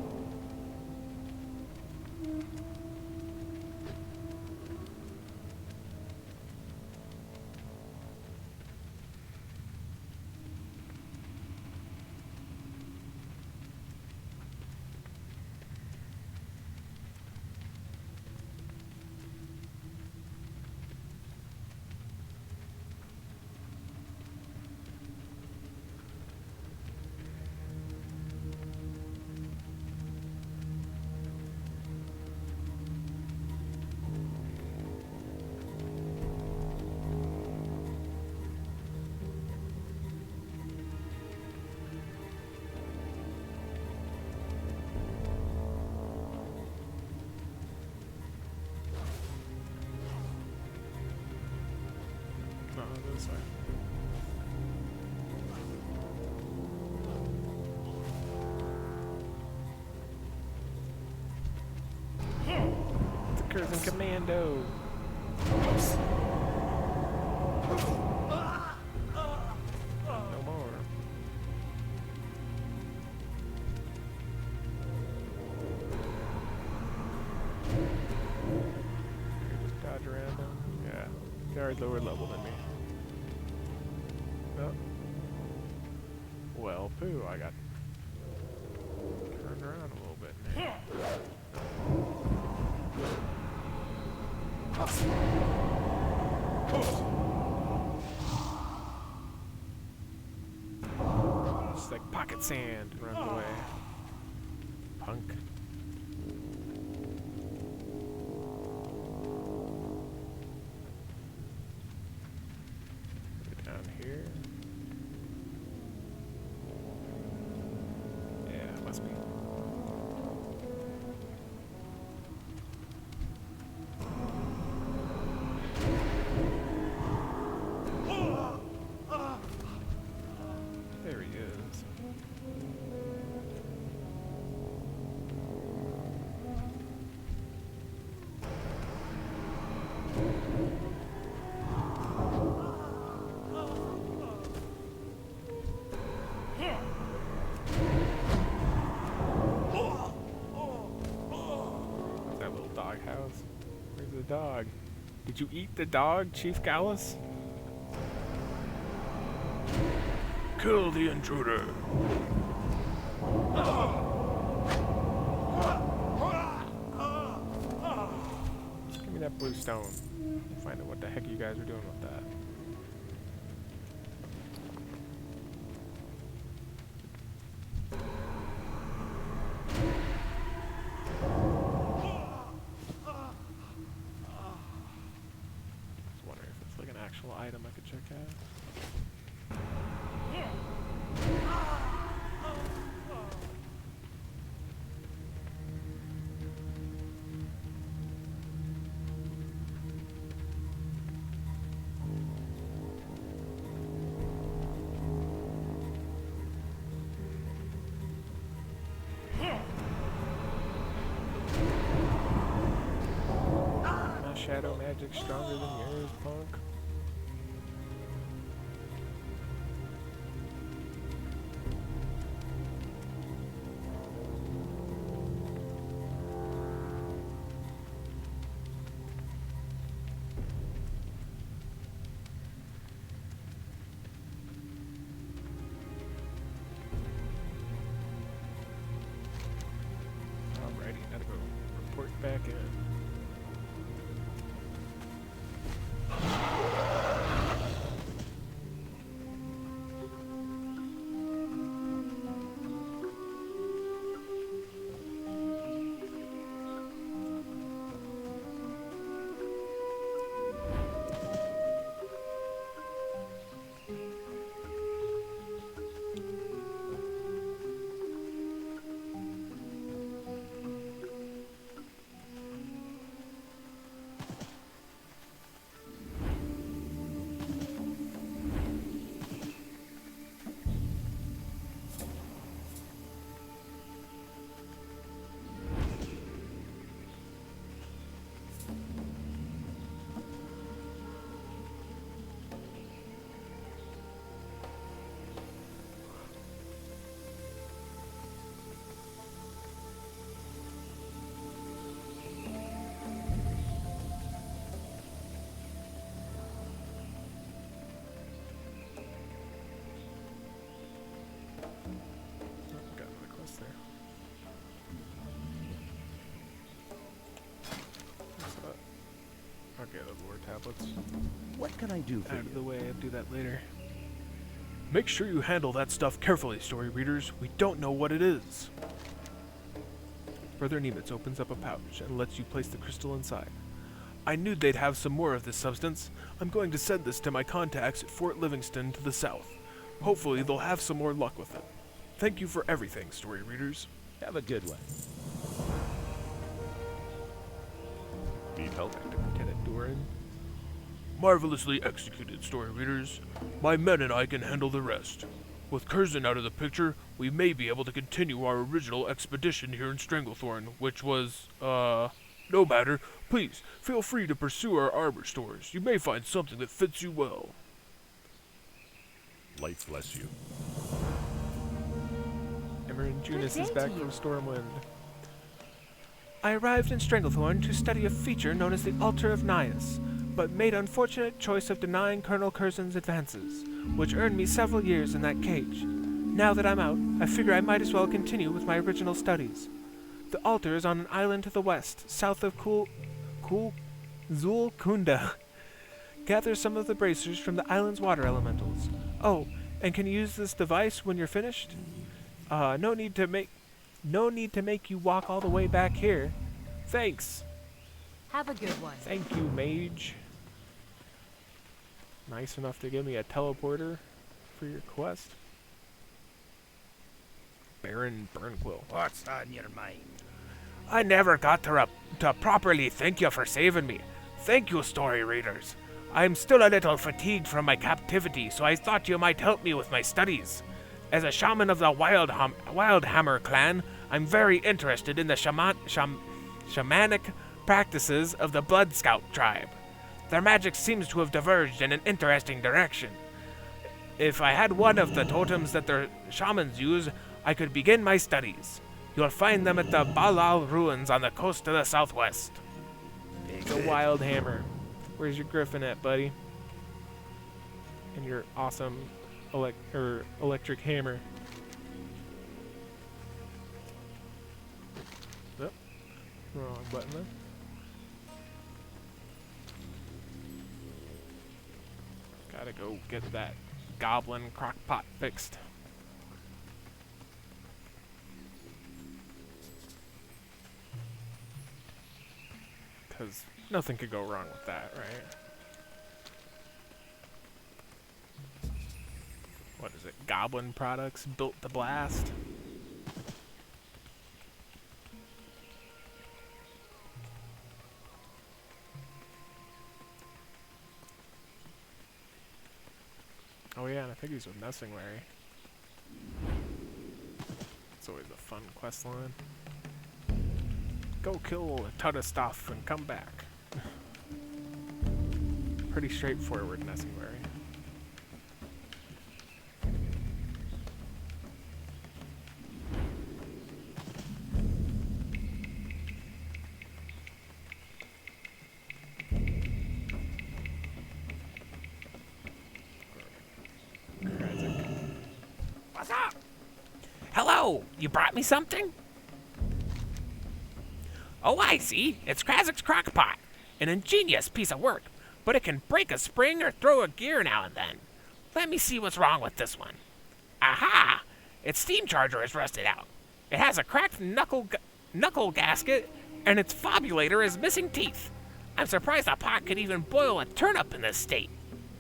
No, this way. It's a Curzon Commando. No more. Just dodge around them. Yeah, they're lower level than me. Oh. Well, poo, I got turned around a little bit. that sand and runs away. Punk. Go down here. Yeah, it must be. There he is. That little dog house. Where's the dog? Did you eat the dog, Chief Gallus? Kill the intruder. Give me that blue stone. Find out what the heck you guys are doing with that. Just wondering if it's like an actual item I could check out. My shadow magic stronger than yours, punk. Alrighty, gotta go report back in. Got another quest there. What's that? Okay, the lore tablets. What can I do for Out of the you? way, I'll do that later. Make sure you handle that stuff carefully, story readers. We don't know what it is. Brother Nemitz opens up a pouch and lets you place the crystal inside. I knew they'd have some more of this substance. I'm going to send this to my contacts at Fort Livingston to the south. Hopefully they'll have some more luck with it. Thank you for everything, story readers. Have a good one. Need help, Lieutenant Doran? Marvelously executed, story readers. My men and I can handle the rest. With Curzon out of the picture, we may be able to continue our original expedition here in Stranglethorn, which was, no matter. Please, feel free to pursue our arbor stores. You may find something that fits you well. Light bless you. Emerin Junis day is to back you. from Stormwind. I arrived in Stranglethorn to study a feature known as the Altar of Nias, but made unfortunate choice of denying Colonel Curzon's advances, which earned me several years in that cage. Now that I'm out, I figure I might as well continue with my original studies. The altar is on an island to the west, south of Zulkunda. Gather some of the bracers from the island's water elementals. Oh, and can you use this device when you're finished? No need to make you walk all the way back here. Thanks. Have a good one. Thank you, mage. Nice enough to give me a teleporter for your quest. Baron Burnquill. What's on your mind? I never got to properly thank you for saving me. Thank you, story readers. I'm still a little fatigued from my captivity, so I thought you might help me with my studies. As a shaman of the Wildhammer clan, I'm very interested in the shamanic practices of the Blood Scout tribe. Their magic seems to have diverged in an interesting direction. If I had one of the totems that their shamans use, I could begin my studies. You'll find them at the Balal ruins on the coast to the southwest. The Wild Hammer. Where's your griffin at, buddy? And your awesome electric hammer. Oop. Wrong button then. Gotta go get that goblin crockpot fixed. Because nothing could go wrong with that, right? What is it? Goblin products built to blast? Oh yeah, and I think he's with Nessingwary. It's always a fun quest line. Go kill a ton of stuff and come back. Pretty straightforward, Nessingwary. What's up? Hello, you brought me something? Oh, I see. It's Krazik's Crockpot. An ingenious piece of work, but it can break a spring or throw a gear now and then. Let me see what's wrong with this one. Aha! Its steam charger is rusted out. It has a cracked knuckle gasket, and its fobulator is missing teeth. I'm surprised a pot could even boil a turnip in this state.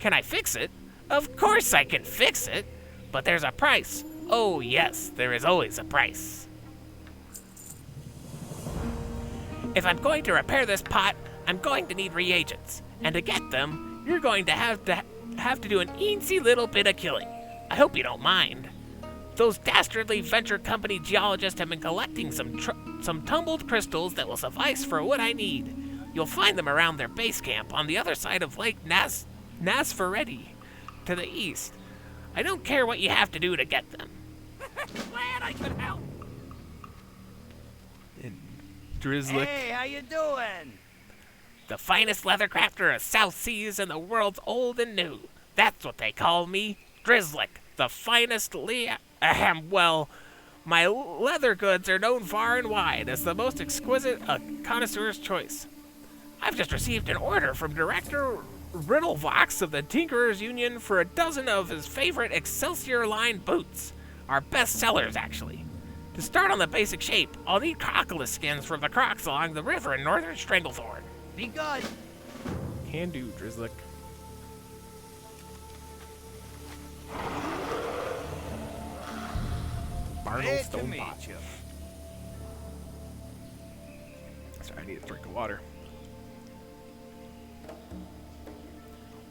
Can I fix it? Of course I can fix it, but there's a price. Oh yes, there is always a price. If I'm going to repair this pot, I'm going to need reagents. And to get them, you're going to have to do an eensy little bit of killing. I hope you don't mind. Those dastardly venture company geologists have been collecting some tumbled crystals that will suffice for what I need. You'll find them around their base camp on the other side of Lake Nasferetti, to the east. I don't care what you have to do to get them. Glad I could help. Drizzlick. Hey, how you doing? The finest leather crafter of South Seas and the world's old and new. That's what they call me, Drizzlick, the finest well, my leather goods are known far and wide as the most exquisite a connoisseur's choice. I've just received an order from Director Riddlevox of the Tinkerers Union for a dozen of his favorite Excelsior line boots. Our best sellers, actually. To start on the basic shape, I'll need crocodile skins from the crocs along the river in northern Stranglethorn. Be good. Can do, Drizzlick. Barnel Glad to Stone meet Pot. you. Sorry, I need a drink of water.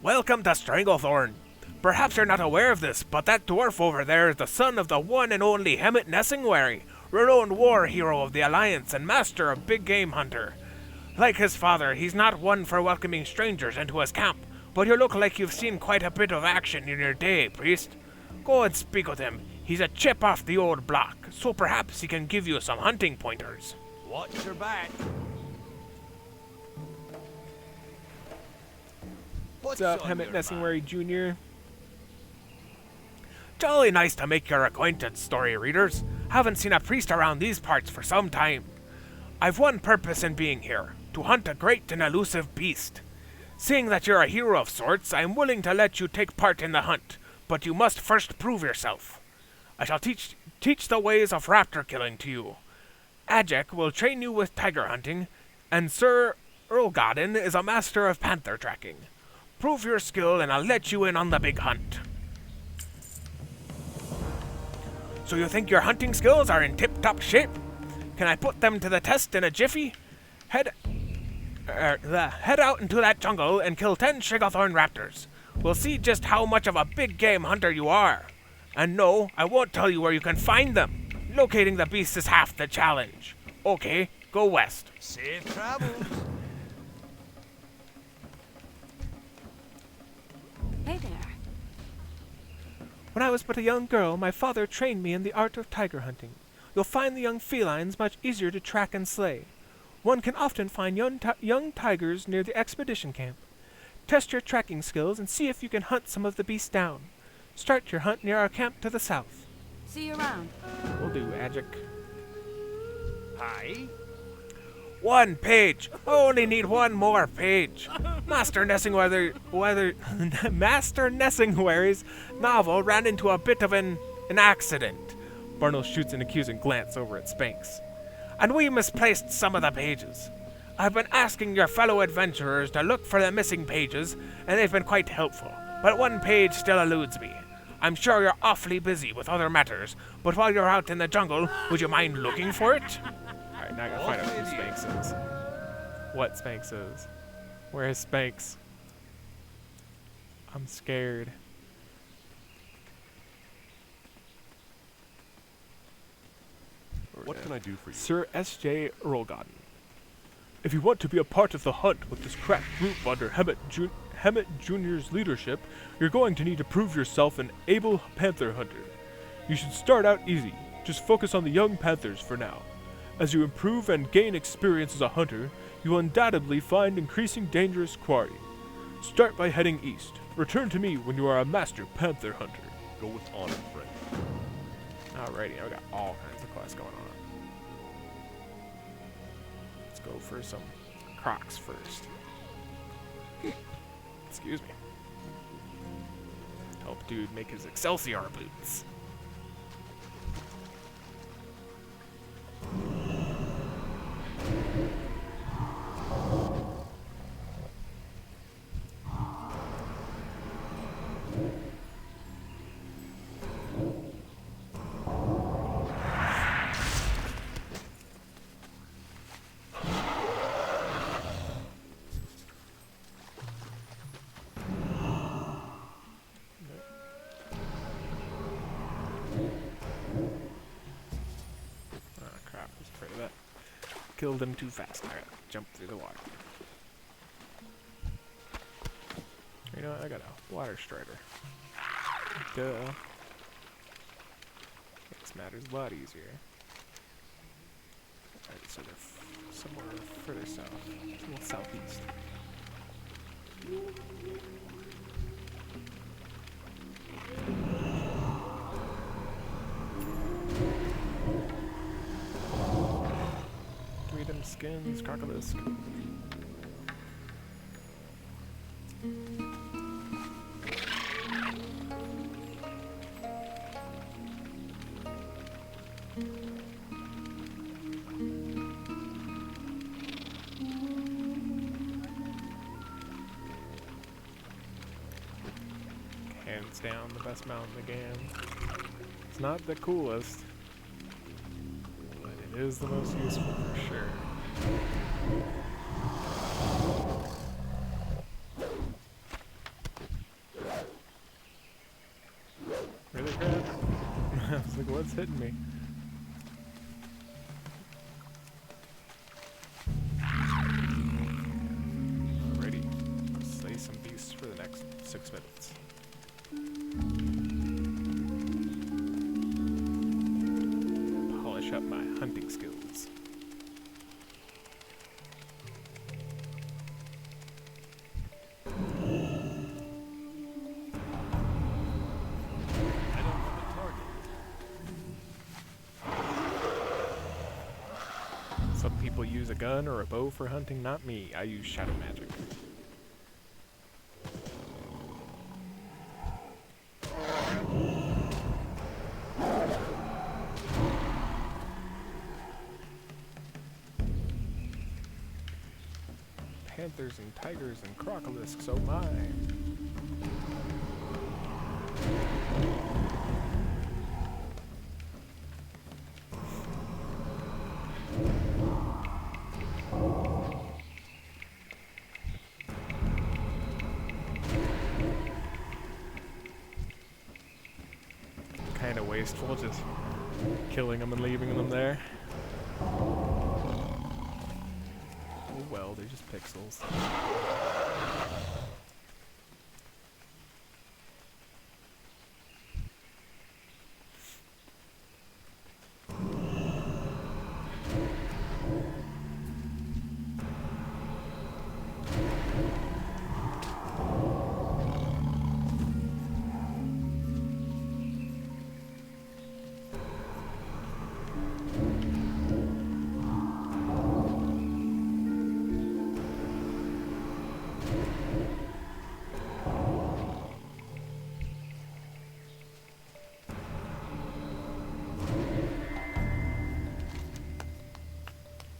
Welcome to Stranglethorn. Perhaps you're not aware of this, but that dwarf over there is the son of the one and only Hemet Nessingwary, renowned war hero of the Alliance and master of big game hunter. Like his father, he's not one for welcoming strangers into his camp, but you look like you've seen quite a bit of action in your day, priest. Go and speak with him. He's a chip off the old block, so perhaps he can give you some hunting pointers. Watch your back. What's up, on Hemet your Nessingwary Jr.? Jolly nice to make your acquaintance, story readers. Haven't seen a priest around these parts for some time. I've one purpose in being here, to hunt a great and elusive beast. Seeing that you're a hero of sorts, I'm willing to let you take part in the hunt, but you must first prove yourself. I shall teach the ways of raptor killing to you. Ajek will train you with tiger hunting, and Sir Earlgarden is a master of panther tracking. Prove your skill, and I'll let you in on the big hunt. So you think your hunting skills are in tip-top shape? Can I put them to the test in a jiffy? Head out into that jungle and kill 10 Shiggothorn raptors. We'll see just how much of a big game hunter you are. And no, I won't tell you where you can find them. Locating the beasts is half the challenge. Okay, go west. Safe travels. Hey there. When I was but a young girl, my father trained me in the art of tiger hunting. You'll find the young felines much easier to track and slay. One can often find young tigers near the expedition camp. Test your tracking skills and see if you can hunt some of the beasts down. Start your hunt near our camp to the south. See you around. We'll do Ajek. Hi. 1 page. I only need 1 more page. Master Nessingwary's novel ran into a bit of an accident. Barnell shoots an accusing glance over at Spanx. And we misplaced some of the pages. I've been asking your fellow adventurers to look for the missing pages, and they've been quite helpful. But 1 page still eludes me. I'm sure you're awfully busy with other matters, but while you're out in the jungle, would you mind looking for it? Alright, now I gotta find out who Spanx is. What Spanx is. Where is Spanx? I'm scared. What can I do for you? Sir S.J. Earlgarden. If you want to be a part of the hunt with this crack group under Hemet Jr.'s leadership, you're going to need to prove yourself an able panther hunter. You should start out easy. Just focus on the young panthers for now. As you improve and gain experience as a hunter, you will undoubtedly find increasing dangerous quarry. Start by heading east. Return to me when you are a master panther hunter. Go with honor, friend. Alrighty, now we got all kinds of quests going on. Let's go for some Crocs first. Excuse me. Help dude make his Excelsior boots. Killed him too fast. Alright, jump through the water. You know what? I got a water strider. Duh. Makes matters a lot easier. Alright, so they're somewhere further south. A little southeast. Skins, crocodile skins. Hands down the best mount in the game. It's not the coolest, but it is the most useful for sure. Really, Crab? I was like, what's hitting me? Alrighty. Let's slay some beasts for the next 6 minutes. Polish up my hunting skills. Some people use a gun or a bow for hunting, not me. I use shadow magic. panthers and tigers and crocolisks, oh my. Kind of wasteful, just killing them and leaving them there. Oh well, they're just pixels.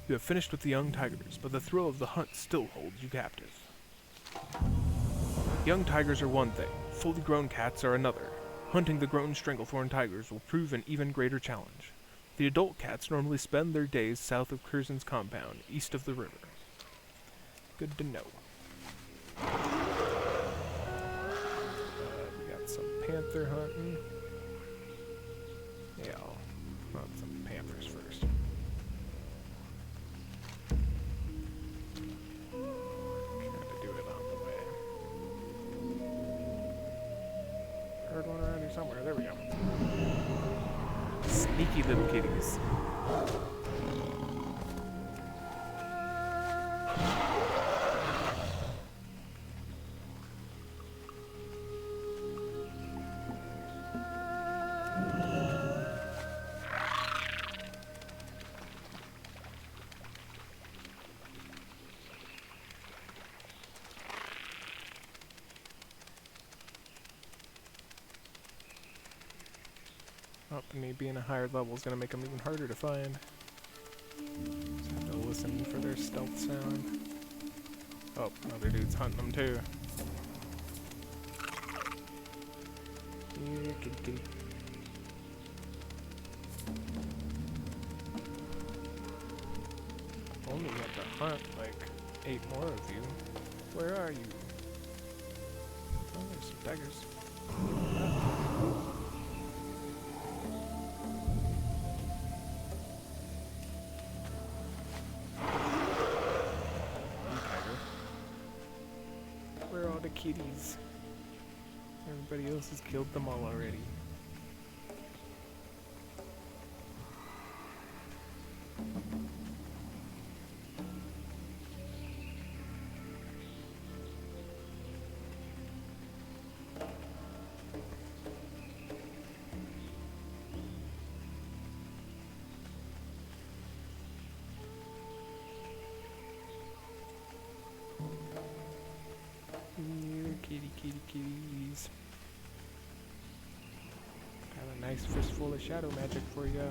You have finished with the young tigers, but the thrill of the hunt still holds you captive. Young tigers are one thing, fully grown cats are another. Hunting the grown Stranglethorn tigers will prove an even greater challenge. The adult cats normally spend their days south of Curzon's compound, east of the river. Good to know. We got some panther hunting. Yeah, I'll hunt some panthers first. Heard one around here somewhere. There we go. Sneaky little kitties. Oh, me being a higher level is going to make them even harder to find. Just have to listen for their stealth sound. Oh, other dude's hunting them too. Yeah, kitty kitty. Only have to hunt like 8 more of you. Where are you? Oh, there's some tigers. Where are all the kitties? Everybody else has killed them all already. Kitties. Got a nice fistful of shadow magic for ya.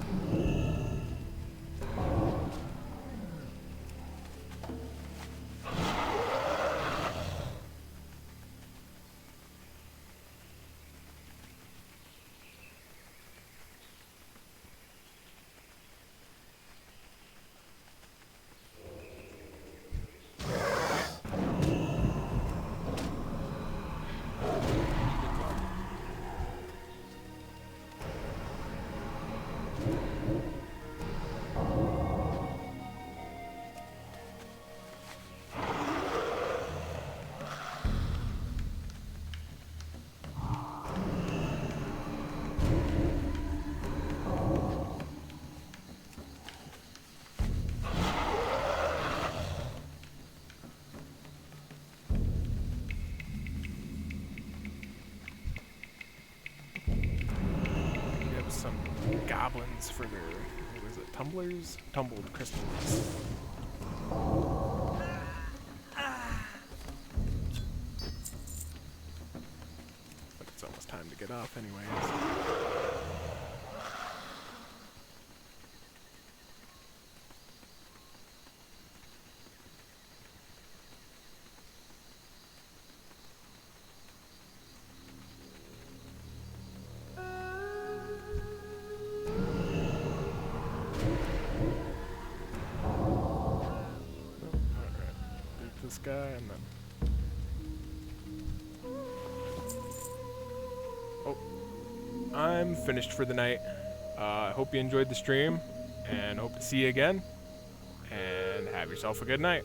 Goblins for their, what was it, tumblers? Tumbled crystals. But it's almost time to get off anyways. this guy, and then... Oh. I'm finished for the night. I hope you enjoyed the stream, and hope to see you again. And have yourself a good night.